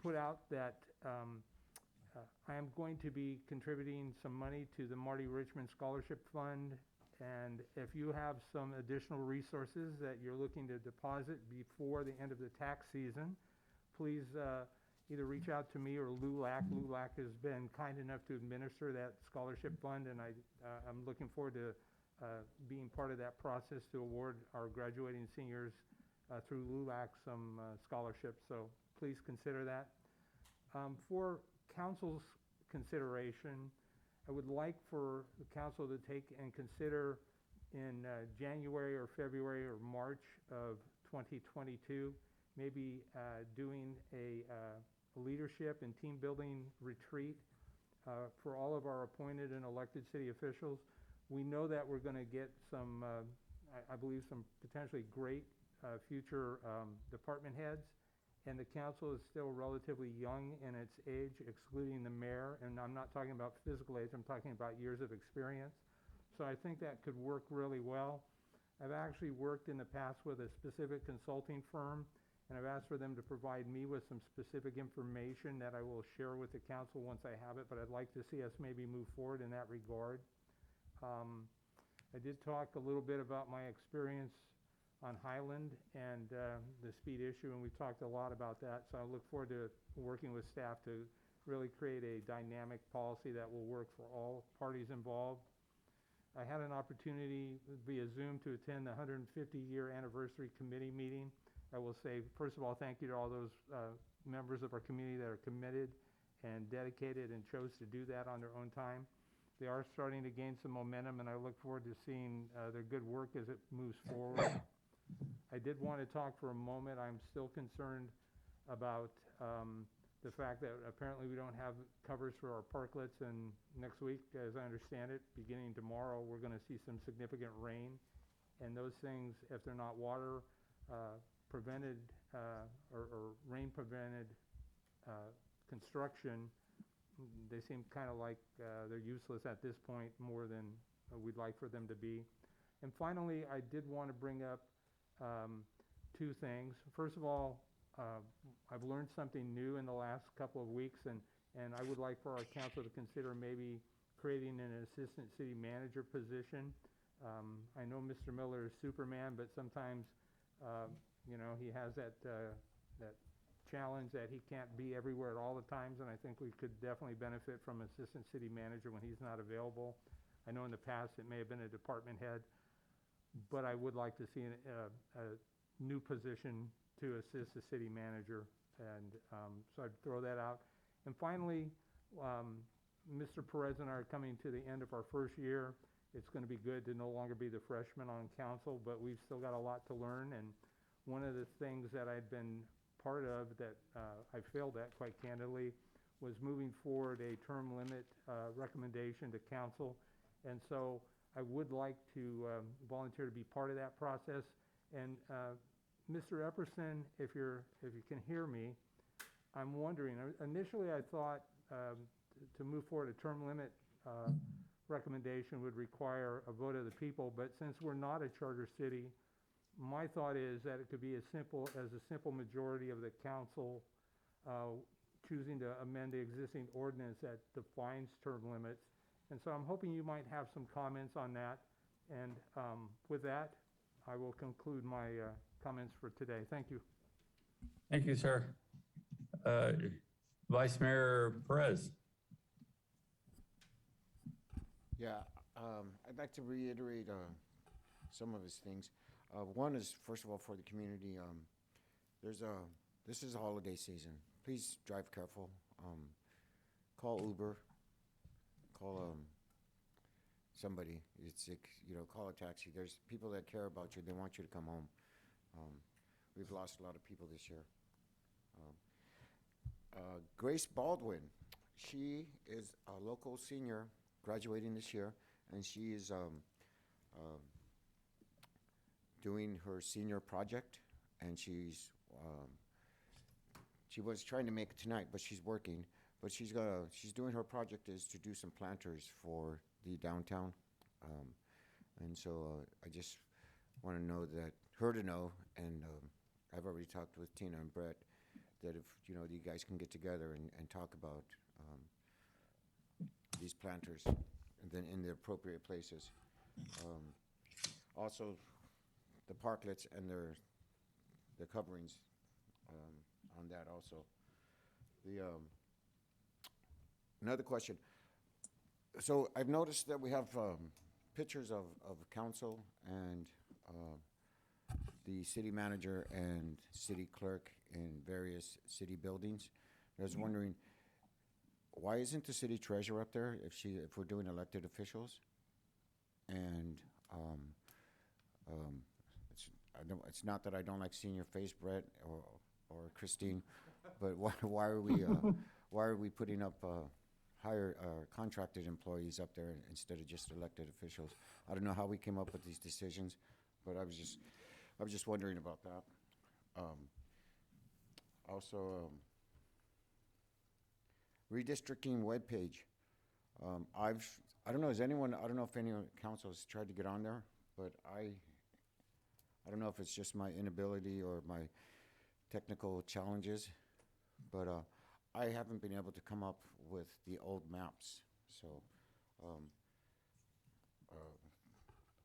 put out that I am going to be contributing some money to the Marty Richmond Scholarship Fund, and if you have some additional resources that you're looking to deposit before the end of the tax season, please either reach out to me or LULAC. LULAC has been kind enough to administer that scholarship fund, and I'm looking forward to being part of that process to award our graduating seniors through LULAC some scholarships, so please consider that. For council's consideration, I would like for the council to take and consider in January or February or March of 2022, maybe doing a leadership and team building retreat for all of our appointed and elected city officials. We know that we're going to get some, I believe, some potentially great future department heads, and the council is still relatively young in its age, excluding the mayor, and I'm not talking about physical age, I'm talking about years of experience. So I think that could work really well. I've actually worked in the past with a specific consulting firm, and I've asked for them to provide me with some specific information that I will share with the council once I have it, but I'd like to see us maybe move forward in that regard. I did talk a little bit about my experience on Highland and the speed issue, and we talked a lot about that, so I look forward to working with staff to really create a dynamic policy that will work for all parties involved. I had an opportunity via Zoom to attend the 150-year anniversary committee meeting. I will say, first of all, thank you to all those members of our community that are committed and dedicated and chose to do that on their own time. They are starting to gain some momentum, and I look forward to seeing their good work as it moves forward. I did want to talk for a moment. I'm still concerned about the fact that apparently we don't have covers for our parklets, and next week, as I understand it, beginning tomorrow, we're going to see some significant rain. And those things, if they're not water prevented or rain prevented construction, they seem kind of like they're useless at this point more than we'd like for them to be. And finally, I did want to bring up two things. First of all, I've learned something new in the last couple of weeks, and I would like for our council to consider maybe creating an assistant city manager position. I know Mr. Miller is Superman, but sometimes, he has that challenge that he can't be everywhere at all the times, and I think we could definitely benefit from assistant city manager when he's not available. I know in the past it may have been a department head, but I would like to see a new position to assist the city manager, and so I'd throw that out. And finally, Mr. Perez and I are coming to the end of our first year. It's going to be good to no longer be the freshman on council, but we've still got a lot to learn. And one of the things that I'd been part of that I failed at, quite candidly, was moving forward a term limit recommendation to council. And so I would like to volunteer to be part of that process. And Mr. Epperson, if you can hear me, I'm wondering, initially I thought to move forward a term limit recommendation would require a vote of the people, but since we're not a charter city, my thought is that it could be as simple as a simple majority of the council choosing to amend the existing ordinance that defines term limits. And so I'm hoping you might have some comments on that. And with that, I will conclude my comments for today. Thank you. Thank you, sir. Vice Mayor Perez. Yeah, I'd like to reiterate some of his things. One is, first of all, for the community, this is a holiday season. Please drive careful. Call Uber. Call somebody. It's like, call a taxi. There's people that care about you. They want you to come home. We've lost a lot of people this year. Grace Baldwin, she is a local senior graduating this year, and she is doing her senior project, and she was trying to make it tonight, but she's working. But she's doing her project is to do some planters for the downtown, and so I just want to know, and I've already talked with Tina and Brett, that if you guys can get together and talk about these planters, and then in the appropriate places. Also, the parklets and their coverings on that also. Another question. So I've noticed that we have pictures of council and the city manager and city clerk in various city buildings. I was wondering, why isn't the city treasurer up there if we're doing elected officials? And it's not that I don't like seeing your face, Brett or Christine, but why are we putting up higher contracted employees up there instead of just elected officials? I don't know how we came up with these decisions, but I was just wondering about that. Also, redistricting webpage. I don't know if any council has tried to get on there, but I don't know if it's just my inability or my technical challenges, but I haven't been able to come up with the old maps. So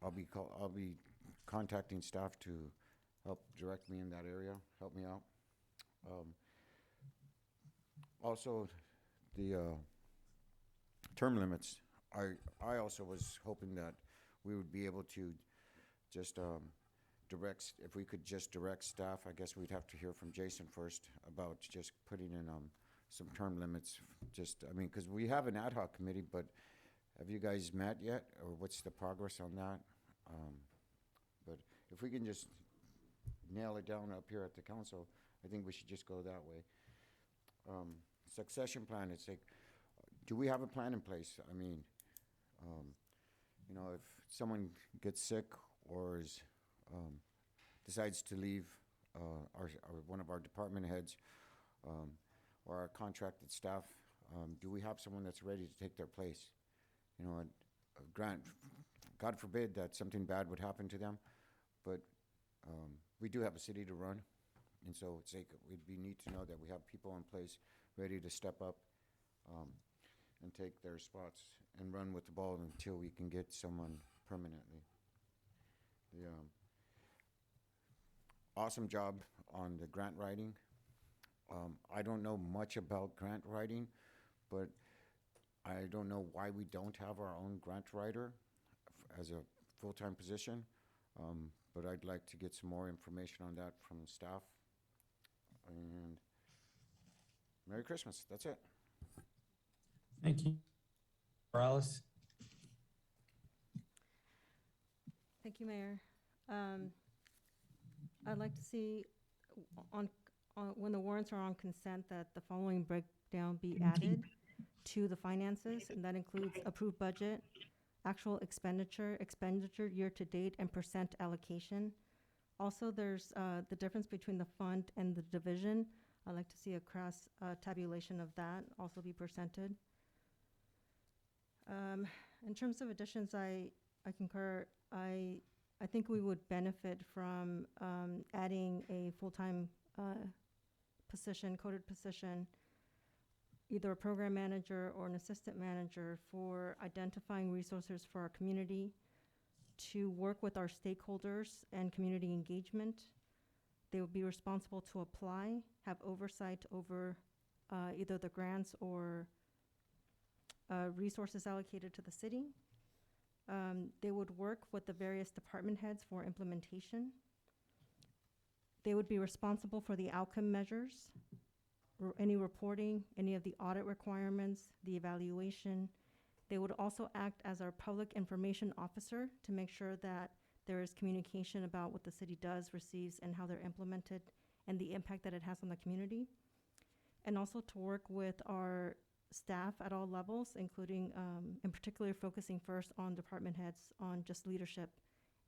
I'll be contacting staff to help direct me in that area, help me out. Also, the term limits. I also was hoping that we would be able to just if we could just direct staff. I guess we'd have to hear from Jason first about just putting in some term limits. Because we have an ad hoc committee, but have you guys met yet, or what's the progress on that? But if we can just nail it down up here at the council, I think we should just go that way. Succession plan, it's like, do we have a plan in place? I mean, you know, if someone gets sick or is, decides to leave, one of our department heads, or our contracted staff, do we have someone that's ready to take their place? You know, God forbid that something bad would happen to them, but we do have a city to run, and so it's like it'd be neat to know that we have people in place ready to step up and take their spots and run with the ball until we can get someone permanently. The awesome job on the grant writing. I don't know much about grant writing, but I don't know why we don't have our own grant writer as a full-time position, but I'd like to get some more information on that from staff. And Merry Christmas, that's it. Thank you. Morales? Thank you, Mayor. I'd like to see on when the warrants are on consent that the following breakdown be added to the finances, and that includes approved budget, actual expenditure year-to-date, and percent allocation. Also, there's the difference between the fund and the division. I'd like to see a cross tabulation of that also be presented. In terms of additions, I concur. I think we would benefit from adding a full-time position, coded position, either a program manager or an assistant manager for identifying resources for our community, to work with our stakeholders and community engagement. They would be responsible to apply, have oversight over either the grants or resources allocated to the city. They would work with the various department heads for implementation. They would be responsible for the outcome measures, any reporting, any of the audit requirements, the evaluation. They would also act as our public information officer to make sure that there is communication about what the city does, receives, and how they're implemented, and the impact that it has on the community. And also to work with our staff at all levels, including, in particular, focusing first on department heads, on just leadership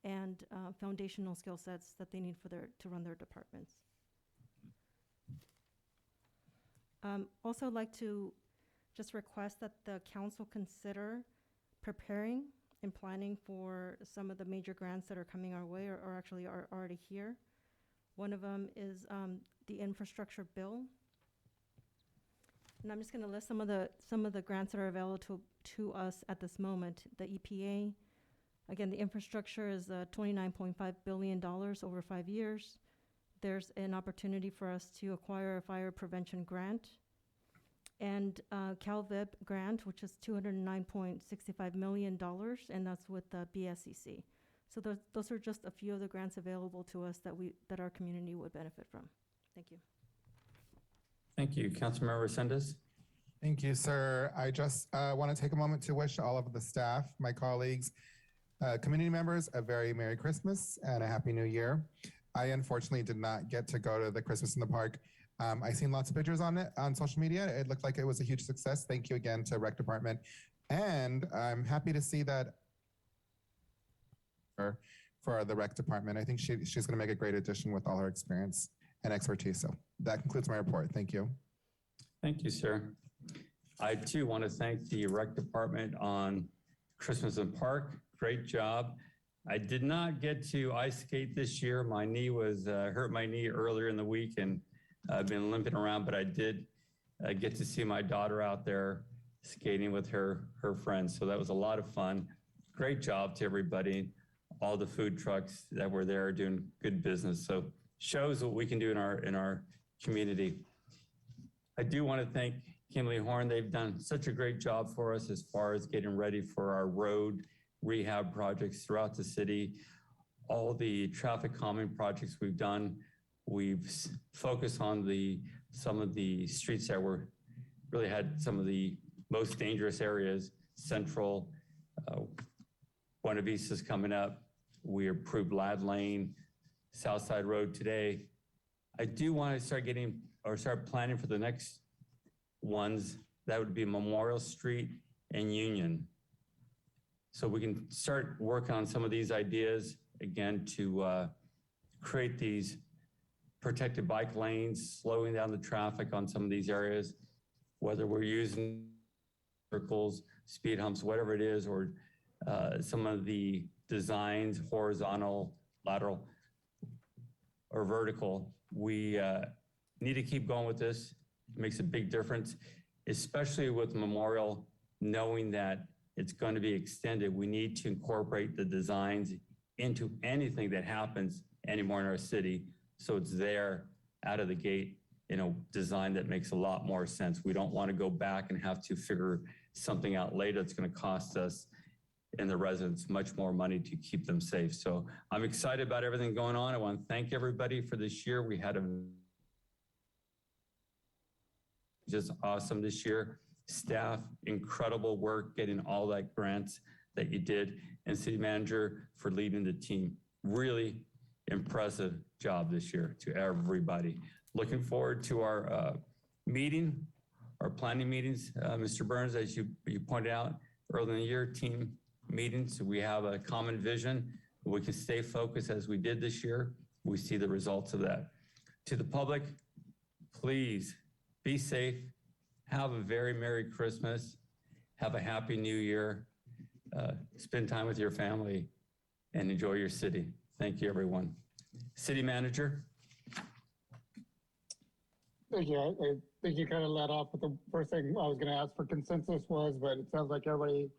and foundational skill sets that they need for to run their departments. Also, I'd like to just request that the council consider preparing and planning for some of the major grants that are coming our way, or actually are already here. One of them is the infrastructure bill. And I'm just going to list some of the grants that are available to us at this moment. The EPA, again, the infrastructure is $29.5 billion over 5 years. There's an opportunity for us to acquire a fire prevention grant, and CalVIP grant, which is $209.65 million, and that's with the BSCC. So those are just a few of the grants available to us that our community would benefit from. Thank you. Thank you. Councilmember Resendez? Thank you, sir. I just want to take a moment to wish all of the staff, my colleagues, community members a very Merry Christmas and a Happy New Year. I unfortunately did not get to go to the Christmas in the Park. I've seen lots of pictures on it on social media. It looked like it was a huge success. Thank you again to Rec Department. And I'm happy to see that for the Rec Department. I think she's going to make a great addition with all her experience and expertise. So that concludes my report. Thank you. Thank you, sir. I too want to thank the Rec Department on Christmas in Park. Great job. I did not get to ice skate this year. My knee was hurt my knee earlier in the week, and I've been limping around, but I did get to see my daughter out there skating with her friends. So that was a lot of fun. Great job to everybody. All the food trucks that were there doing good business. So shows what we can do in our community. I do want to thank Kimberly Horn. They've done such a great job for us as far as getting ready for our road rehab projects throughout the city. All the traffic calming projects we've done, we've focused on some of the streets that were really had some of the most dangerous areas. Central, Buena Vista's coming up. We approved Lad Lane, Southside Road today. I do want to start planning for the next ones. That would be Memorial Street and Union. So we can start working on some of these ideas again to create these protected bike lanes, slowing down the traffic on some of these areas, whether we're using circles, speed humps, whatever it is, or some of the designs, horizontal, lateral, or vertical. We need to keep going with this. It makes a big difference, especially with Memorial, knowing that it's going to be extended. We need to incorporate the designs into anything that happens anymore in our city, so it's there out of the gate in a design that makes a lot more sense. We don't want to go back and have to figure something out later that's going to cost us and the residents much more money to keep them safe. So I'm excited about everything going on. I want to thank everybody for this year. We had just awesome this year. Staff, incredible work getting all that grants that you did, and city manager for leading the team. Really impressive job this year to everybody. Looking forward to our meeting, our planning meetings. Mr. Burns, as you pointed out early in the year, team meetings. So we have a common vision. We can stay focused as we did this year. We see the results of that. To the public, please be safe. Have a very Merry Christmas. Have a Happy New Year. Spend time with your family and enjoy your city. Thank you, everyone. City Manager. Thank you. I think you kind of led off with the first thing I was going to ask for consensus was, but it sounds like everybody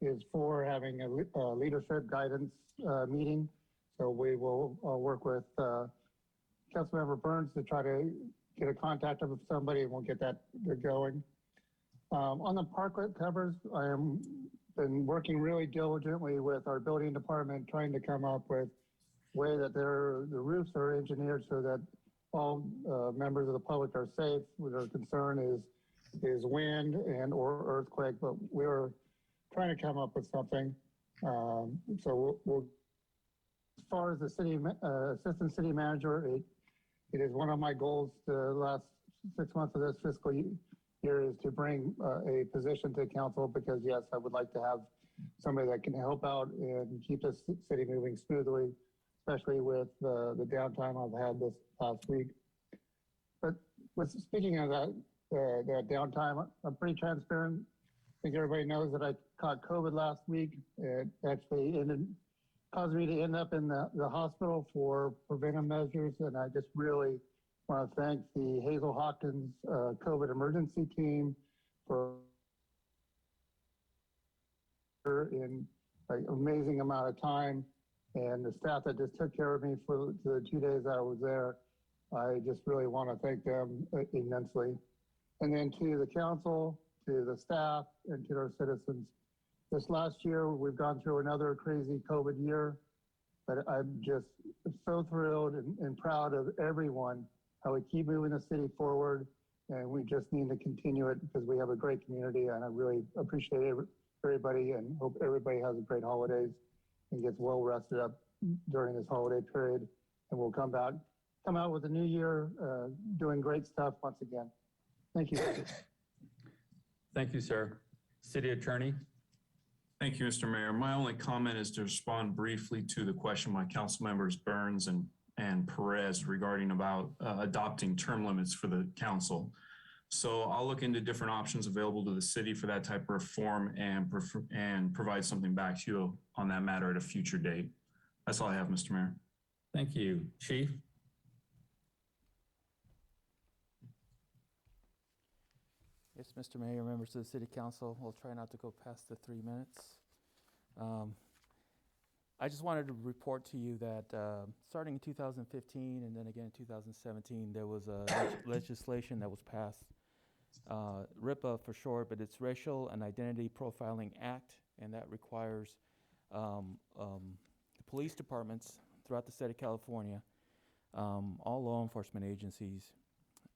is for having a leadership guidance meeting. So we will work with Councilmember Burns to try to get a contact of somebody and we'll get that going. On the parklet covers, I am been working really diligently with our building department, trying to come up with a way that the roofs are engineered so that all members of the public are safe. Our concern is wind and or earthquake, but we're trying to come up with something. So we'll as far as the city assistant city manager, it is one of my goals the last 6 months of this fiscal year is to bring a position to council, because yes, I would like to have somebody that can help out and keep this city moving smoothly, especially with the downtime I've had this last week. But speaking of that downtime, I'm pretty transparent. I think everybody knows that I caught COVID last week. It actually caused me to end up in the hospital for preventive measures, and I just really want to thank the Hazel Hawkins COVID emergency team for in an amazing amount of time, and the staff that just took care of me for the 2 days that I was there. I just really want to thank them immensely. And then to the council, to the staff, and to our citizens. This last year, we've gone through another crazy COVID year, but I'm just so thrilled and proud of everyone, how we keep moving the city forward, and we just need to continue it because we have a great community, and I really appreciate everybody and hope everybody has a great holidays and gets well rested up during this holiday period, and we'll come out with a new year doing great stuff once again. Thank you. Thank you, sir. City Attorney. Thank you, Mr. Mayor. My only comment is to respond briefly to the question by Council Members Burns and Perez regarding about adopting term limits for the council. So I'll look into different options available to the city for that type of reform and provide something back to you on that matter at a future date. That's all I have, Mr. Mayor. Thank you. Chief. Yes, Mr. Mayor, members of the City Council, we'll try not to go past the 3 minutes. I just wanted to report to you that starting in 2015 and then again in 2017, there was a legislation that was passed, RIPA for short, but it's Racial and Identity Profiling Act, and that requires the police departments throughout the state of California, all law enforcement agencies,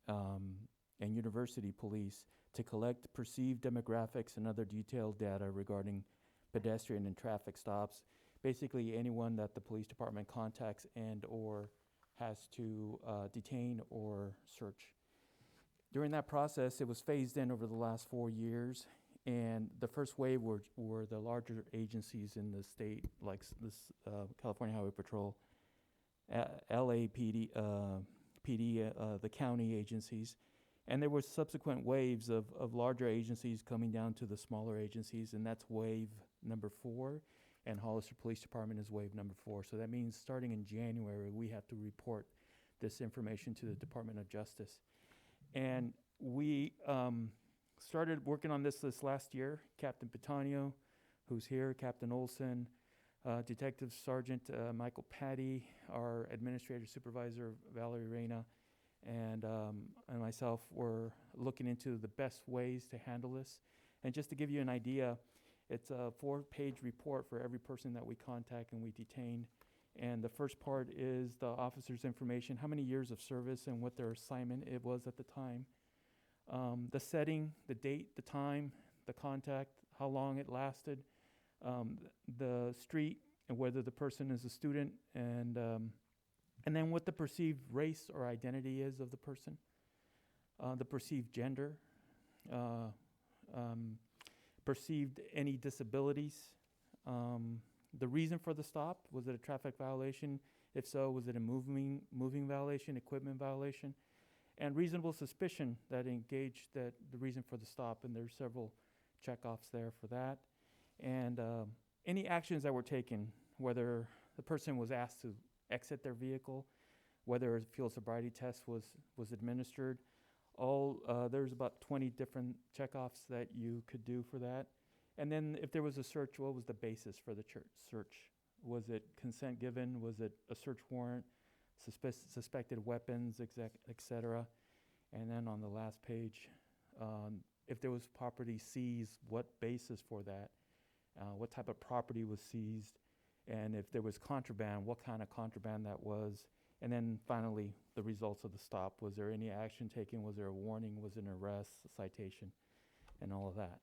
and university police to collect perceived demographics and other detailed data regarding pedestrian and traffic stops. Basically, anyone that the police department contacts and or has to detain or search. During that process, it was phased in over the last 4 years, and the first wave were the larger agencies in the state, like this California Highway Patrol, LAPD, the county agencies, and there were subsequent waves of larger agencies coming down to the smaller agencies, and that's wave number 4, and Hollister Police Department is wave number 4. So that means starting in January, we have to report this information to the Department of Justice. And we started working on this last year. Captain Pitanio, who's here, Captain Olson, Detective Sergeant Michael Patty, our Administrator Supervisor Valerie Reyna, and myself were looking into the best ways to handle this. And just to give you an idea, it's a 4-page report for every person that we contact and we detain. And the first part is the officer's information, how many years of service and what their assignment it was at the time. The setting, the date, the time, the contact, how long it lasted, the street, and whether the person is a student, and then what the perceived race or identity is of the person, the perceived gender, perceived any disabilities, the reason for the stop. Was it a traffic violation? If so, was it a moving violation, equipment violation? And reasonable suspicion that engaged the reason for the stop, and there's several checkoffs there for that. And any actions that were taken, whether the person was asked to exit their vehicle, whether a field sobriety test was administered. There's about 20 different checkoffs that you could do for that. And then if there was a search, what was the basis for the search? Was it consent given? Was it a search warrant? Suspected weapons, et cetera. And then on the last page, if there was property seized, what basis for that? What type of property was seized? And if there was contraband, what kind of contraband that was? And then finally, the results of the stop. Was there any action taken? Was there a warning? Was it an arrest, a citation, and all of that?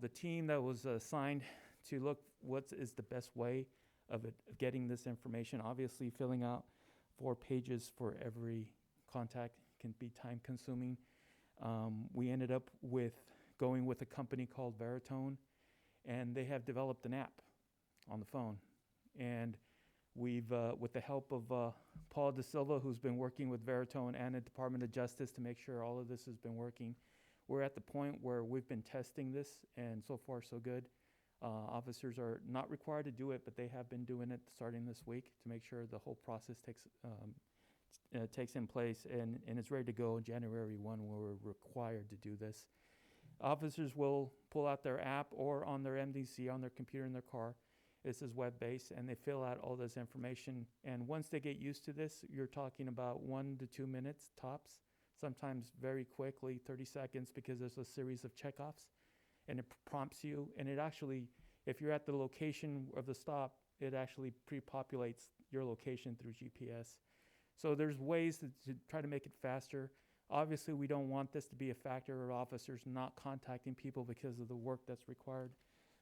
The team that was assigned to look what is the best way of getting this information, obviously filling out 4 pages for every contact can be time consuming. We ended up going with a company called Veritone, and they have developed an app on the phone. And we've, with the help of Paul De Silva, who's been working with Veritone and the Department of Justice to make sure all of this has been working, we're at the point where we've been testing this, and so far so good. Officers are not required to do it, but they have been doing it starting this week to make sure the whole process takes in place and is ready to go on January 1 when we're required to do this. Officers will pull out their app or on their MDC, on their computer in their car. This is web-based, and they fill out all this information. And once they get used to this, you're talking about 1 to 2 minutes tops, sometimes very quickly, 30 seconds, because there's a series of checkoffs. And it prompts you, and it actually, if you're at the location of the stop, it actually pre-populates your location through GPS. So there's ways to try to make it faster. Obviously, we don't want this to be a factor of officers not contacting people because of the work that's required.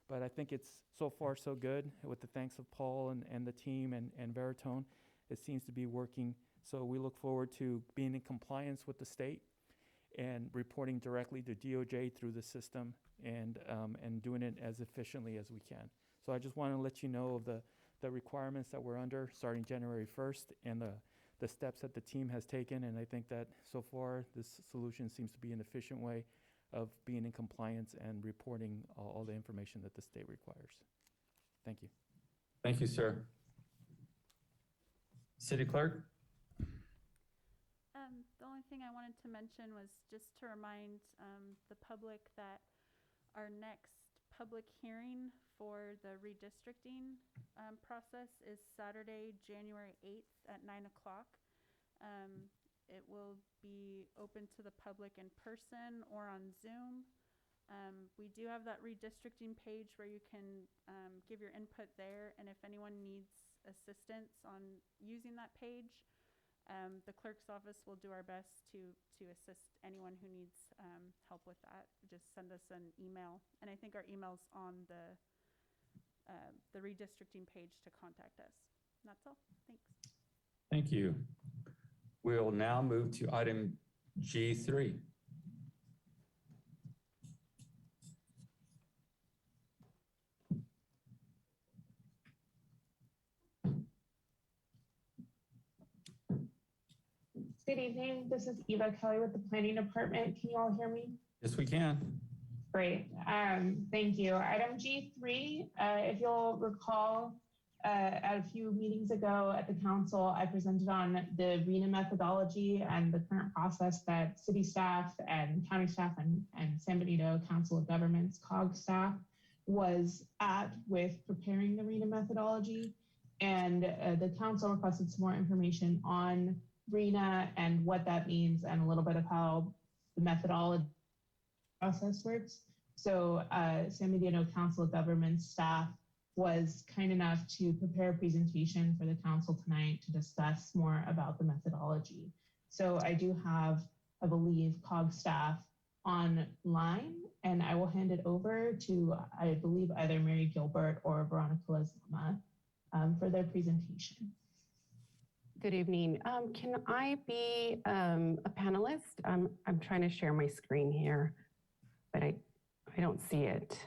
But I think it's so far so good. With the thanks of Paul and the team and Veritone, it seems to be working. So we look forward to being in compliance with the state and reporting directly to DOJ through the system and doing it as efficiently as we can. So I just want to let you know of the requirements that we're under starting January 1st and the steps that the team has taken. And I think that so far this solution seems to be an efficient way of being in compliance and reporting all the information that the state requires. Thank you. Thank you, sir. City Clerk? The only thing I wanted to mention was just to remind the public that our next public hearing for the redistricting process is Saturday, January 8th at 9 o'clock. It will be open to the public in person or on Zoom. We do have that redistricting page where you can give your input there, and if anyone needs assistance on using that page, the clerk's office will do our best to assist anyone who needs help with that. Just send us an email, and I think our email's on the redistricting page to contact us. And that's all. Thanks. Thank you. We'll now move to item G3. Good evening. This is Eva Kelly with the Planning Department. Can you all hear me? Yes, we can. Great. Thank you. Item G3, if you'll recall, at a few meetings ago at the council, I presented on the RENA methodology and the current process that city staff and county staff and San Benito Council of Governments, COG staff, was at with preparing the RENA methodology. And the council requested some more information on RENA and what that means and a little bit of how the methodology process works. So San Benito Council of Governments staff was kind enough to prepare a presentation for the council tonight to discuss more about the methodology. So I do have, I believe, COG staff online, and I will hand it over to, I believe, either Mary Gilbert or Veronica Lazama for their presentation. Good evening. Can I be a panelist? I'm trying to share my screen here, but I don't see it.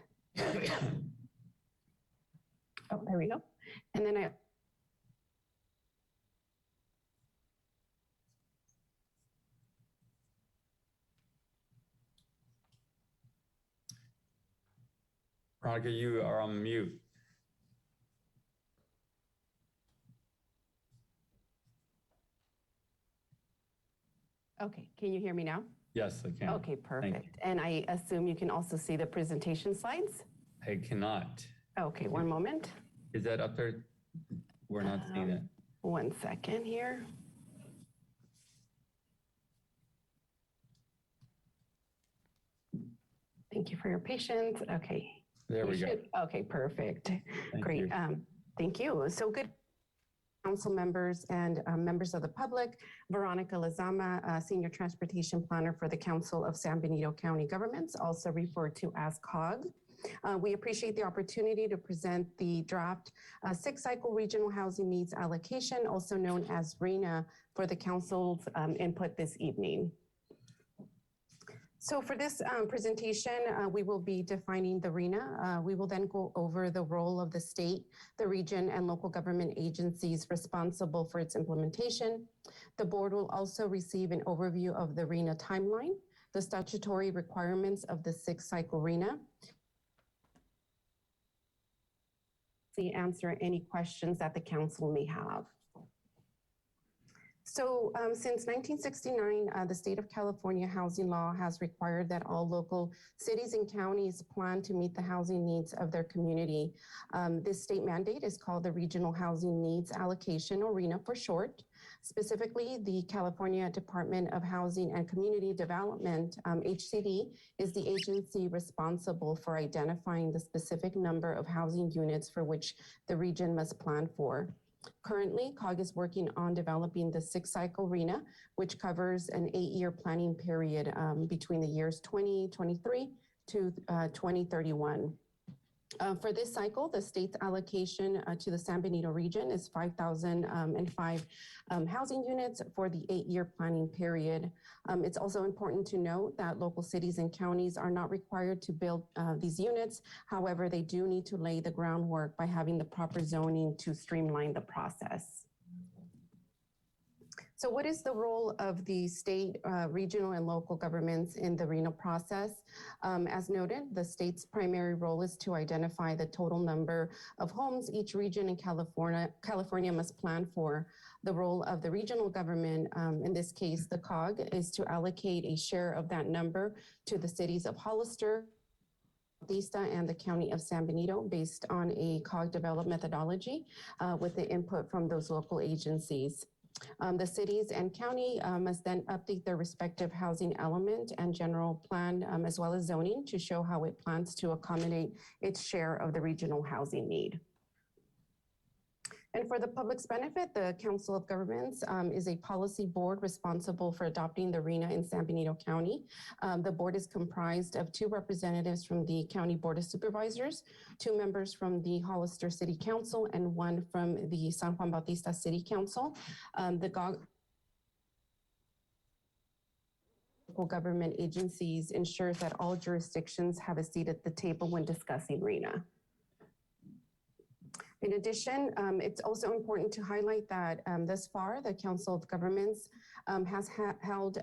Oh, there we go. And then Veronica, you are on mute. okay, can you hear me now? Yes, I can. Okay, perfect. And I assume you can also see the presentation slides? I cannot. Okay, one moment. Is that up there? We're not seeing it. 1 second here. Thank you for your patience. Okay. There we go. Okay, perfect. Thank Great. you. Thank you. So good council members and members of the public. Veronica Lazama, Senior Transportation Planner for the Council of San Benito County Governments, also referred to as COG. We appreciate the opportunity to present the draft six-cycle regional housing needs allocation, also known as RENA, for the council's input this evening. So for this presentation, we will be defining the RENA. We will then go over the role of the state, the region, and local government agencies responsible for its implementation. The board will also receive an overview of the RENA timeline, the statutory requirements of the six-cycle RENA, answer any questions that the council may have. So since 1969, the state of California housing law has required that all local cities and counties plan to meet the housing needs of their community. This state mandate is called the Regional Housing Needs Allocation, or RENA for short. Specifically, the California Department of Housing and Community Development, HCD, is the agency responsible for identifying the specific number of housing units for which the region must plan for. Currently, COG is working on developing the six-cycle RENA, which covers an 8-year planning period between the years 2023 to 2031. For this cycle, the state's allocation to the San Benito region is 5,005 housing units for the 8-year planning period. It's also important to note that local cities and counties are not required to build these units. However, they do need to lay the groundwork by having the proper zoning to streamline the process. So what is the role of the state, regional, and local governments in the RENA process? As noted, the state's primary role is to identify the total number of homes each region in California must plan for. The role of the regional government, in this case, the COG, is to allocate a share of that number to the cities of Hollister, and the County of San Benito based on a COG developed methodology with the input from those local agencies. The cities and county must then update their respective housing element and general plan as well as zoning to show how it plans to accommodate its share of the regional housing need. And for the public's benefit, the Council of Governments is a policy board responsible for adopting the RENA in San Benito County. The board is comprised of 2 representatives from the County Board of Supervisors, 2 members from the Hollister City Council, and 1 from the San Juan Bautista City Council. Local government agencies ensures that all jurisdictions have a seat at the table when discussing RENA. In addition, it's also important to highlight that thus far, the Council of Governments has held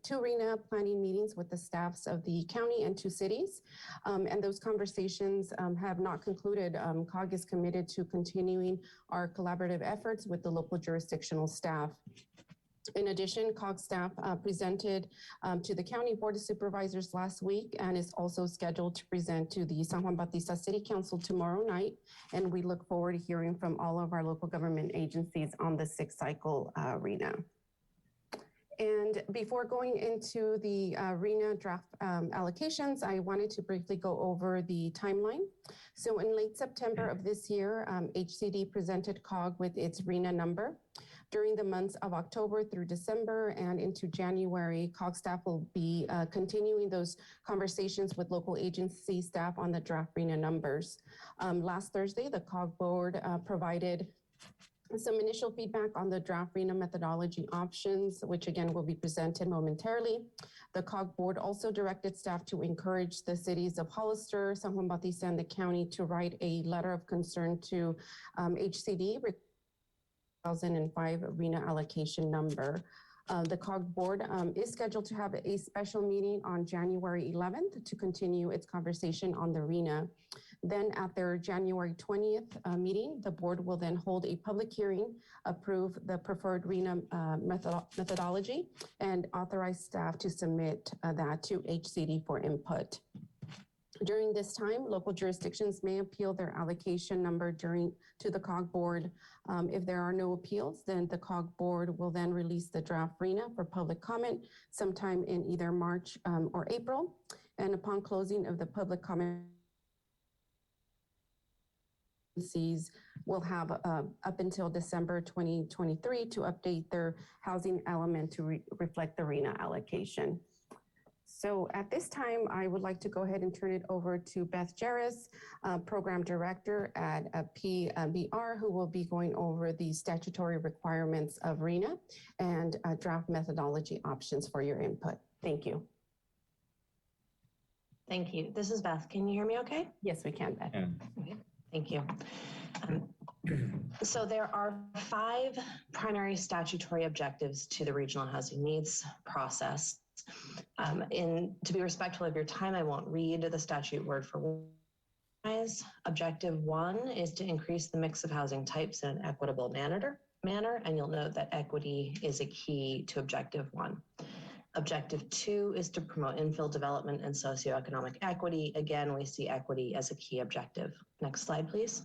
2 RENA planning meetings with the staffs of the county and 2 cities. And those conversations have not concluded. COG is committed to continuing our collaborative efforts with the local jurisdictional staff. In addition, COG staff presented to the County Board of Supervisors last week and is also scheduled to present to the San Juan Bautista City Council tomorrow night. And we look forward to hearing from all of our local government agencies on the 6th cycle RENA. And before going into the RENA draft allocations, I wanted to briefly go over the timeline. So in late September of this year, HCD presented COG with its RENA number. During the months of October through December and into January, COG staff will be continuing those conversations with local agency staff on the draft RENA numbers. Last Thursday, the COG board provided some initial feedback on the draft RENA methodology options, which again will be presented momentarily. The COG board also directed staff to encourage the cities of Hollister, San Juan Bautista, and the county to write a letter of concern to HCD 2005 RENA allocation number. The COG board is scheduled to have a special meeting on January 11th to continue its conversation on the RENA. Then at their January 20th meeting, the board will then hold a public hearing, approve the preferred RENA methodology, and authorize staff to submit that to HCD for input. During this time, local jurisdictions may appeal their allocation number to the COG board. If there are no appeals, then the COG board will then release the draft RENA for public comment sometime in either March or April. And upon closing of the public comment, agencies will have up until December 2023 to update their housing element to reflect the RENA allocation. So at this time, I would like to go ahead and turn it over to Beth Jarris, Program Director at PBR, who will be going over the statutory requirements of RENA and draft methodology options for your input. Thank you. Thank you. This is Beth. Can you hear me okay? Yes, we can, Beth. Okay. Thank you. So there are 5 primary statutory objectives to the regional housing needs process. To be respectful of your time, I won't read the statute word for word. Objective 1 is to increase the mix of housing types in an equitable manner, and you'll note that equity is a key to objective 1. Objective 2 is to promote infill development and socioeconomic equity. Again, we see equity as a key objective. Next slide, please.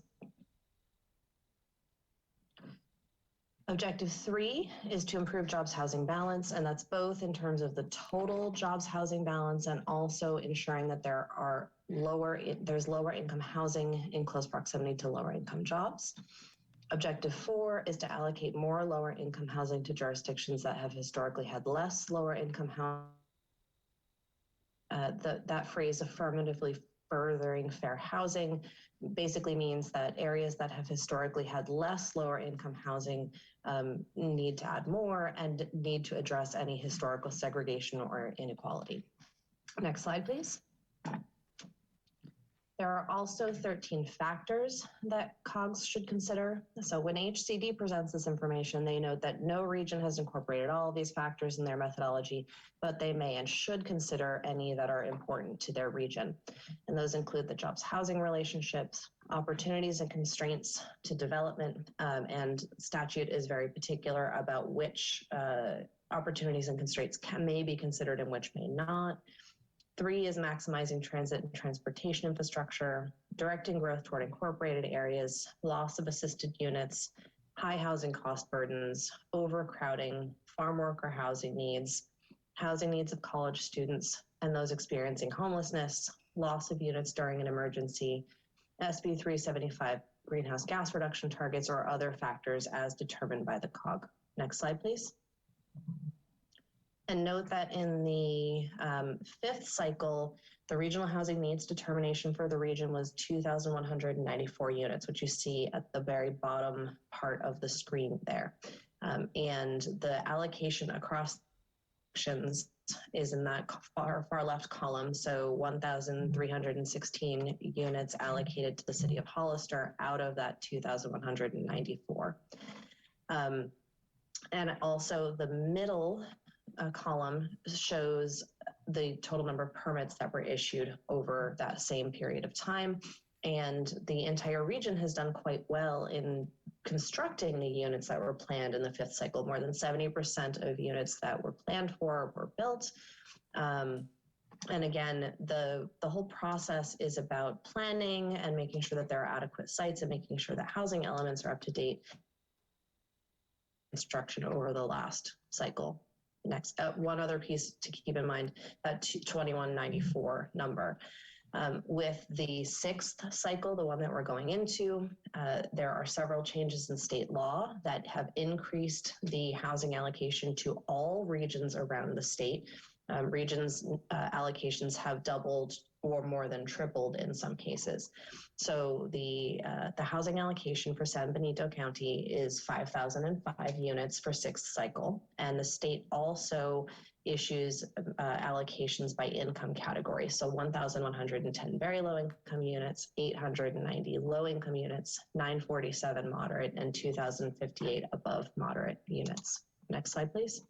Objective 3 is to improve jobs housing balance, and that's both in terms of the total jobs housing balance and also ensuring that there's lower income housing in close proximity to lower income jobs. Objective 4 is to allocate more lower income housing to jurisdictions that have historically had less lower income housing. That phrase, affirmatively furthering fair housing, basically means that areas that have historically had less lower income housing need to add more and need to address any historical segregation or inequality. Next slide, please. There are also 13 factors that COGS should consider. So when HCD presents this information, they note that no region has incorporated all of these factors in their methodology, but they may and should consider any that are important to their region. And those include the jobs housing relationships, opportunities and constraints to development, and statute is very particular about which opportunities and constraints may be considered and which may not. 3 is maximizing transit and transportation infrastructure, directing growth toward incorporated areas, loss of assisted units, high housing cost burdens, overcrowding, farm worker housing needs of college students and those experiencing homelessness, loss of units during an emergency, SB 375 greenhouse gas reduction targets or other factors as determined by the COG. Next slide, please. And note that in the fifth cycle, the regional housing needs determination for the region was 2,194 units, which you see at the very bottom part of the screen there. And the allocation across sections is in that far left column. So 1,316 units allocated to the city of Hollister out of that 2,194. And also the middle column shows the total number of permits that were issued over that same period of time. And the entire region has done quite well in constructing the units that were planned in the fifth cycle. More than 70% of units that were planned for were built. And again, the whole process is about planning and making sure that there are adequate sites and making sure that housing elements are up to date. Construction over the last cycle. Next, one other piece to keep in mind, that 2194 number. With the sixth cycle, the one that we're going into, there are several changes in state law that have increased the housing allocation to all regions around the state. Regions allocations have doubled or more than tripled in some cases. So the housing allocation for San Benito County is 5,005 units for sixth cycle. And the state also issues allocations by income category. So 1,110 very low income units, 890 low income units, 947 moderate, and 2,058 above moderate units. Next slide, please.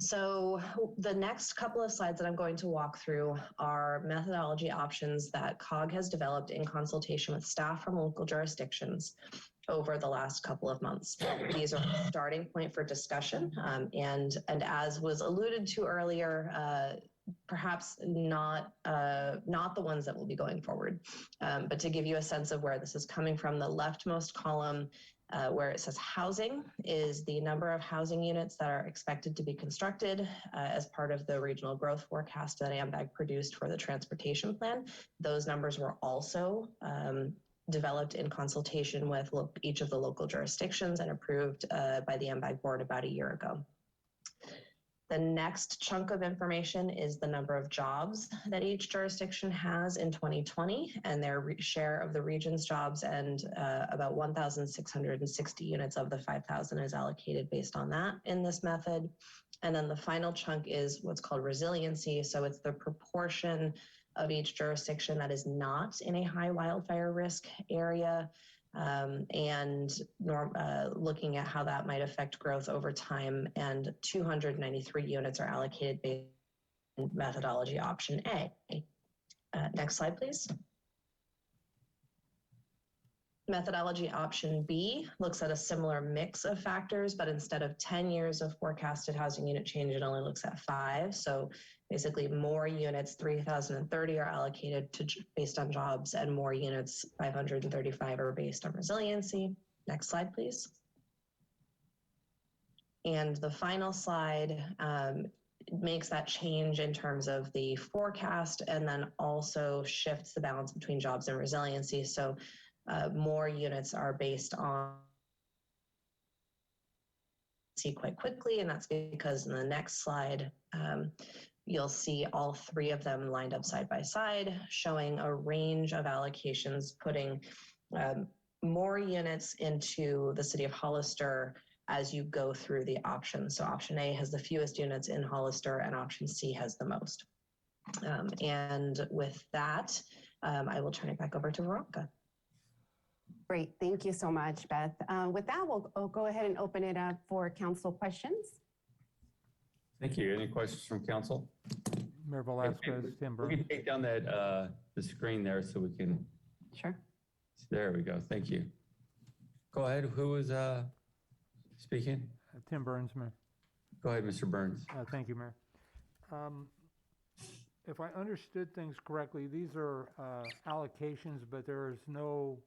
So the next couple of slides that I'm going to walk through are methodology options that COG has developed in consultation with staff from local jurisdictions over the last couple of months. These are a starting point for discussion, and as was alluded to earlier, perhaps not the ones that will be going forward, but to give you a sense of where this is coming from, the leftmost column where it says housing is the number of housing units that are expected to be constructed as part of the regional growth forecast that AMBAG produced for the transportation plan. Those numbers were also developed in consultation with each of the local jurisdictions and approved by the AMBAG board about a year ago. The next chunk of information is the number of jobs that each jurisdiction has in 2020 and their share of the region's jobs, and about 1,660 units of the 5,000 is allocated based on that in this method. And then the final chunk is what's called resiliency. So it's the proportion of each jurisdiction that is not in a high wildfire risk area, and looking at how that might affect growth over time. And 293 units are allocated based on methodology option A. Next slide, please. Methodology option B looks at a similar mix of factors, but instead of 10 years of forecasted housing unit change, it only looks at 5. So basically more units, 3,030 are allocated based on jobs, and more units, 535 are based on resiliency. Next slide, please. And the final slide makes that change in terms of the forecast and then also shifts the balance between jobs and resiliency. So more units are based on quite quickly, and that's because in the next slide, you'll see all 3 of them lined up side by side, showing a range of allocations, putting more units into the city of Hollister as you go through the options. So option A has the fewest units in Hollister, and option C has the most. And with that, I will turn it back over to Veronica. Great, thank you so much, Beth. With that, we'll go ahead and open it up for council questions. Thank you. Any questions from council? Mayor Velasquez, Tim Burns. We can take down that the screen there so we can. Sure. There we go. Thank you. Go ahead. Who was speaking? Tim Burns, Mayor. Go ahead, Mr. Burns. Thank you, Mayor. If I understood things correctly, these are allocations, but there is no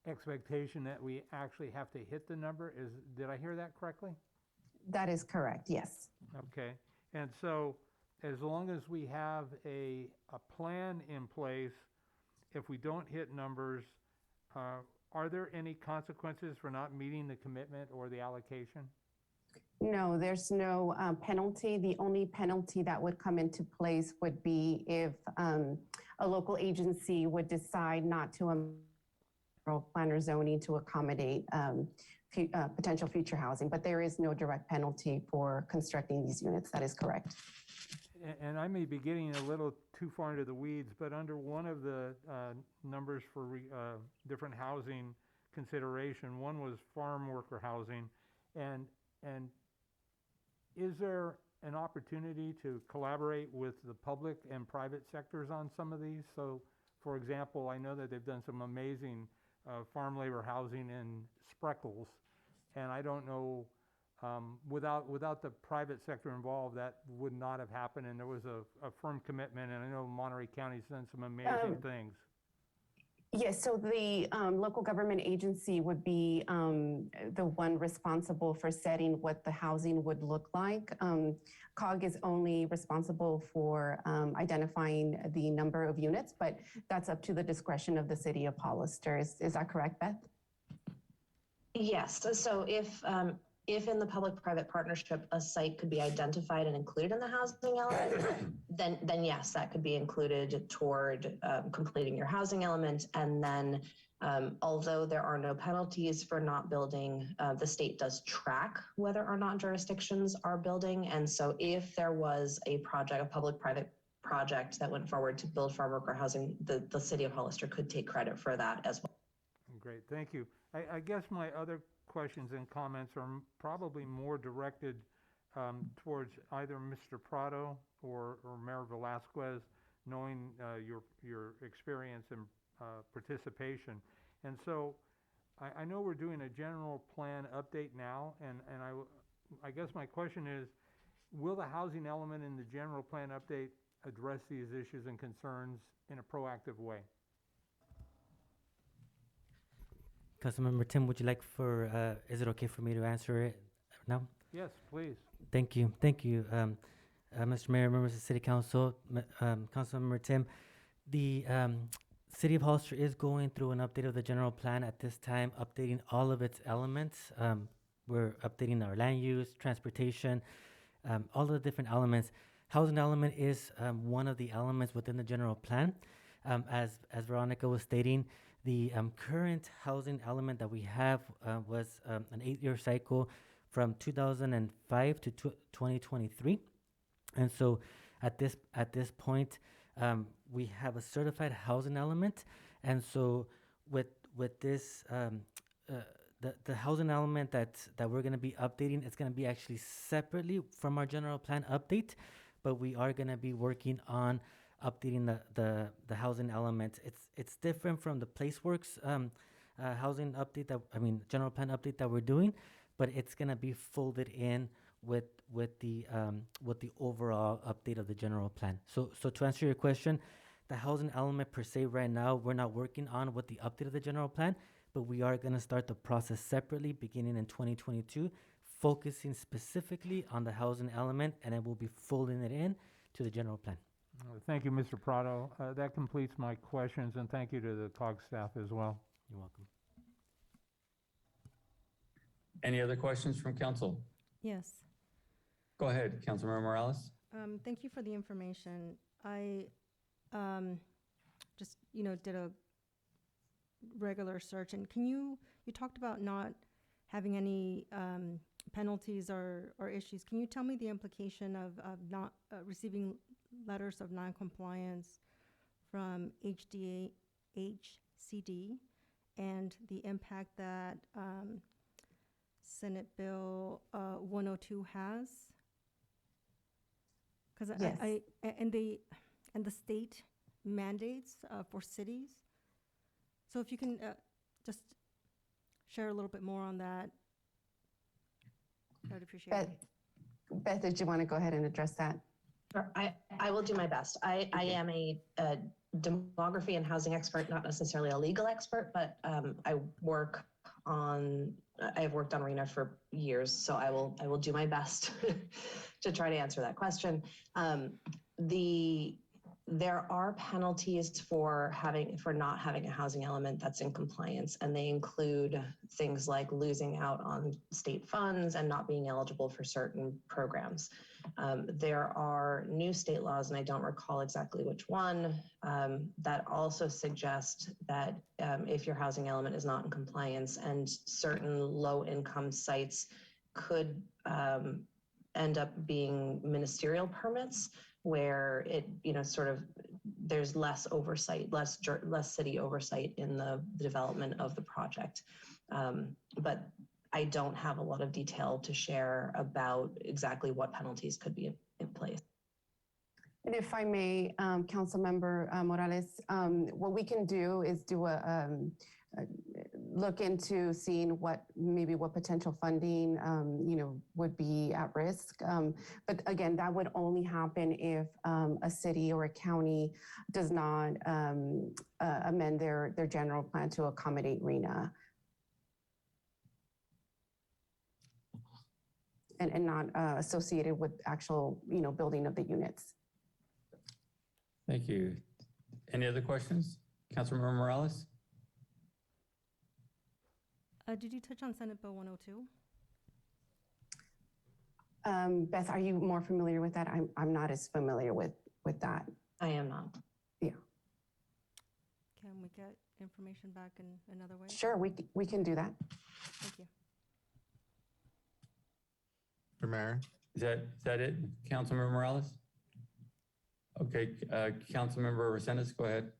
expectation that we actually have to hit the number. Did I hear that correctly? That is correct, yes. Okay, and so as long as we have a plan in place if we don't hit numbers, are there any consequences for not meeting the commitment or the allocation? No, there's no penalty. The only penalty that would come into place would be if a local agency would decide not to planner zoning to accommodate potential future housing, but there is no direct penalty for constructing these units. That is correct. And I may be getting a little too far into the weeds, but under one of the numbers for different housing consideration, one was farm worker housing, and is there an opportunity to collaborate with the public and private sectors on some of these? So, for example, I know that they've done some amazing farm labor housing in Spreckles, and I don't know, without the private sector involved, that would not have happened, and there was a firm commitment, and I know Monterey County's done some amazing things. Yes, so the local government agency would be the one responsible for setting what the housing would look like. COG is only responsible for identifying the number of units, but that's up to the discretion of the city of Hollister. Is that correct, Beth? Yes, so if in the public-private partnership, a site could be identified and included in the housing element, then yes, that could be included toward completing your housing element. And then, although there are no penalties for not building, the state does track whether or not jurisdictions are building. And so if there was a project, a public-private project that went forward to build farm worker housing, the city of Hollister could take credit for that as well. Great, thank you. I guess my other questions and comments are probably more directed towards either Mr. Prado or Mayor Velasquez, knowing your experience and participation. And so I know we're doing a general plan update now, and I guess my question is, will the housing element in the general plan update address these issues and concerns in a proactive way? Councilmember Tim, would you like is it okay for me to answer it now? Yes, please. Thank you. Mr. Mayor, members of the City Council, Councilmember Tim, the City of Hollister is going through an update of the general plan at this time, updating all of its elements. We're updating our land use, transportation, all of the different elements. Housing element is one of the elements within the general plan. As Veronica was stating, the current housing element that we have was an 8-year cycle from 2005 to 2023. And so at this point, we have a certified housing element. And so with this, the housing element that we're going to be updating, it's going to be actually separately from our general plan update, but we are going to be working on updating the housing element. It's different from the PlaceWorks housing update general plan update that we're doing, but it's gonna be folded in with the overall update of the general plan. So to answer your question, the housing element per se right now, we're not working on with the update of the general plan, but we are gonna start the process separately beginning in 2022, focusing specifically on the housing element, and then we'll be folding it in to the general plan. Thank you, Mr. Prado. That completes my questions, and thank you to the COG staff as well. You're welcome. Any other questions from council? Yes. Go ahead, Councilmember Morales. Thank you for the information. I just, did a regular search, and you talked about not having any penalties or issues. Can you tell me the implication of not receiving letters of non-compliance from HCD and the impact that Senate Bill 102 has? Because Yes. and the state mandates for cities. So if you can just share a little bit more on that, I would appreciate it. Beth, did you want to go ahead and address that? Sure, I will do my best. I am a demography and housing expert, not necessarily a legal expert, but I've worked on RENA for years, so I will do my best to try to answer that question. The There are penalties for not having a housing element that's in compliance, and they include things like losing out on state funds and not being eligible for certain programs. There are new state laws, and I don't recall exactly which one, that also suggest that if your housing element is not in compliance, and certain low-income sites could end up being ministerial permits, where it, sort of, there's less oversight, less city oversight in the development of the project. But I don't have a lot of detail to share about exactly what penalties could be in place. And if I may, Councilmember Morales, what we can do is do a look into seeing what potential funding, would be at risk. But again, that would only happen if a city or a county does not amend their general plan to accommodate RENA. And not associated with actual, building of the units. Thank you. Any other questions? Councilmember Morales? Did you touch on Senate Bill 102? Beth, are you more familiar with that? I'm not as familiar with that. I am not. Yeah. Can we get information back in another way? Sure, we can do that. Thank you. Mr. Mayor? Is that it, Councilmember Morales? Okay, Councilmember Resendez, go ahead.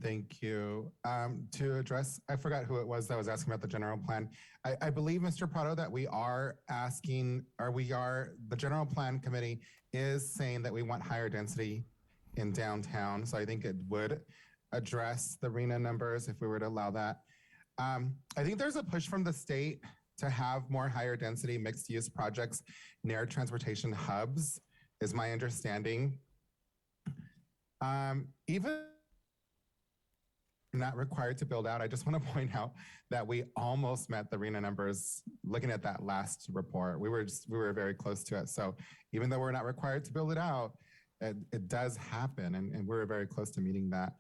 Thank you. To address, I forgot who it was that was asking about the general plan. I believe, Mr. Prado, that we are asking, the general plan committee is saying that we want higher density in downtown. So I think it would address the RENA numbers if we were to allow that. I think there's a push from the state to have more higher density mixed use projects near transportation hubs, is my understanding. Even not required to build out, I just want to point out that we almost met the RENA numbers. Looking at that last report, we were very close to it. So even though we're not required to build it out, it does happen, and we're very close to meeting that.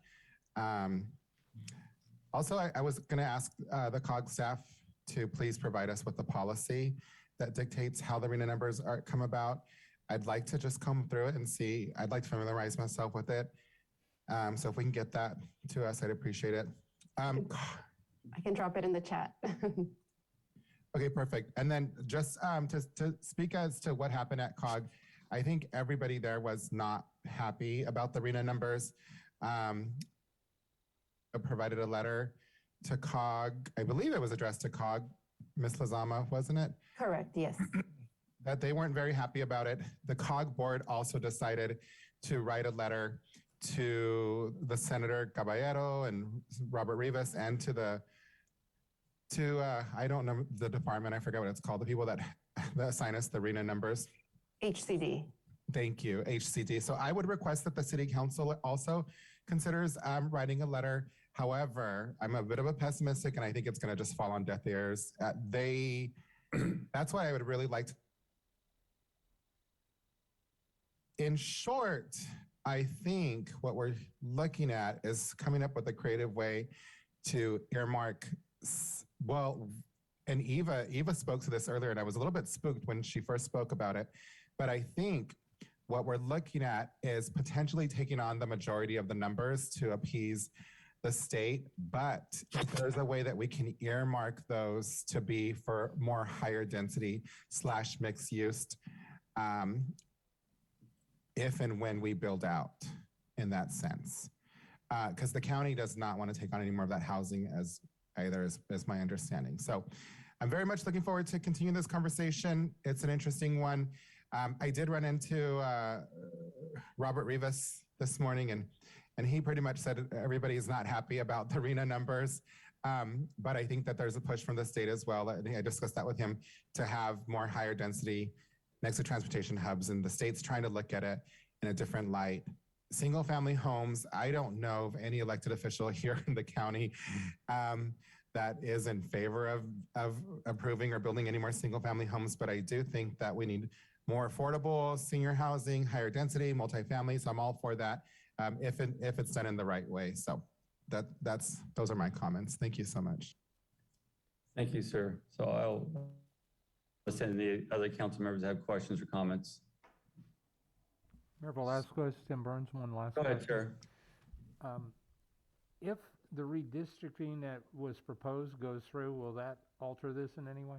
Also, I was going to ask the COG staff to please provide us with the policy that dictates how the RENA numbers come about. I'd like to just come through it and see. I'd like to familiarize myself with it. So if we can get that to us, I'd appreciate it. I can drop it in the chat. Okay, perfect. And then just to speak as to what happened at COG, I think everybody there was not happy about the RENA numbers. I provided a letter to COG. I believe it was addressed to COG, Ms. Lazama, wasn't it? Correct, yes. That they weren't very happy about it. The COG board also decided to write a letter to the Senator Caballero and Robert Rivas and to I don't know the department, I forget what it's called, the people that assign us the RENA numbers. HCD. Thank you, HCD. So I would request that the city council also considers writing a letter. However, I'm a bit of a pessimistic and I think it's gonna just fall on deaf ears. That's why I would really like to. In short, I think what we're looking at is coming up with a creative way to earmark, and Eva spoke to this earlier, and I was a little bit spooked when she first spoke about it, but I think what we're looking at is potentially taking on the majority of the numbers to appease the state, but if there's a way that we can earmark those to be for more higher density / mixed use, if and when we build out in that sense. Because the county does not want to take on any more of that housing as either, is my understanding. So I'm very much looking forward to continuing this conversation. It's an interesting one. I did run into Robert Rivas this morning, and he pretty much said everybody is not happy about the RENA numbers. But I think that there's a push from the state as well. I discussed that with him to have more higher density next to transportation hubs, and the state's trying to look at it in a different light. Single family homes, I don't know of any elected official here in the county that is in favor of approving or building any more single family homes, but I do think that we need more affordable senior housing, higher density, multifamily, so I'm all for that. if it's done in the right way. So those are my comments. Thank you so much. Thank you, sir. So I'll listen to the other council members that have questions or comments. Mayor Velasquez, Tim Burns, one last Go question. ahead, sir. If the redistricting that was proposed goes through, will that alter this in any way?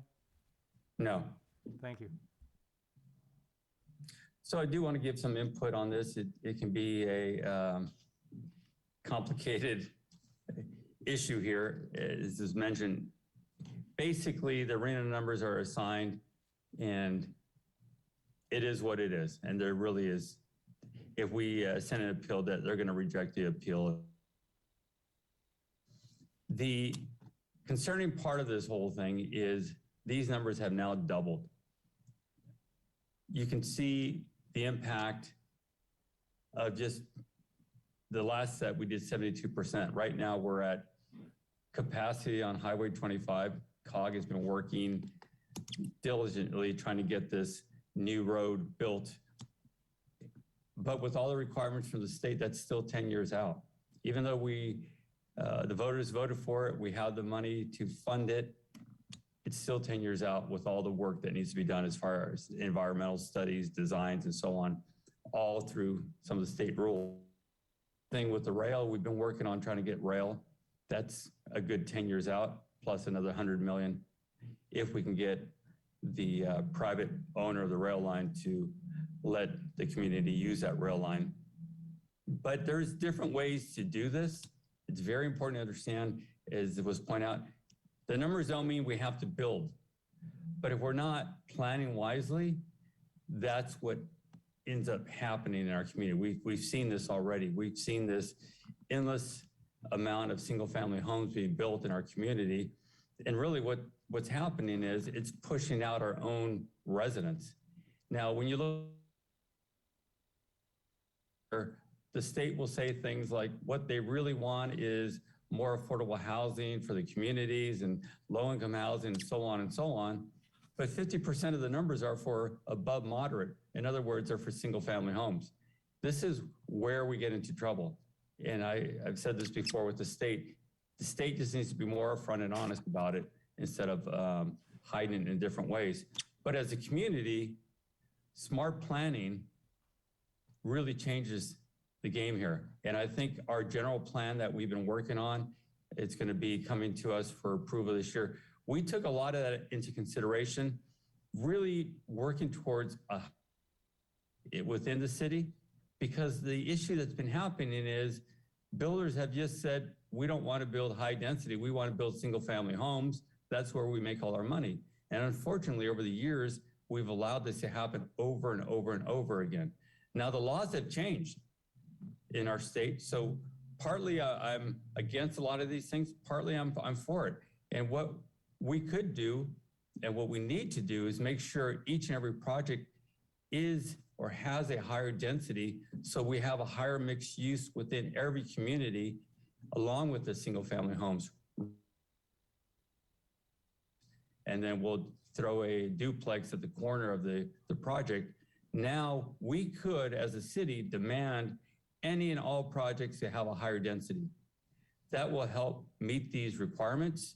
No. Thank you. So I do want to give some input on this. It can be a complicated issue here, as is mentioned. Basically, the arena numbers are assigned, and it is what it is. And there really is, if we send an appeal, that they're going to reject the appeal. The concerning part of this whole thing is these numbers have now doubled. You can see the impact of just the last set, we did 72%. Right now we're at capacity on Highway 25. COG has been working diligently trying to get this new road built. But with all the requirements from the state, that's still 10 years out. Even though the voters voted for it, we have the money to fund it, it's still 10 years out with all the work that needs to be done as far as environmental studies, designs, and so on, all through some of the state rules. Thing with the rail, we've been working on trying to get rail. That's a good 10 years out, plus another 100 million, if we can get the private owner of the rail line to let the community use that rail line. But there's different ways to do this. It's very important to understand, as it was pointed out, the numbers don't mean we have to build. But if we're not planning wisely, that's what ends up happening in our community. We've seen this already. We've seen this endless amount of single-family homes being built in our community. And really what's happening is it's pushing out our own residents. Now, when you look, the state will say things like what they really want is more affordable housing for the communities and low-income housing and so on and so on. But 50% of the numbers are for above moderate. In other words, they're for single-family homes. This is where we get into trouble. And I've said this before with the state. The state just needs to be more upfront and honest about it instead of hiding it in different ways. But as a community, smart planning really changes the game here. And I think our general plan that we've been working on, it's going to be coming to us for approval this year. We took a lot of that into consideration, really working towards within the city, because the issue that's been happening is builders have just said, we don't want to build high density. We want to build single family homes. That's where we make all our money. And unfortunately, over the years, we've allowed this to happen over and over and over again. Now, the laws have changed in our state. So partly I'm against a lot of these things, partly I'm for it. And what we could do and what we need to do is make sure each and every project is or has a higher density, so we have a higher mixed use within every community along with the single family homes. And then we'll throw a duplex at the corner of the project. Now we could, as a city, demand any and all projects to have a higher density. That will help meet these requirements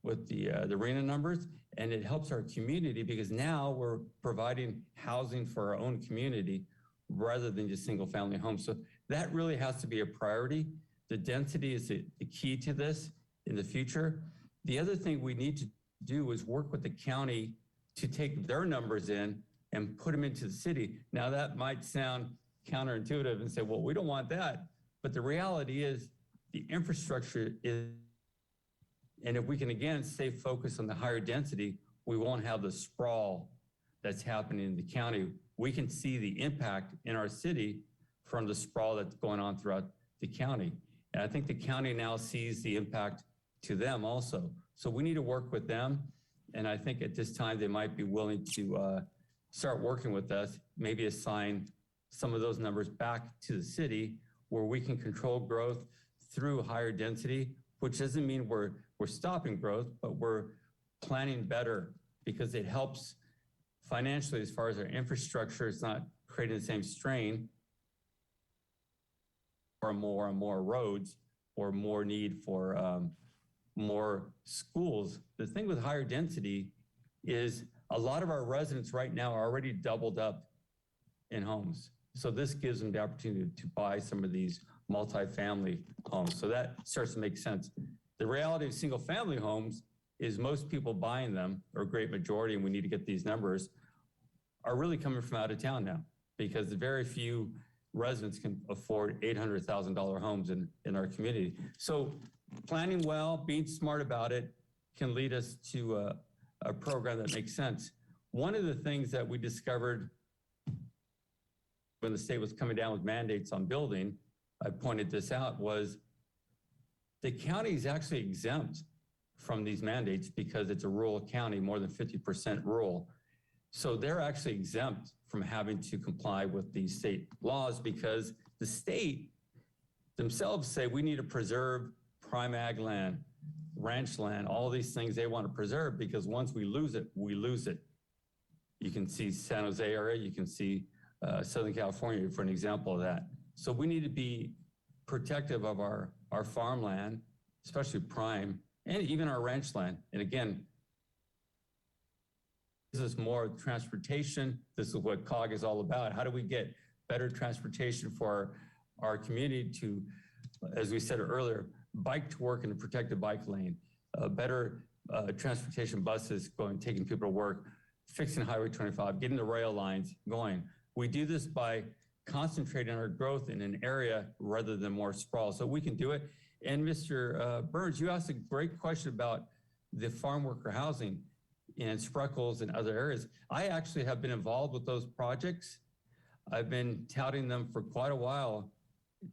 with the arena numbers, and it helps our community because now we're providing housing for our own community rather than just single family homes. So that really has to be a priority. The density is the key to this in the future. The other thing we need to do is work with the county to take their numbers in and put them into the city. Now that might sound counterintuitive and say, well, we don't want that. But the reality is the infrastructure is, and if we can again stay focused on the higher density, we won't have the sprawl that's happening in the county. We can see the impact in our city from the sprawl that's going on throughout the county. And I think the county now sees the impact to them also. So we need to work with them. And I think at this time, they might be willing to start working with us, maybe assign some of those numbers back to the city where we can control growth through higher density, which doesn't mean we're stopping growth, but we're planning better because it helps financially as far as our infrastructure is not creating the same strain. more and more roads or more need for more schools. The thing with higher density is a lot of our residents right now are already doubled up in homes. So this gives them the opportunity to buy some of these multifamily homes. So that starts to make sense. The reality of single family homes is most people buying them, or a great majority, and we need to get these numbers, are really coming from out of town now, because very few residents can afford $800,000 homes in our community. So planning well, being smart about it can lead us to a program that makes sense. One of the things that we discovered when the state was coming down with mandates on building, I pointed this out, was the county is actually exempt from these mandates because it's a rural county, more than 50% rural. So they're actually exempt from having to comply with these state laws because the state themselves say we need to preserve prime ag land, ranch land, all these things they want to preserve because once we lose it, we lose it. You can see San Jose area, you can see Southern California for an example of that. So we need to be protective of our farmland, especially prime, and even our ranch land. And again, this is more transportation. This is what COG is all about. How do we get better transportation for our community to, as we said earlier, bike to work in a protected bike lane, better transportation buses going, taking people to work, fixing Highway 25, getting the rail lines going. We do this by concentrating our growth in an area rather than more sprawl. So we can do it. And Mr. Burns, you asked a great question about the farm worker housing in Spreckles and other areas. I actually have been involved with those projects. I've been touting them for quite a while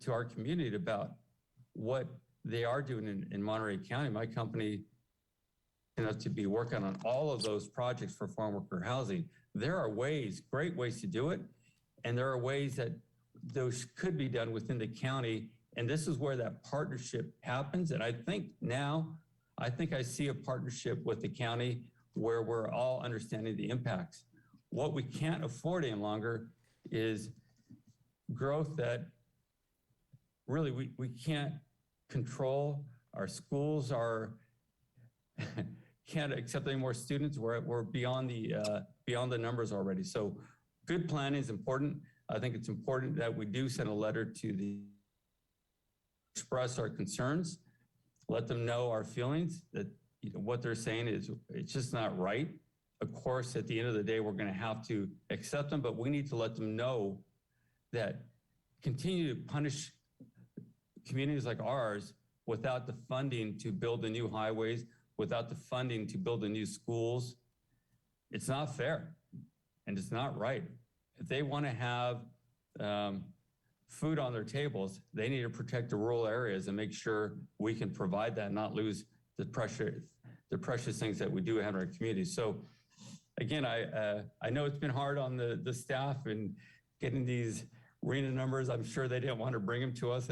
to our community about what they are doing in Monterey County. My company to be working on all of those projects for farm worker housing. There are ways, great ways to do it. And there are ways that those could be done within the county. And this is where that partnership happens. And I think now, I see a partnership with the county where we're all understanding the impacts. What we can't afford any longer is growth that really we can't control. Our schools are can't accept any more students. We're beyond the numbers already. So good planning is important. I think it's important that we do send a letter to express our concerns, let them know our feelings, that what they're saying is it's just not right. Of course, at the end of the day, we're going to have to accept them, but we need to let them know that continue to punish communities like ours without the funding to build the new highways, without the funding to build the new schools, it's not fair and it's not right. If they want to have food on their tables, they need to protect the rural areas and make sure we can provide that and not lose the precious things that we do have in our community. So again, I know it's been hard on the staff and getting these RENA numbers. I'm sure they didn't want to bring them to us.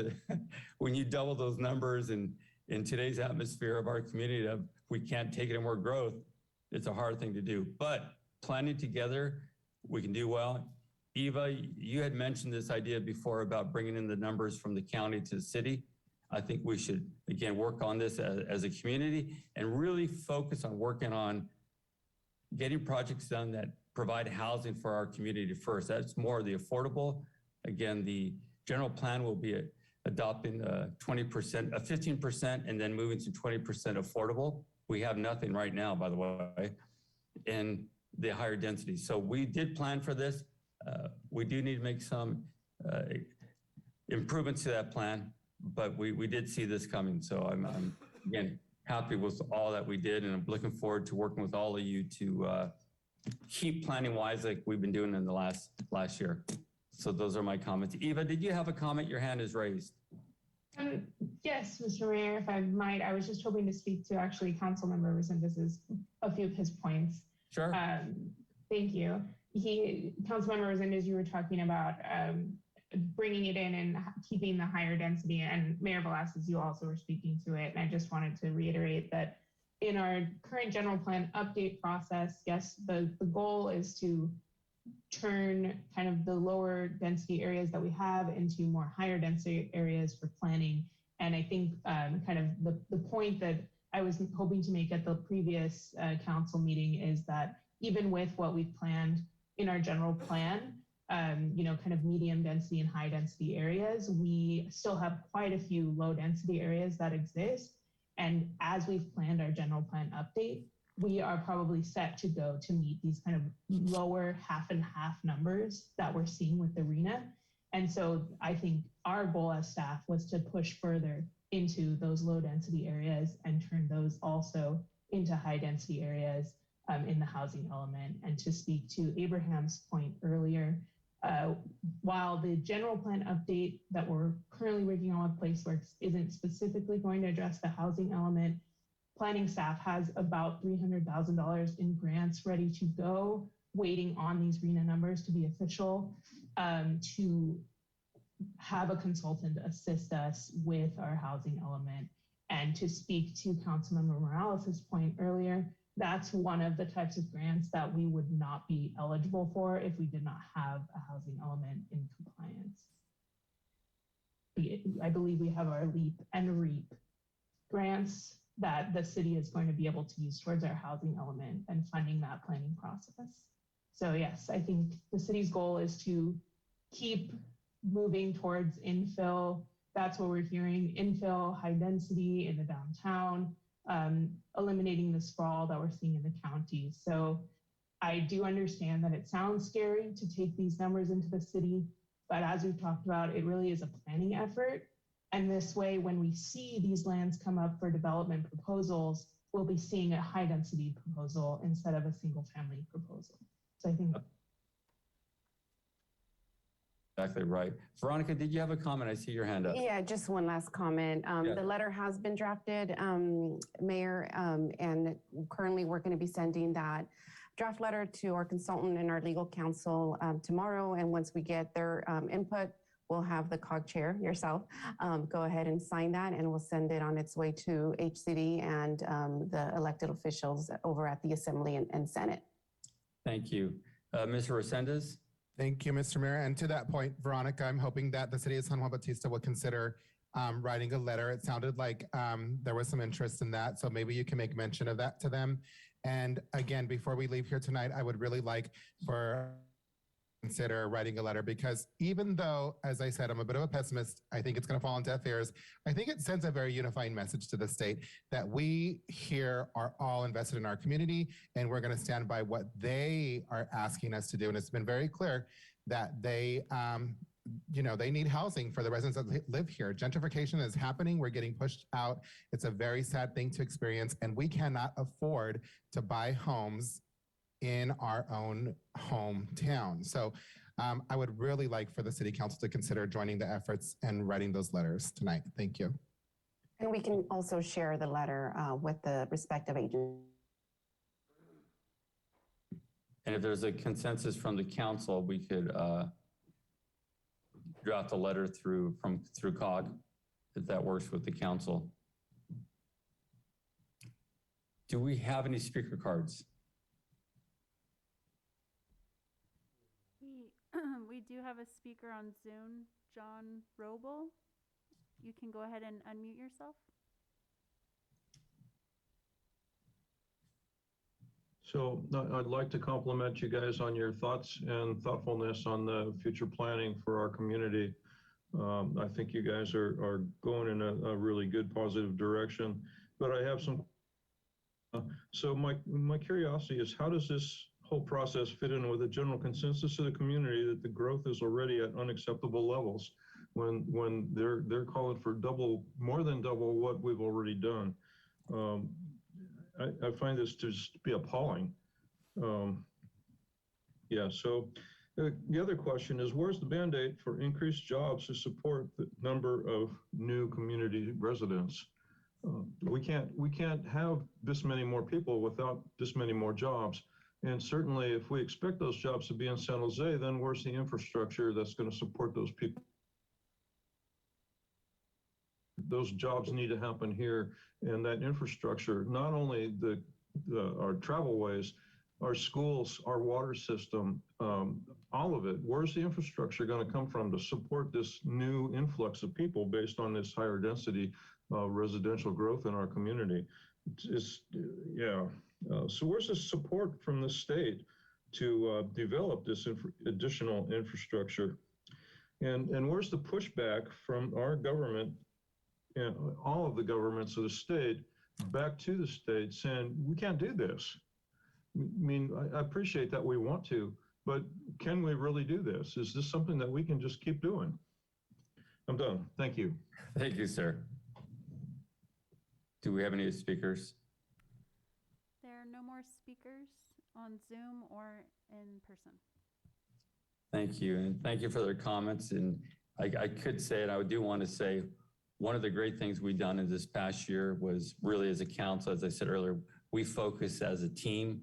When you double those numbers and in today's atmosphere of our community, of we can't take any more growth, it's a hard thing to do. But planning together, we can do well. Eva, you had mentioned this idea before about bringing in the numbers from the county to the city. I think we should, again, work on this as a community and really focus on working on getting projects done that provide housing for our community first. That's more the affordable. Again, the general plan will be adopting 20%, 15%, and then moving to 20% affordable. We have nothing right now, by the way, in the higher density. So we did plan for this. We do need to make some improvements to that plan, but we did see this coming. So I'm again, happy with all that we did, and I'm looking forward to working with all of you to keep planning wise like we've been doing in the last year. So those are my comments. Eva, did you have a comment? Your hand is raised. Yes, Mr. Mayor, if I might, I was just hoping to speak to actually Councilmember Resendez's a few of his points. Sure. Thank you. Councilmember Resendez, you were talking about bringing it in and keeping the higher density, and Mayor Velazquez, you also were speaking to it. And I just wanted to reiterate that in our current general plan update process, yes, the goal is to turn kind of the lower density areas that we have into more higher density areas for planning. And I think kind of the point that I was hoping to make at the previous council meeting is that even with what we've planned in our general plan, kind of medium density and high density areas, we still have quite a few low density areas that exist. And as we've planned our general plan update, we are probably set to go to meet these kind of lower half and half numbers that we're seeing with the RENA. And so I think our goal as staff was to push further into those low density areas and turn those also into high density areas in the housing element. And to speak to Abraham's point earlier, while the general plan update that we're currently working on with PlaceWorks isn't specifically going to address the housing element, planning staff has about $300,000 in grants ready to go, waiting on these RENA numbers to be official, to have a consultant assist us with our housing element. And to speak to Councilmember Morales' point earlier, that's one of the types of grants that we would not be eligible for if we did not have a housing element in compliance. I believe we have our LEAP and REAP grants that the city is going to be able to use towards our housing element and funding that planning process. So yes, I think the city's goal is to keep moving towards infill. That's what we're hearing, infill, high density in the downtown, eliminating the sprawl that we're seeing in the county. So I do understand that it sounds scary to take these numbers into the city, but as we've talked about, it really is a planning effort. And this way, when we see these lands come up for development proposals, we'll be seeing a high density proposal instead of a single family proposal. So I think. Exactly right. Veronica, did you have a comment? I see your hand up. Yeah, just one last comment. Yeah. The letter has been drafted, Mayor, and currently we're going to be sending that draft letter to our consultant and our legal counsel tomorrow. And once we get their input, we'll have the COG chair, yourself, go ahead and sign that, and we'll send it on its way to HCD and the elected officials over at the Assembly and Senate. Thank you. Mr. Resendez? Thank you, Mr. Mayor. And to that point, Veronica, I'm hoping that the city of San Juan Bautista will consider writing a letter. It sounded like there was some interest in that, so maybe you can make mention of that to them. And again, before we leave here tonight, I would really like for consider writing a letter, because even though, as I said, I'm a bit of a pessimist, I think it's going to fall on deaf ears. I think it sends a very unifying message to the state that we here are all invested in our community and we're going to stand by what they are asking us to do. And it's been very clear that they, they need housing for the residents that live here. Gentrification is happening. We're getting pushed out. It's a very sad thing to experience, and we cannot afford to buy homes in our own hometown. So I would really like for the city council to consider joining the efforts and writing those letters tonight. Thank you. And we can also share the letter with the respective agencies. And if there's a consensus from the council, we could draft a letter through COG, if that works with the council. Do we have any speaker cards? We do have a speaker on Zoom, John Roble. You can go ahead and unmute yourself. So I'd like to compliment you guys on your thoughts and thoughtfulness on the future planning for our community. I think you guys are going in a really good, positive direction, but I have some. So my curiosity is, how does this whole process fit in with a general consensus of the community that the growth is already at unacceptable levels when they're calling for more than double what we've already done? I find this to just be appalling. So the other question is, where's the mandate for increased jobs to support the number of new community residents? We can't have this many more people without this many more jobs. And certainly if we expect those jobs to be in San Jose, then where's the infrastructure that's going to support those people? Those jobs need to happen here, and that infrastructure, not only our travel ways, our schools, our water system, all of it. Where's the infrastructure going to come from to support this new influx of people based on this higher density residential growth in our community? So where's the support from the state to develop this additional infrastructure? And where's the pushback from our government and all of the governments of the state back to the state saying, we can't do this? I mean, I appreciate that we want to, but can we really do this? Is this something that we can just keep doing? I'm done. Thank you. Thank you, sir. Do we have any speakers? There are no more speakers on Zoom or in person. Thank you, and thank you for their comments. And I could say, and I do want to say, one of the great things we've done in this past year was really as a council, as I said earlier, we focus as a team.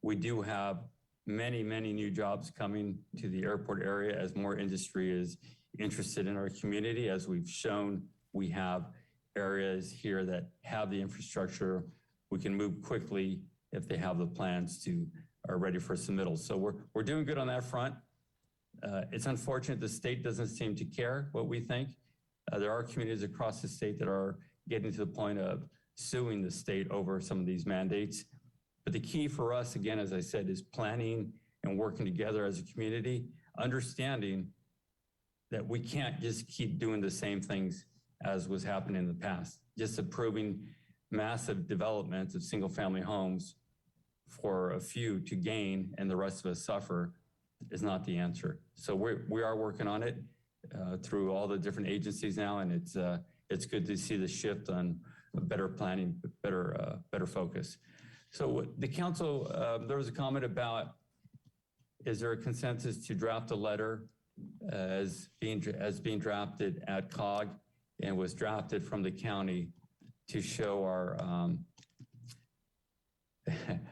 We do have many, many new jobs coming to the airport area as more industry is interested in our community. As we've shown, we have areas here that have the infrastructure. We can move quickly if they have the plans to are ready for submittal. So we're doing good on that front. It's unfortunate the state doesn't seem to care what we think. There are communities across the state that are getting to the point of suing the state over some of these mandates. But the key for us, again, as I said, is planning and working together as a community, understanding that we can't just keep doing the same things as was happening in the past. Just approving massive developments of single-family homes for a few to gain and the rest of us suffer is not the answer. So we are working on it through all the different agencies now, and it's good to see the shift on better planning, better focus. So the council, there was a comment about, is there a consensus to draft a letter as being drafted at COG and was drafted from the county to show our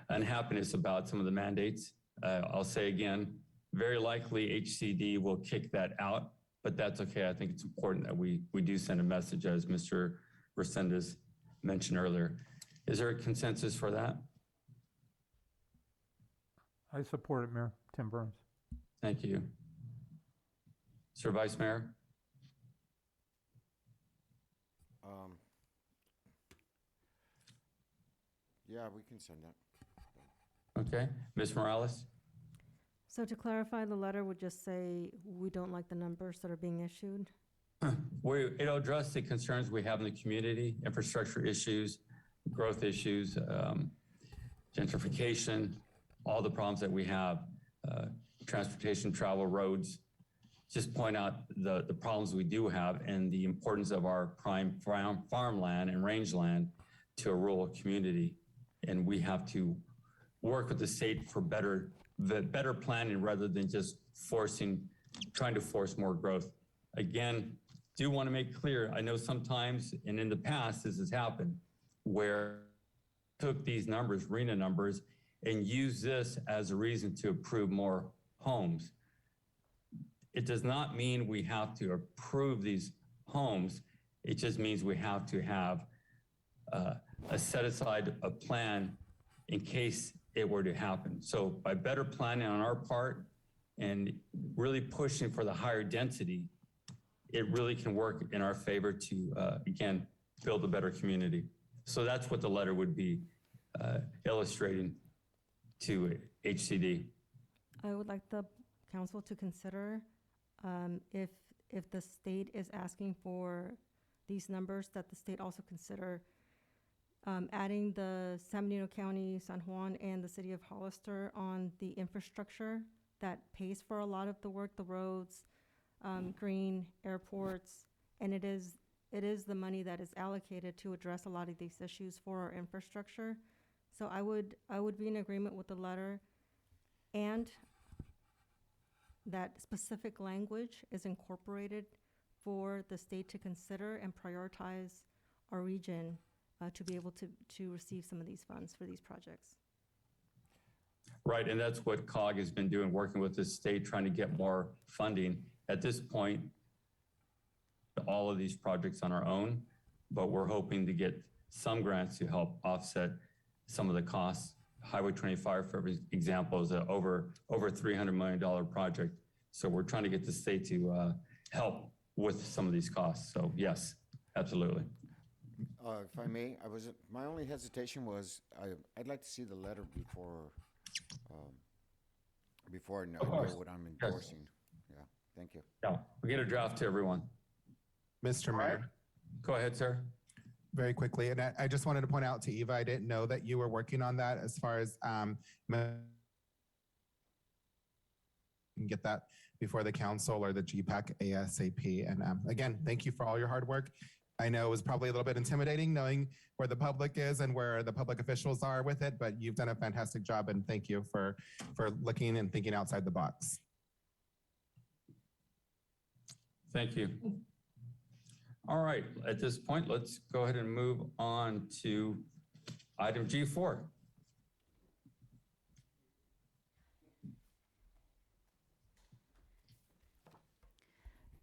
unhappiness about some of the mandates? I'll say again, very likely HCD will kick that out, but that's okay. I think it's important that we do send a message, as Mr. Resendez mentioned earlier. Is there a consensus for that? I support it, Mayor. Tim Burns. Thank you. Sir Vice Mayor? Yeah, we can send that. Okay. Ms. Morales? So to clarify, the letter would just say, we don't like the numbers that are being issued? It'll address the concerns we have in the community, infrastructure issues, growth issues, gentrification, all the problems that we have, transportation, travel, roads. Just point out the problems we do have and the importance of our prime farmland and rangeland to a rural community. And we have to work with the state for better planning rather than just trying to force more growth. Again, do want to make clear, I know sometimes, and in the past, this has happened, where took these numbers, RENA numbers, and use this as a reason to approve more homes. It does not mean we have to approve these homes. It just means we have to have a set aside a plan in case it were to happen. So by better planning on our part and really pushing for the higher density, it really can work in our favor to, again, build a better community. So that's what the letter would be illustrating to HCD. I would like the council to consider if the state is asking for these numbers, that the state also consider adding the San Benito County, San Juan, and the city of Hollister on the infrastructure that pays for a lot of the work, the roads, green, airports, and it is the money that is allocated to address a lot of these issues for our infrastructure. So I would be in agreement with the letter, and that specific language is incorporated for the state to consider and prioritize our region to be able to receive some of these funds for these projects. Right, and that's what COG has been doing, working with the state, trying to get more funding. At this point, all of these projects on our own, but we're hoping to get some grants to help offset some of the costs Highway 25, for example, is a over $300 million project. So we're trying to get the state to help with some of these costs. So yes, absolutely. If I may, my only hesitation was, I'd like to see the letter before I know what I'm endorsing. Yeah, thank you. Yeah, we get a draft to everyone. Mr. Mayor. Go ahead, sir. Very quickly, and I just wanted to point out to Eva, I didn't know that you were working on that as far as get that before the council or the GPAC ASAP. And again, thank you for all your hard work. I know it was probably a little bit intimidating knowing where the public is and where the public officials are with it, but you've done a fantastic job, and thank you for looking and thinking outside the box. Thank you. All right, at this point, let's go ahead and move on to item G4.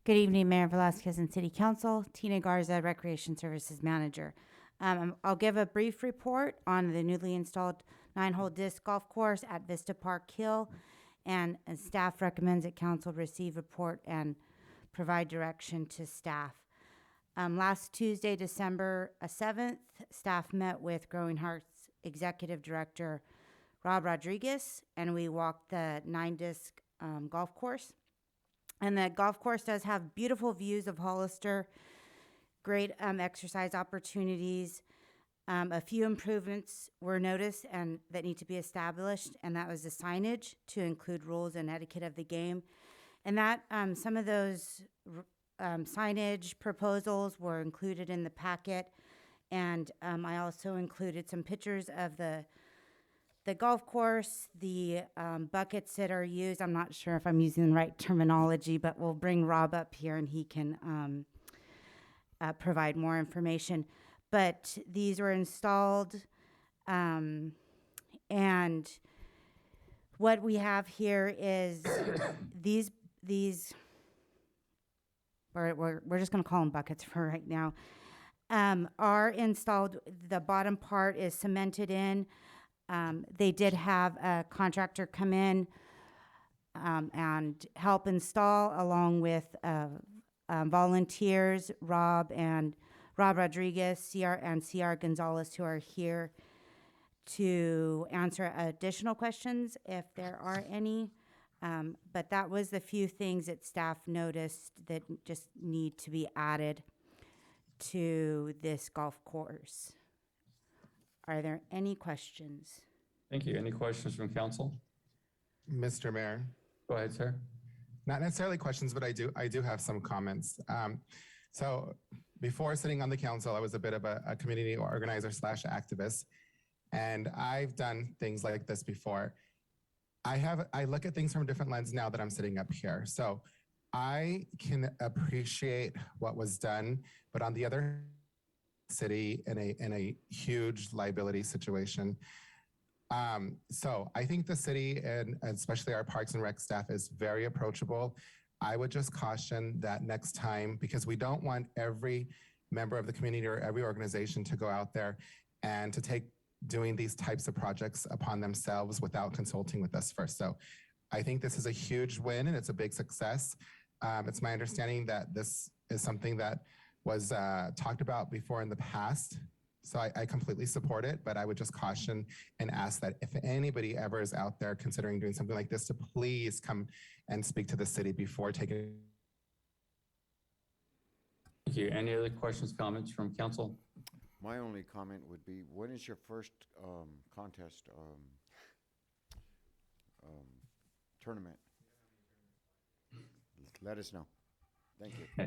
Good evening, Mayor Velasquez and City Council. Tina Garza, Recreation Services Manager. I'll give a brief report on the newly installed 9-hole disc golf course at Vista Park Hill, and staff recommends that council receive report and provide direction to staff. Last Tuesday, December 7th, staff met with Growing Hearts Executive Director Rob Rodriguez, and we walked the 9-disc golf course. And the golf course does have beautiful views of Hollister, great exercise opportunities. A few improvements were noticed and that need to be established, and that was the signage to include rules and etiquette of the game. And that some of those signage proposals were included in the packet, and I also included some pictures of the golf course, the buckets that are used. I'm not sure if I'm using the right terminology, but we'll bring Rob up here and he can provide more information. But these were installed, and what we have here is these we're just going to call them buckets for right now, are installed. The bottom part is cemented in. They did have a contractor come in and help install, along with volunteers, Rob Rodriguez, CR Gonzalez, who are here to answer additional questions if there are any. But that was the few things that staff noticed that just need to be added to this golf course. Are there any questions? Thank you. Any questions from council? Mr. Mayor. Go ahead, sir. Not necessarily questions, but I do have some comments. So before sitting on the council, I was a bit of a community organizer / activist, and I've done things like this before. I look at things from a different lens now that I'm sitting up here. So I can appreciate what was done, but on the other city in a huge liability situation. So I think the city and especially our Parks and Rec staff is very approachable. I would just caution that next time, because we don't want every member of the community or every organization to go out there and to take doing these types of projects upon themselves without consulting with us first. So I think this is a huge win and it's a big success. It's my understanding that this is something that was talked about before in the past. So I completely support it, but I would just caution and ask that if anybody ever is out there considering doing something like this, to please come and speak to the city before taking. Thank you. Any other questions, comments from council? My only comment would be, when is your first contest tournament? Let us know. Thank you.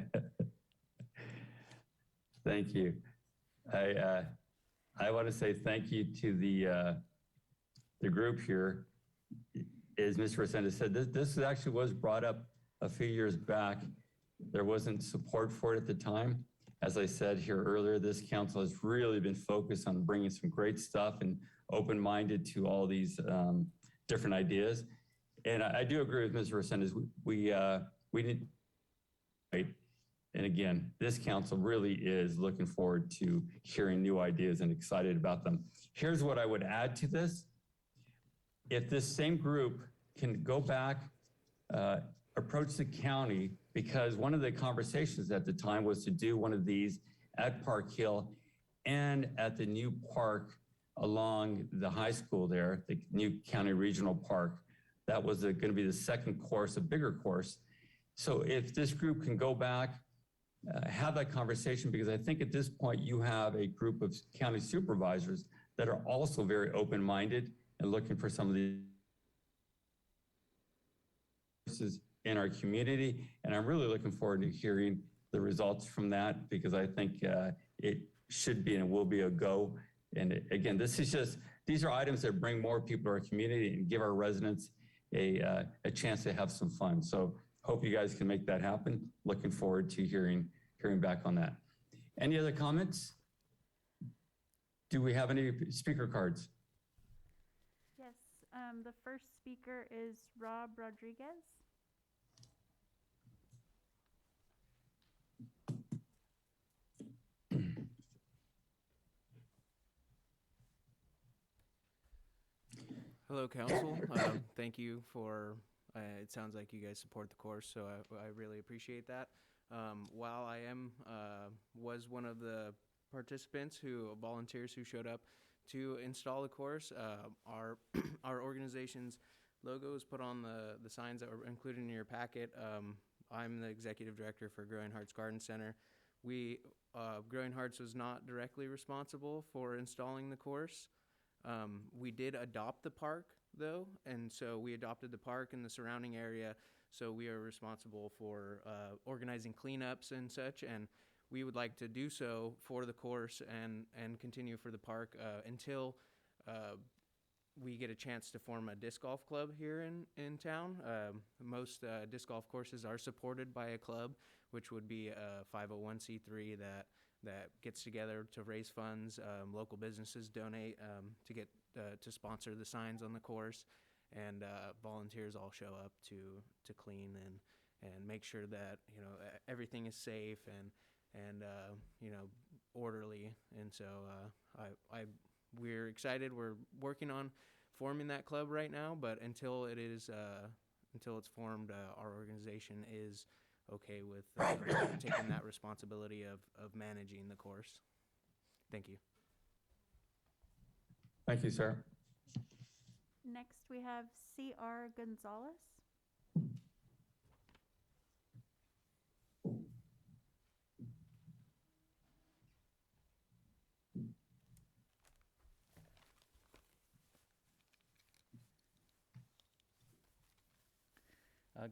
Thank you. I want to say thank you to the group here. As Mr. Resendez said, this actually was brought up a few years back. There wasn't support for it at the time. As I said here earlier, this council has really been focused on bringing some great stuff and open-minded to all these different ideas. And I do agree with Mr. Resendez. We need, right? And again, this council really is looking forward to hearing new ideas and excited about them. Here's what I would add to this. if this same group can go back, approach the county, because one of the conversations at the time was to do one of these at Park Hill and at the new park along the high school there, the new county regional park. That was going to be the second course, a bigger course. So if this group can go back, have that conversation, because I think at this point you have a group of county supervisors that are also very open-minded and looking for some of these in our community. And I'm really looking forward to hearing the results from that, because I think it should be and will be a go. And again, these are items that bring more people to our community and give our residents a chance to have some fun. So hope you guys can make that happen. Looking forward to hearing back on that. Any other comments? Do we have any speaker cards? Yes, the first speaker is Rob Rodriguez. Hello, Council. Thank you for, it sounds like you guys support the course, so I really appreciate that. While I was one of the participants volunteers who showed up to install the course, our organization's logo is put on the signs that were included in your packet. I'm the executive director for Growing Hearts Garden Center. Growing Hearts was not directly responsible for installing the course. We did adopt the park, though, and so we adopted the park and the surrounding area, so we are responsible for organizing cleanups and such, and we would like to do so for the course and continue for the park until we get a chance to form a disc golf club here in town. Most disc golf courses are supported by a club, which would be a 501c3 that gets together to raise funds. Local businesses donate to sponsor the signs on the course, and volunteers all show up to clean and make sure that everything is safe and orderly. And so we're excited. We're working on forming that club right now, but until it's formed, our organization is okay with taking that responsibility of managing the course. Thank you. Thank you, sir. Next, we have C.R. Gonzalez.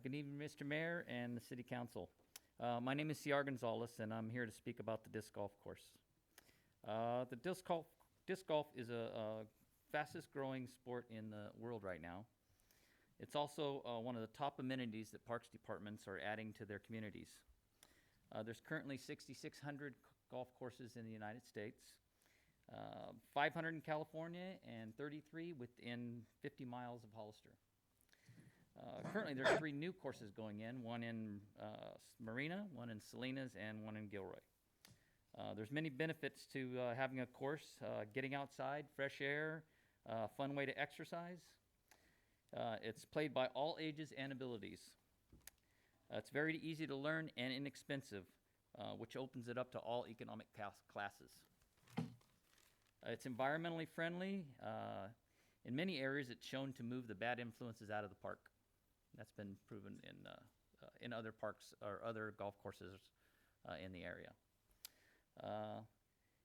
Good evening, Mr. Mayor and the City Council. My name is C.R. Gonzalez, and I'm here to speak about the disc golf course. The disc golf is a fastest growing sport in the world right now. It's also one of the top amenities that parks departments are adding to their communities. There's currently 6,600 golf courses in the United States, 500 in California, and 33 within 50 miles of Hollister. Currently, there are 3 new courses going in, one in Marina, one in Salinas, and one in Gilroy. There's many benefits to having a course, getting outside, fresh air, fun way to exercise. It's played by all ages and abilities. It's very easy to learn and inexpensive, which opens it up to all economic classes. It's environmentally friendly. In many areas, it's shown to move the bad influences out of the park. That's been proven in other parks or other golf courses in the area.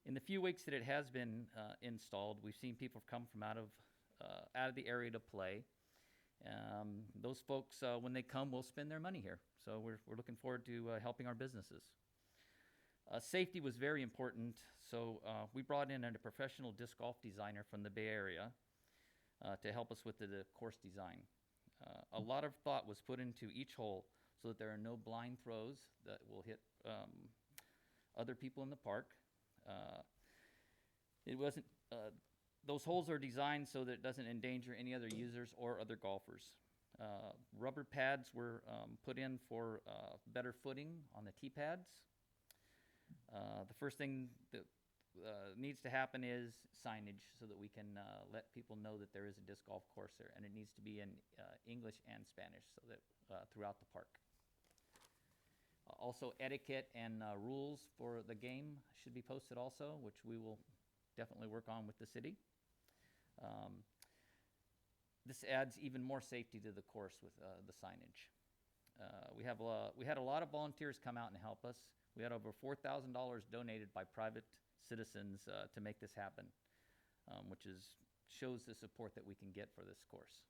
In the few weeks that it has been installed, we've seen people come from out of the area to play. Those folks, when they come, will spend their money here. So we're looking forward to helping our businesses. Safety was very important, so we brought in a professional disc golf designer from the Bay Area to help us with the course design. A lot of thought was put into each hole so that there are no blind throws that will hit other people in the park. Those holes are designed so that it doesn't endanger any other users or other golfers. Rubber pads were put in for better footing on the tee pads. The first thing that needs to happen is signage so that we can let people know that there is a disc golf course there, and it needs to be in English and Spanish so that throughout the park. Also, etiquette and rules for the game should be posted also, which we will definitely work on with the city. This adds even more safety to the course with the signage. We had a lot of volunteers come out and help us. We had over $4,000 donated by private citizens to make this happen, which shows the support that we can get for this course.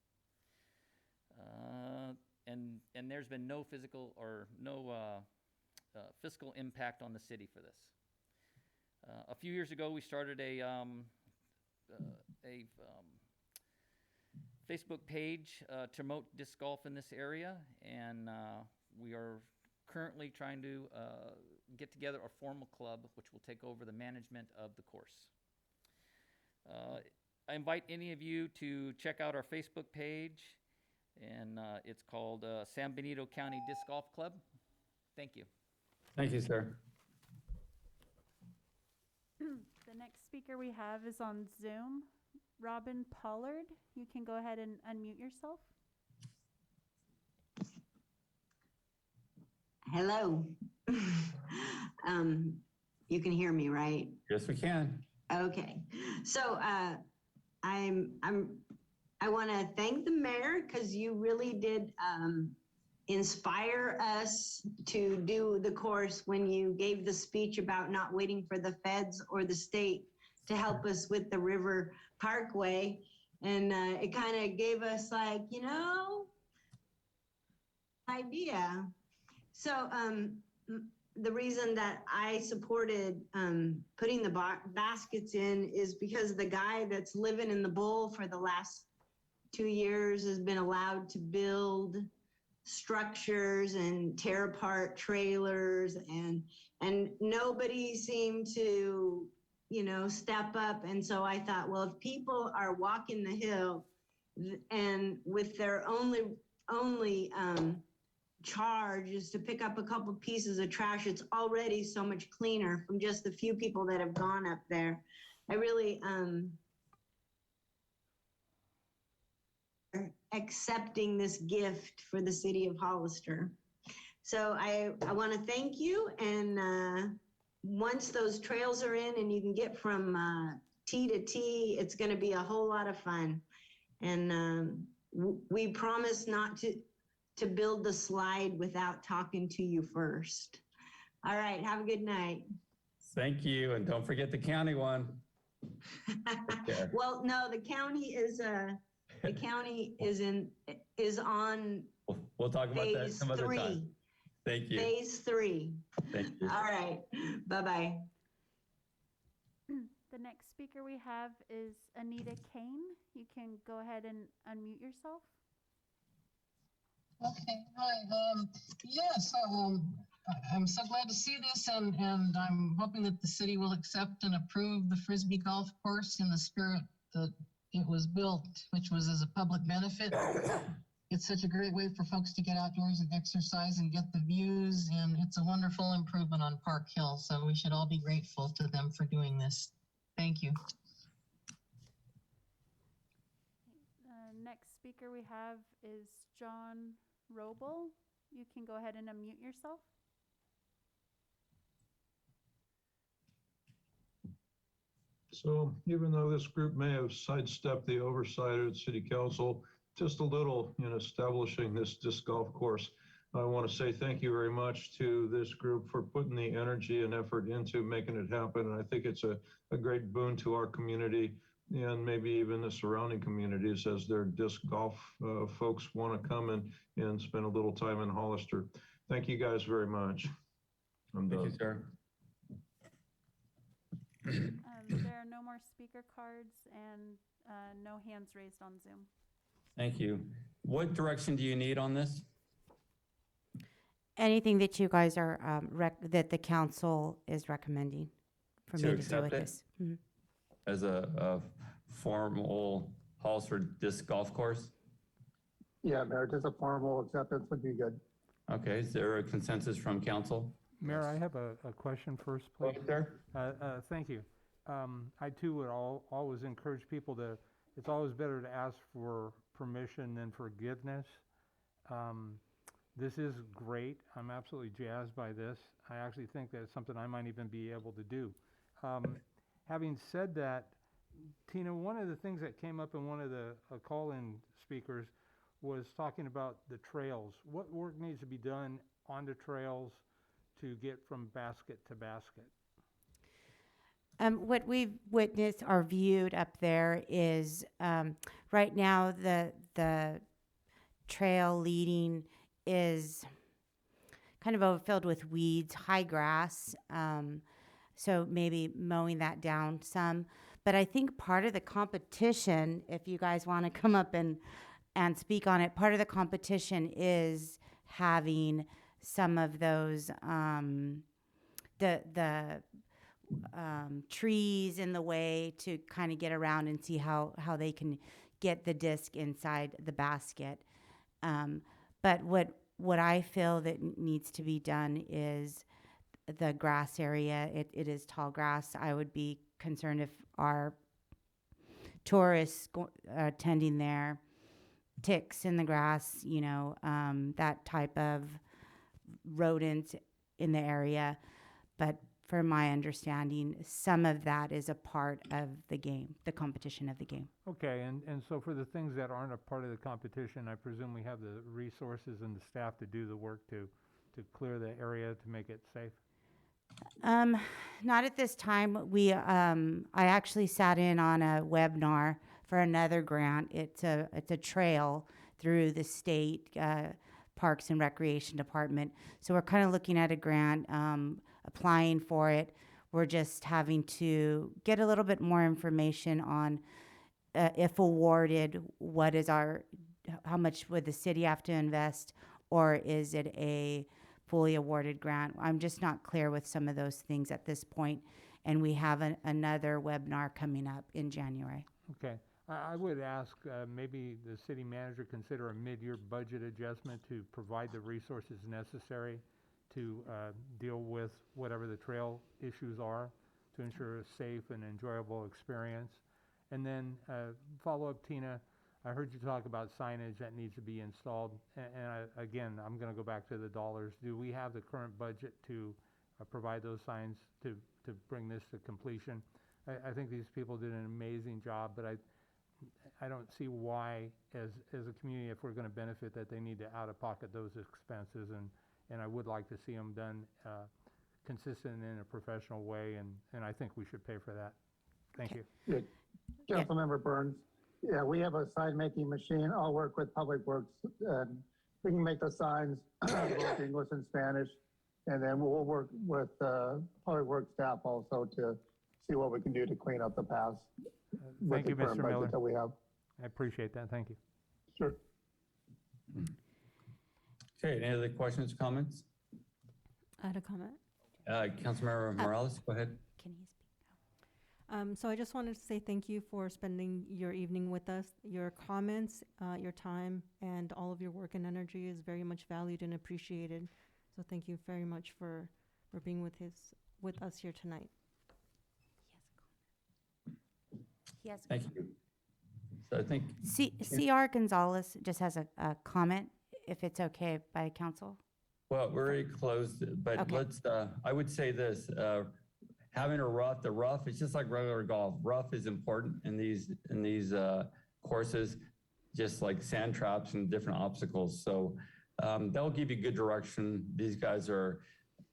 And there's been no physical or no fiscal impact on the city for this. A few years ago, we started a Facebook page to promote disc golf in this area, and we are currently trying to get together a formal club which will take over the management of the course. I invite any of you to check out our Facebook page, and it's called San Benito County Disc Golf Club. Thank you. Thank you, sir. The next speaker we have is on Zoom. Robin Pollard, you can go ahead and unmute yourself. Hello. You can hear me, right? Yes, we can. Okay. So I want to thank the mayor because you really did inspire us to do the course when you gave the speech about not waiting for the feds or the state to help us with the River Parkway. And it kind of gave us like, idea. So the reason that I supported putting the baskets in is because the guy that's living in the bowl for the last 2 years has been allowed to build structures and tear apart trailers, and nobody seemed to step up. And so I thought, well, if people are walking the hill and with their only charge is to pick up a couple pieces of trash, it's already so much cleaner from just the few people that have gone up there. I really accepting this gift for the city of Hollister. So I want to thank you, and once those trails are in and you can get from T to T, it's going to be a whole lot of fun. And we promise not to build the slide without talking to you first. All right, have a good night. Thank you, and don't forget the county one. Well, no, the county is on. We'll talk about that phase some other 3. time. Thank you. Phase 3. Thank you. All right, bye-bye. The next speaker we have is Anita Kane. You can go ahead and unmute yourself. Okay, hi. Yes, I'm so glad to see this, and I'm hoping that the city will accept and approve the Frisbee golf course in the spirit that it was built, which was as a public benefit. It's such a great way for folks to get outdoors and exercise and get the views, and it's a wonderful improvement on Park Hill, so we should all be grateful to them for doing this. Thank you. Next speaker we have is John Roble. You can go ahead and unmute yourself. So even though this group may have sidestepped the oversight of the city council just a little in establishing this disc golf course, I want to say thank you very much to this group for putting the energy and effort into making it happen. And I think it's a great boon to our community and maybe even the surrounding communities as their disc golf folks want to come and spend a little time in Hollister. Thank you guys very much. I'm done. Thank you, sir. There are no more speaker cards and no hands raised on Zoom. Thank you. What direction do you need on this? Anything that you guys are, that the council is recommending for To me to do accept with it? this. Mhm. As a formal Hollister disc golf course? Yeah, Mayor, just a formal acceptance would be good. Okay, is there a consensus from council? Mayor, I have a question first, please. Sir? Thank you. I too would always encourage people to, it's always better to ask for permission than forgiveness. This is great. I'm absolutely jazzed by this. I actually think that it's something I might even be able to do. Having said that, Tina, one of the things that came up in one of the call-in speakers was talking about the trails. What work needs to be done on the trails to get from basket to basket? What we've witnessed or viewed up there is right now the trail leading is kind of overfilled with weeds, high grass. So maybe mowing that down some. But I think part of the competition, if you guys want to come up and speak on it, part of the competition is having some of those trees in the way to kind of get around and see how they can get the disc inside the basket. But what I feel that needs to be done is the grass area. It is tall grass. I would be concerned if our tourists attending there, ticks in the grass, that type of rodents in the area. But from my understanding, some of that is a part of the game, the competition of the game. Okay, and so for the things that aren't a part of the competition, I presume we have the resources and the staff to do the work to clear the area to make it safe? Not at this time. I actually sat in on a webinar for another grant. It's a trail through the state Parks and Recreation Department. So we're kind of looking at a grant, applying for it. We're just having to get a little bit more information on if awarded, how much would the city have to invest, or is it a fully awarded grant? I'm just not clear with some of those things at this point, and we have another webinar coming up in January. Okay. I would ask maybe the city manager consider a mid-year budget adjustment to provide the resources necessary to deal with whatever the trail issues are to ensure a safe and enjoyable experience. And then follow up, Tina, I heard you talk about signage that needs to be installed. And again, I'm going to go back to the dollars. Do we have the current budget to provide those signs to bring this to completion? I think these people did an amazing job, but I don't see why, as a community, if we're going to benefit, that they need to out-of-pocket those expenses. And I would like to see them done consistent in a professional way, and I think we should pay for that. Thank you. Yeah. Councilmember Burns. Yeah, we have a sign making machine. I'll work with Public Works. We can make the signs both English and Spanish, and then we'll work with Public Works staff also to see what we can do to clean up the paths. Thank you, Mr. Miller. That we have. I appreciate that. Thank you. Sure. Okay, any other questions, comments? I had a comment. Councilmember Morales, go ahead. Can he speak? So I just wanted to say thank you for spending your evening with us. Your comments, your time, and all of your work and energy is very much valued and appreciated. So thank you very much for being with us here tonight. Yes. Thank you. So I think C.R. Gonzalez just has a comment, if it's okay by council. Well, we're already closed, but Okay. let's, I would say this, having the rough, it's just like regular golf. Rough is important in these courses, just like sand traps and different obstacles. So they'll give you good direction. These guys are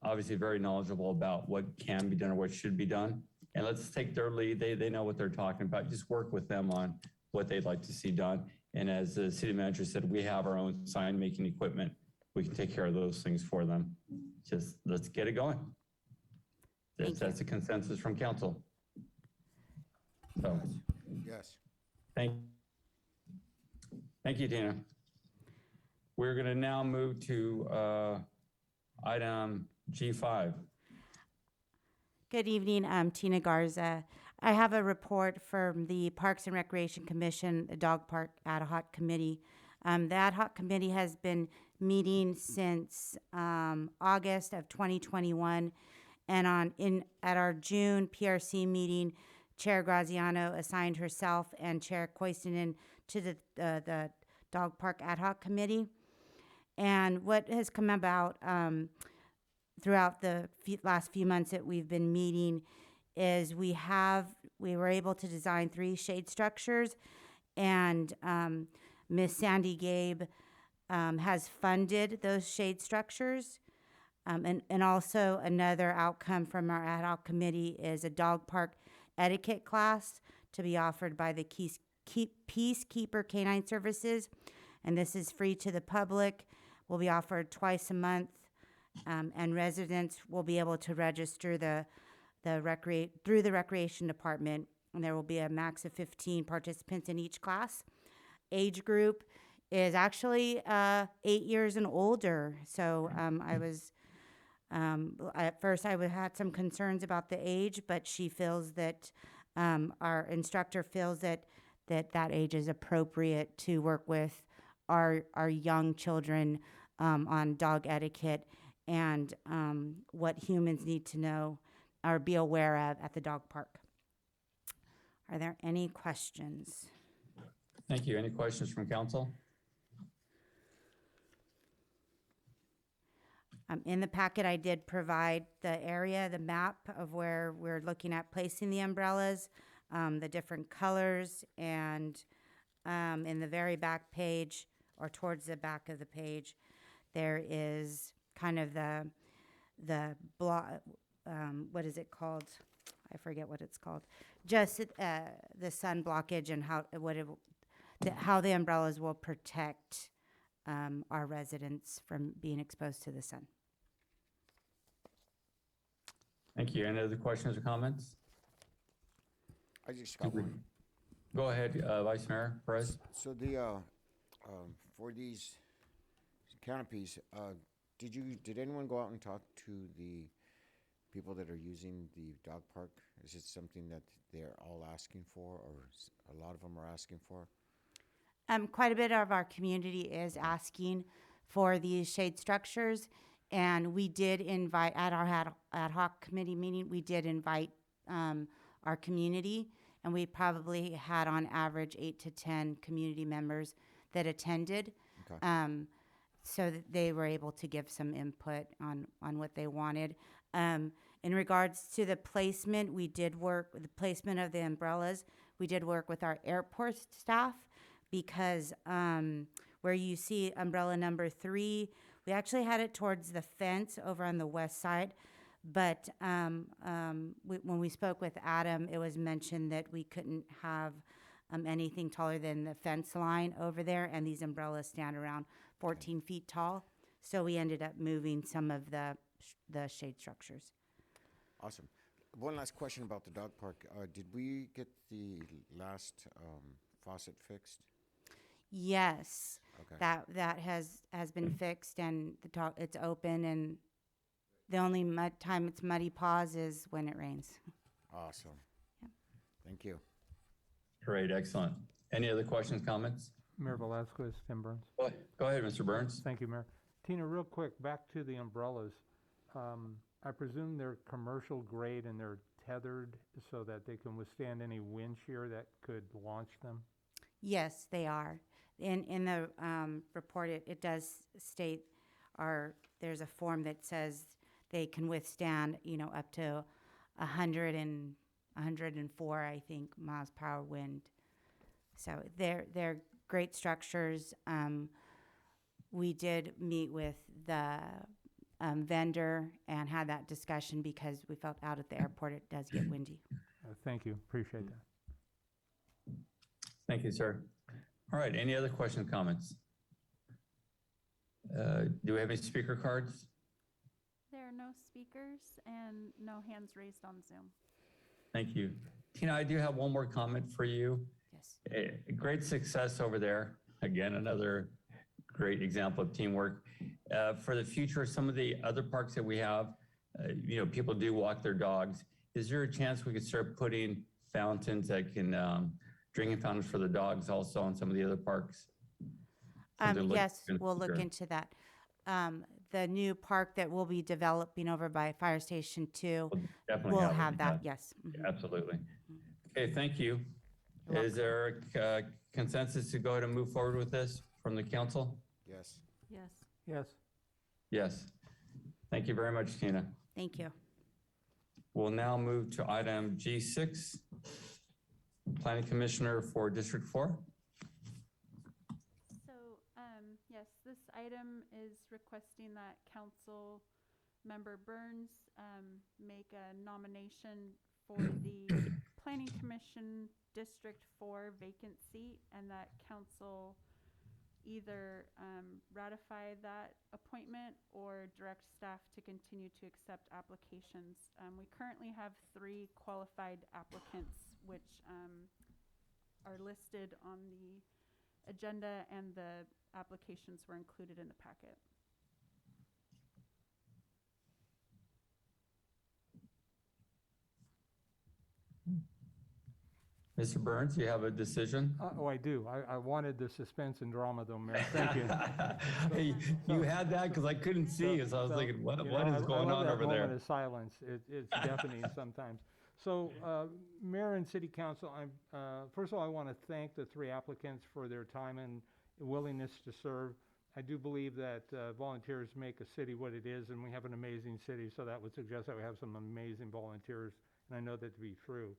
obviously very knowledgeable about what can be done or what should be done. And let's take their lead. They know what they're talking about. Just work with them on what they'd like to see done. And as the city manager said, we have our own sign making equipment. We can take care of those things for them. Just let's get it going. That's a consensus from council. So, yes. Thank you, Tina. We're going to now move to item G5. Good evening, I'm Tina Garza. I have a report from the Parks and Recreation Commission, the Dog Park Ad Hoc Committee. The Ad Hoc Committee has been meeting since August of 2021, And at our June PRC meeting, Chair Graziano assigned herself and Chair Koistinen to the Dog Park Ad Hoc Committee. And what has come about throughout the last few months that we've been meeting is we were able to design 3 shade structures, and Miss Sandy Gabe has funded those shade structures. And also another outcome from our ad hoc committee is a dog park etiquette class to be offered by the Peacekeeper Canine Services. And this is free to the public, will be offered twice a month, and residents will be able to register through the recreation department, and there will be a max of 15 participants in each class. Age group is actually 8 years and older. So at first I had some concerns about the age, but she feels that our instructor feels that age is appropriate to work with our young children on dog etiquette and what humans need to know or be aware of at the dog park. Are there any questions? Thank you. Any questions from council? In the packet, I did provide the map of where we're looking at placing the umbrellas, the different colors, and in the very back page, or towards the back of the page, there is kind of the what is it called? I forget what it's called. Just the sun blockage and how the umbrellas will protect our residents from being exposed to the sun. Thank you. Any other questions or comments? I just got one. Go ahead, Vice Mayor Perez. So for these canopies, did anyone go out and talk to the people that are using the dog park? Is it something that they're all asking for, or a lot of them are asking for? Quite a bit of our community is asking for these shade structures, and we did invite, at our ad hoc committee meeting, we did invite our community, and we probably had on average 8 to 10 community members that attended. Okay. So that they were able to give some input on what they wanted. In regards to the placement, we did work with the placement of the umbrellas. We did work with our airport staff, because where you see umbrella number 3, we actually had it towards the fence over on the west side. But when we spoke with Adam, it was mentioned that we couldn't have anything taller than the fence line over there, and these umbrellas stand around 14 feet tall. So we ended up moving some of the shade structures. Awesome. One last question about the dog park. Did we get the last faucet fixed? Yes. Okay. That has been fixed, and it's open, and the only time it's muddy paws is when it rains. Awesome. Yep. Thank you. Great, excellent. Any other questions, comments? Mayor Velazquez, Tim Burns. Go ahead, Mr. Burns. Thank you, Mayor. Tina, real quick, back to the umbrellas. I presume they're commercial grade and they're tethered so that they can withstand any wind shear that could launch them? Yes, they are. In the report, it does state there's a form that says they can withstand, up to 100 and 104, I think, miles per hour wind. So they're great structures. We did meet with the vendor and had that discussion because we felt out at the airport it does get windy. Thank you. Appreciate that. Thank you, sir. All right, any other questions, comments? Do we have any speaker cards? There are no speakers and no hands raised on Zoom. Thank you. Tina, I do have one more comment for you. Yes. Great success over there. Again, another great example of teamwork. For the future, some of the other parks that we have, people do walk their dogs. Is there a chance we could start putting fountains that can, drinking fountains for the dogs also on some of the other parks? Yes, we'll look into that. the new park that will be developing over by Fire Station 2 We'll definitely will have it, have that, yeah. yes. Mhm. Absolutely. Okay, thank you. You're Is there a consensus to go ahead and move forward with this from the council? Yes. Yes. Yes. Yes. Thank you very much, Tina. Thank you. We'll now move to item G6, Planning Commissioner for District 4. So, yes, this item is requesting that Council Member Burns make a nomination for the Planning Commission District 4 vacant seat, and that council either ratify that appointment or direct staff to continue to accept applications. We currently have 3 qualified applicants, which are listed on the agenda, and the applications were included in the packet. Mr. Burns, you have a decision? Oh, I do. I wanted the suspense and drama though, Mayor. Thank you. Hey, you had that because I couldn't see you, so I was thinking, what is going I love on that over moment there? of silence. It's deafening sometimes. So, Mayor and City Council, first of all, I want to thank the 3 applicants for their time and willingness to serve. I do believe that volunteers make a city what it is, and we have an amazing city, so that would suggest that we have some amazing volunteers, and I know that to be true.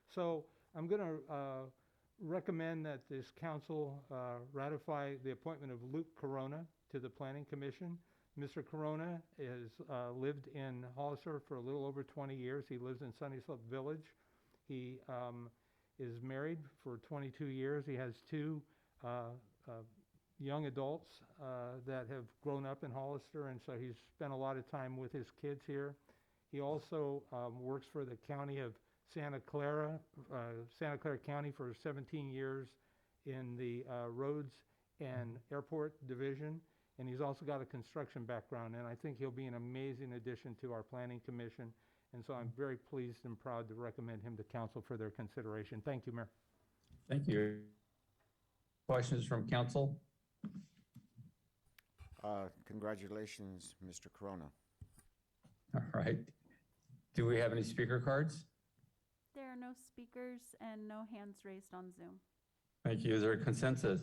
So I'm going to recommend that this council ratify the appointment of Luke Corona to the Planning Commission. Mr. Corona has lived in Hollister for a little over 20 years. He lives in Sunny Slope Village. He is married for 22 years. He has 2 young adults that have grown up in Hollister, and so he's spent a lot of time with his kids here. He also works for the county of Santa Clara County for 17 years in the roads and airport division, and he's also got a construction background, and I think he'll be an amazing addition to our planning commission, and so I'm very pleased and proud to recommend him to council for their consideration. Thank you, Mayor. Thank you. Questions from council? Congratulations, Mr. Corona. All right. Do we have any speaker cards? There are no speakers and no hands raised on Zoom. Thank you. Is there a consensus?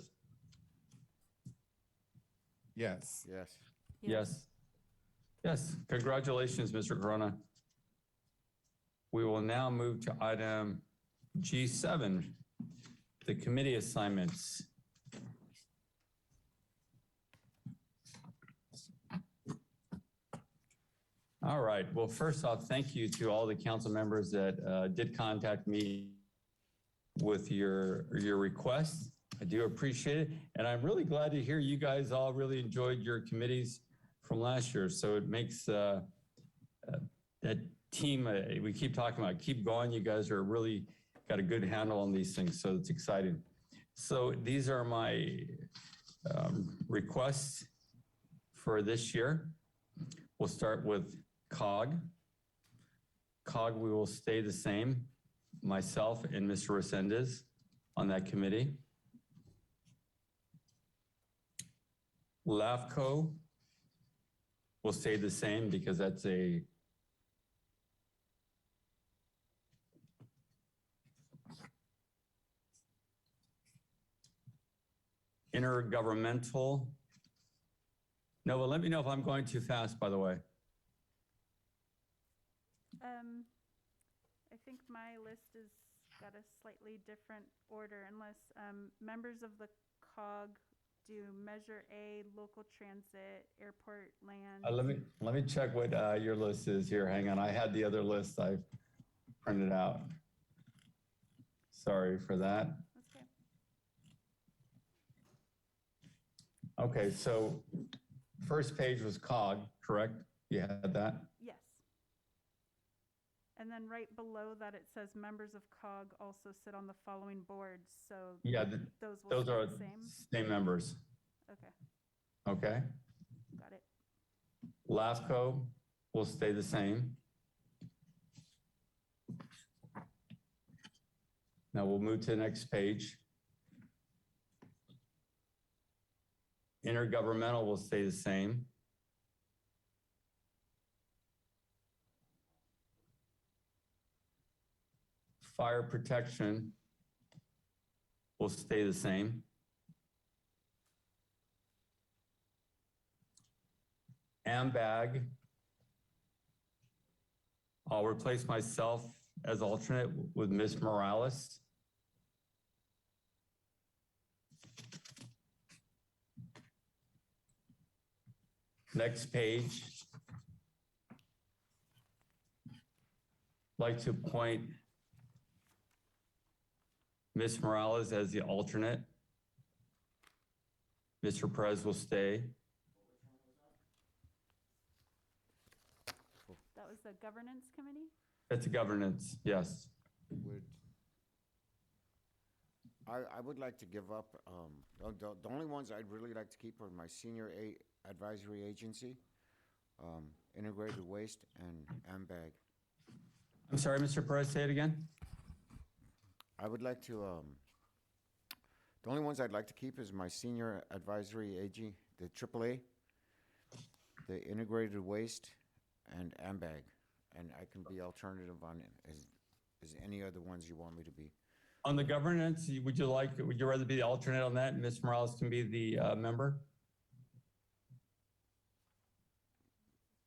Yes. Yes. Yes. Yes. Congratulations, Mr. Corona. We will now move to item G7, the committee assignments. All right. Well, first off, thank you to all the council members that did contact me with your requests. I do appreciate it. And I'm really glad to hear you guys all really enjoyed your committees from last year. So it makes that team, we keep talking about, keep going. You guys are really got a good handle on these things. So it's exciting. So these are my requests for this year. We'll start with COG. COG, we will stay the same, myself and Mr. Resendez on that committee. LAFCO will stay the same because that's a intergovernmental. No, but let me know if I'm going too fast, by the way. I think my list has got a slightly different order unless members of the COG do Measure A, local transit, airport land. Let me check what your list is here. Hang on, I had the other list I've printed out. Sorry for that. That's okay. Okay, so first page was COG, correct? You had that? Yes. And then right below that, it says members of COG also sit on the following boards. So Yeah, those are the same. same members. Okay, Okay. got it. LAFCO will stay the same. Now we'll move to the next page. Intergovernmental will stay the same. Fire protection will stay the same. AMBAG, I'll replace myself as alternate with Ms. Morales. Next page. Like to appoint Ms. Morales as the alternate. Mr. Perez will stay. That was the governance committee? That's a governance, yes. I would like to give up, the only ones I'd really like to keep are my senior advisory agency, integrated waste, and AMBAG. I'm sorry, Mr. Perez, say it again? I would like to, the only ones I'd like to keep is my senior advisory AG, the AAA, the integrated waste, and AMBAG. And I can be alternative on as any other ones you want me to be. On the governance, would you rather be the alternate on that and Ms. Morales can be the member?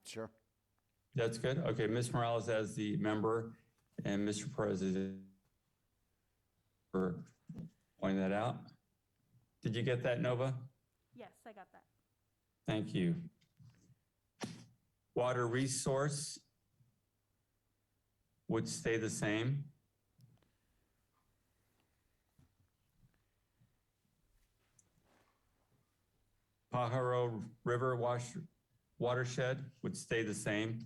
Sure. That's good. Okay, Ms. Morales as the member and Mr. Perez is for pointing that out. Did you get that, Nova? Yes, I got that. Thank you. Water resource would stay the same. Pajaro River watershed would stay the same.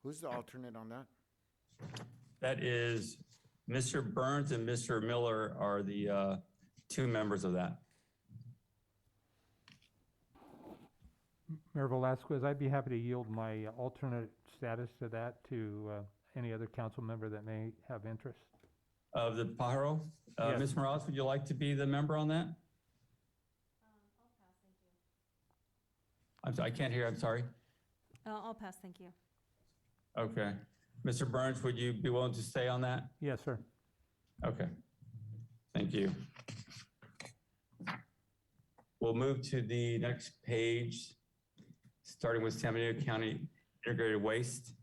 Who's the alternate on that? That is Mr. Burns and Mr. Miller are the two members of that. Mayor Velazquez, I'd be happy to yield my alternate status to that to any other council member that may have interest. Of the Pajaro? Yes. Ms. Morales, would you like to be the member on that? I'm sorry, I can't hear, I'm sorry. I'll pass, thank you. Okay. Mr. Burns, would you be willing to stay on that? Yes, sir. Okay. Thank you. We'll move to the next page, starting with San Benito County Integrated Waste.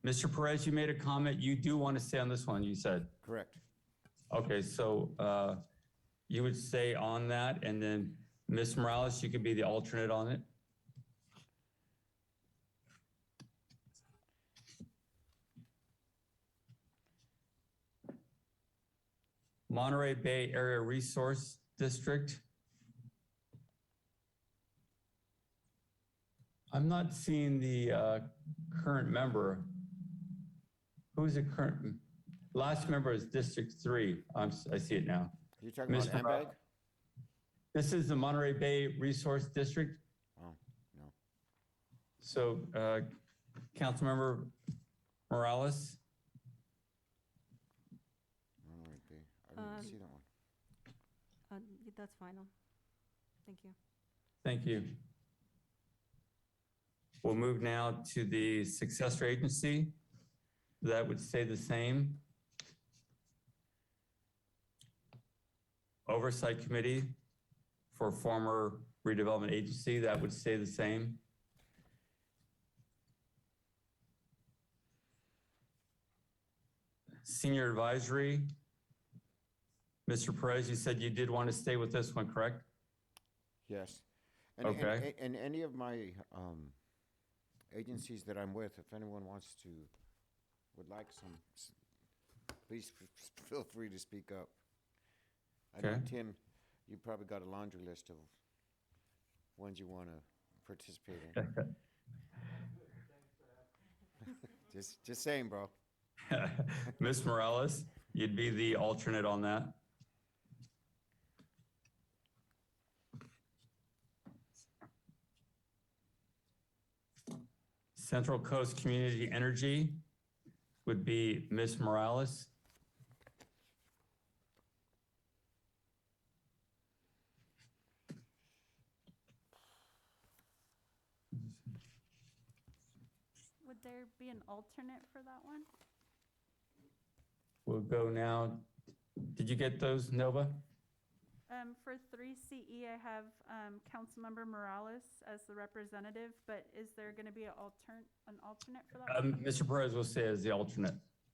Mr. Perez, you made a comment. You do want to stay on this one, you said. Correct. Okay, so you would stay on that, and then Ms. Morales, you could be the alternate on it. Monterey Bay Area Resource District. I'm not seeing the current member. Who's the current? Last member is District 3. I see it now. You're talking about AMBAG? This is the Monterey Bay Resource District. Oh, no. So, Councilmember Morales. Monterey Bay. I didn't see that one. That's fine. Thank you. Thank you. We'll move now to the successor agency. That would stay the same. Oversight Committee for former redevelopment agency, that would stay the same. Senior Advisory, Mr. Perez, you said you did want to stay with this one, correct? Yes. Okay. And any of my agencies that I'm with, if anyone would like some, please feel free to speak up. I know, Okay. Tim, you probably got a laundry list of ones you want to participate in. Just saying, bro. Ms. Morales, you'd be the alternate on that. Central Coast Community Energy would be Ms. Morales. Would there be an alternate for that one? We'll go now. Did you get those, Nova? For 3CE, I have Councilmember Morales as the representative, but is there going to be an alternate for that one? Mr. Perez will stay as the alternate.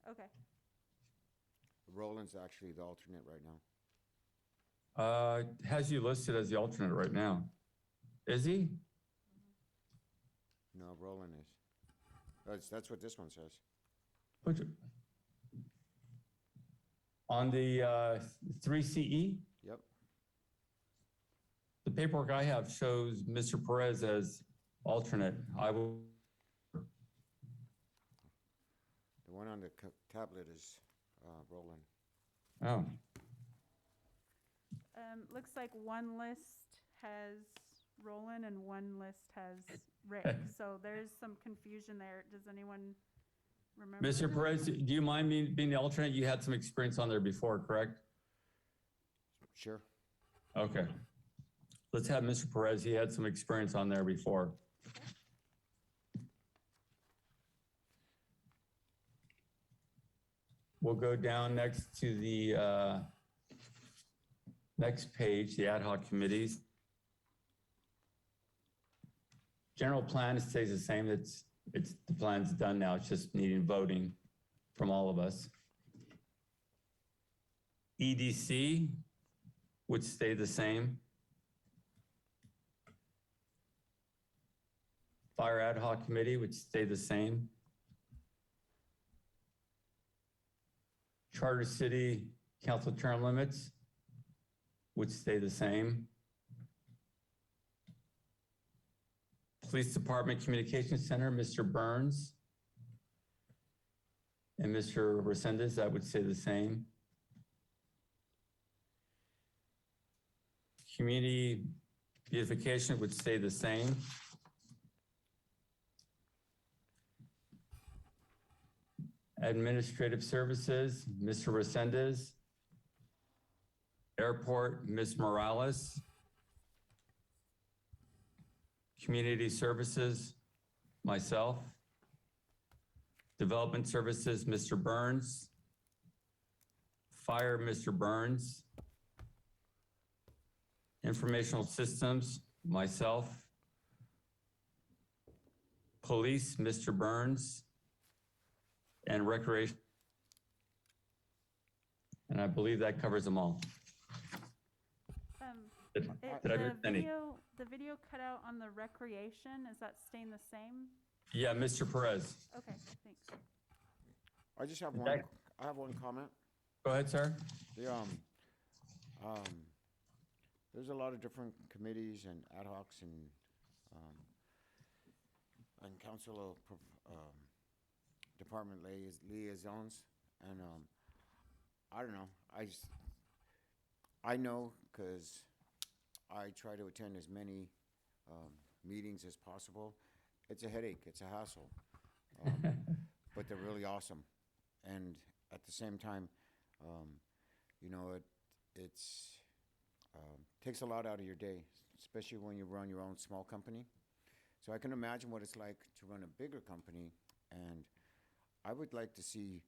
Okay. Roland's actually the alternate right now. Has you listed as the alternate right now. Is he? No, Roland is. That's what this one says. Which, on the 3CE? Yep. The paperwork I have shows Mr. Perez as alternate. I will. The one on the tablet is Roland. Oh. Looks like one list has Roland and one list has Rick. So there's some confusion there. Does anyone remember? Mr. Perez, do you mind being the alternate? You had some experience on there before, correct? Sure. Okay. Let's have Mr. Perez. He had some experience on there before. We'll go down next to the next page, the ad hoc committees. General plan stays the same. It's the plan's done now. It's just needing voting from all of us. EDC would stay the same. Fire ad hoc committee would stay the same. Charter City Council term limits would stay the same. Police Department Communications Center, Mr. Burns and Mr. Resendez, that would stay the same. Community beautification would stay the same. Administrative services, Mr. Resendez. Airport, Ms. Morales. Community services, myself. Development services, Mr. Burns. Fire, Mr. Burns. Informational systems, myself. Police, Mr. Burns. And recreation. And I believe that covers them all. Did I miss any? The video cut out on the recreation, is that staying the same? Yeah, Mr. Perez. Okay, thanks. I just have one. I have one comment. Go ahead, sir. There's a lot of different committees and ad hocs and council department liaisons, and I don't know. I know because I try to attend as many meetings as possible. It's a headache. It's a hassle, but they're really awesome. And at the same time, you know, it's takes a lot out of your day, especially when you run your own small company. So I can imagine what it's like to run a bigger company, and I would like to see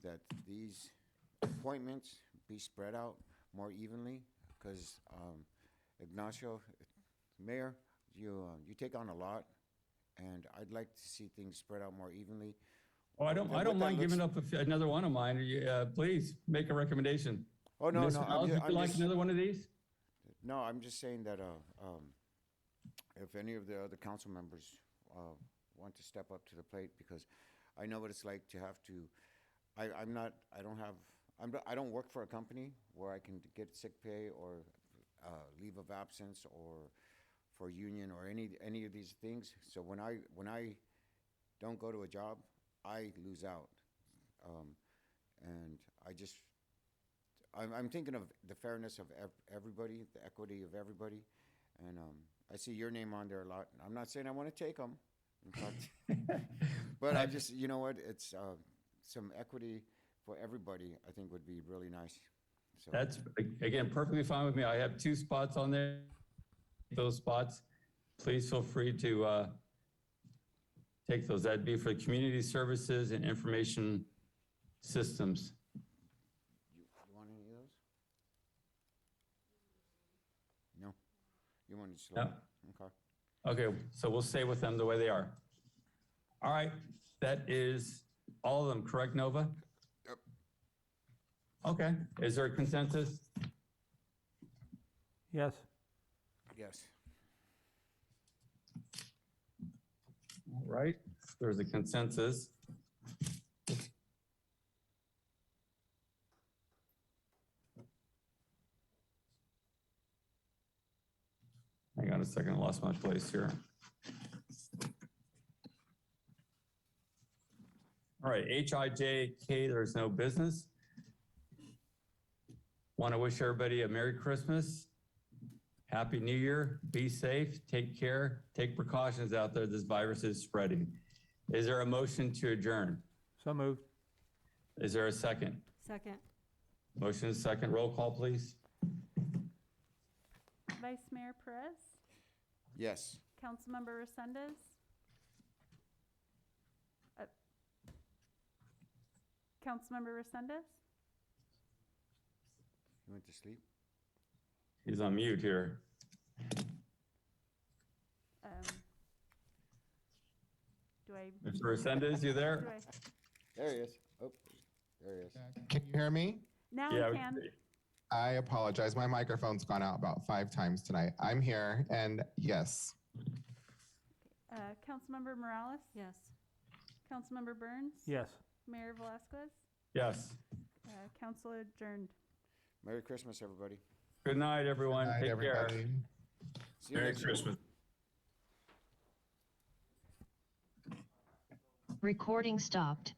that these appointments be spread out more evenly, because Ignacio, Mayor, you take on a lot, and I'd like to see things spread out more evenly. Oh, I don't mind giving up another one of mine. Please make a recommendation. Oh, no, Ms. no. Miles, would you like another one of these? No, I'm just saying that if any of the other council members want to step up to the plate, because I know what it's like to have to, I don't work for a company where I can get sick pay or leave of absence or for union or any of these things. So when I don't go to a job, I lose out. And I'm thinking of the fairness of everybody, the equity of everybody. And I see your name on there a lot. I'm not saying I want to take them, but I just, you know what, it's some equity for everybody, I think would be really nice. So That's, again, perfectly fine with me. I have 2 spots on there. Those spots, please feel free to take those. That'd be for community services and information systems. You want any of those? No? You want to slow? Yeah. Okay. Okay, so we'll stay with them the way they are. All right, that is all of them, correct, Nova? Yep. Okay, is there a consensus? Yes. Yes. All right, there's a consensus. Hang on a second, I lost my place here. All right, HIJK, there's no business. Want to wish everybody a Merry Christmas, Happy New Year, be safe, take care, take precautions out there, this virus is spreading. Is there a motion to adjourn? So moved. Is there a second? Second. Motion is second, roll call, please. Vice Mayor Perez, Yes. Councilmember Resendez, Councilmember Resendez, You went to sleep? He's on mute here. do I? Mr. Resendez, you do there? I- There he is. Oh, there he is. Can you hear me? Now Yeah, I we can. I apologize. My microphone's gone out about 5 times tonight. I'm here, and yes. Councilmember Morales, Yes. Councilmember Burns, Yes. Mayor Velasquez, Yes. Council adjourned. Merry Christmas, everybody. Good night, everyone. Good night, Take care. everybody. See you Merry next week. Christmas. Recording stopped.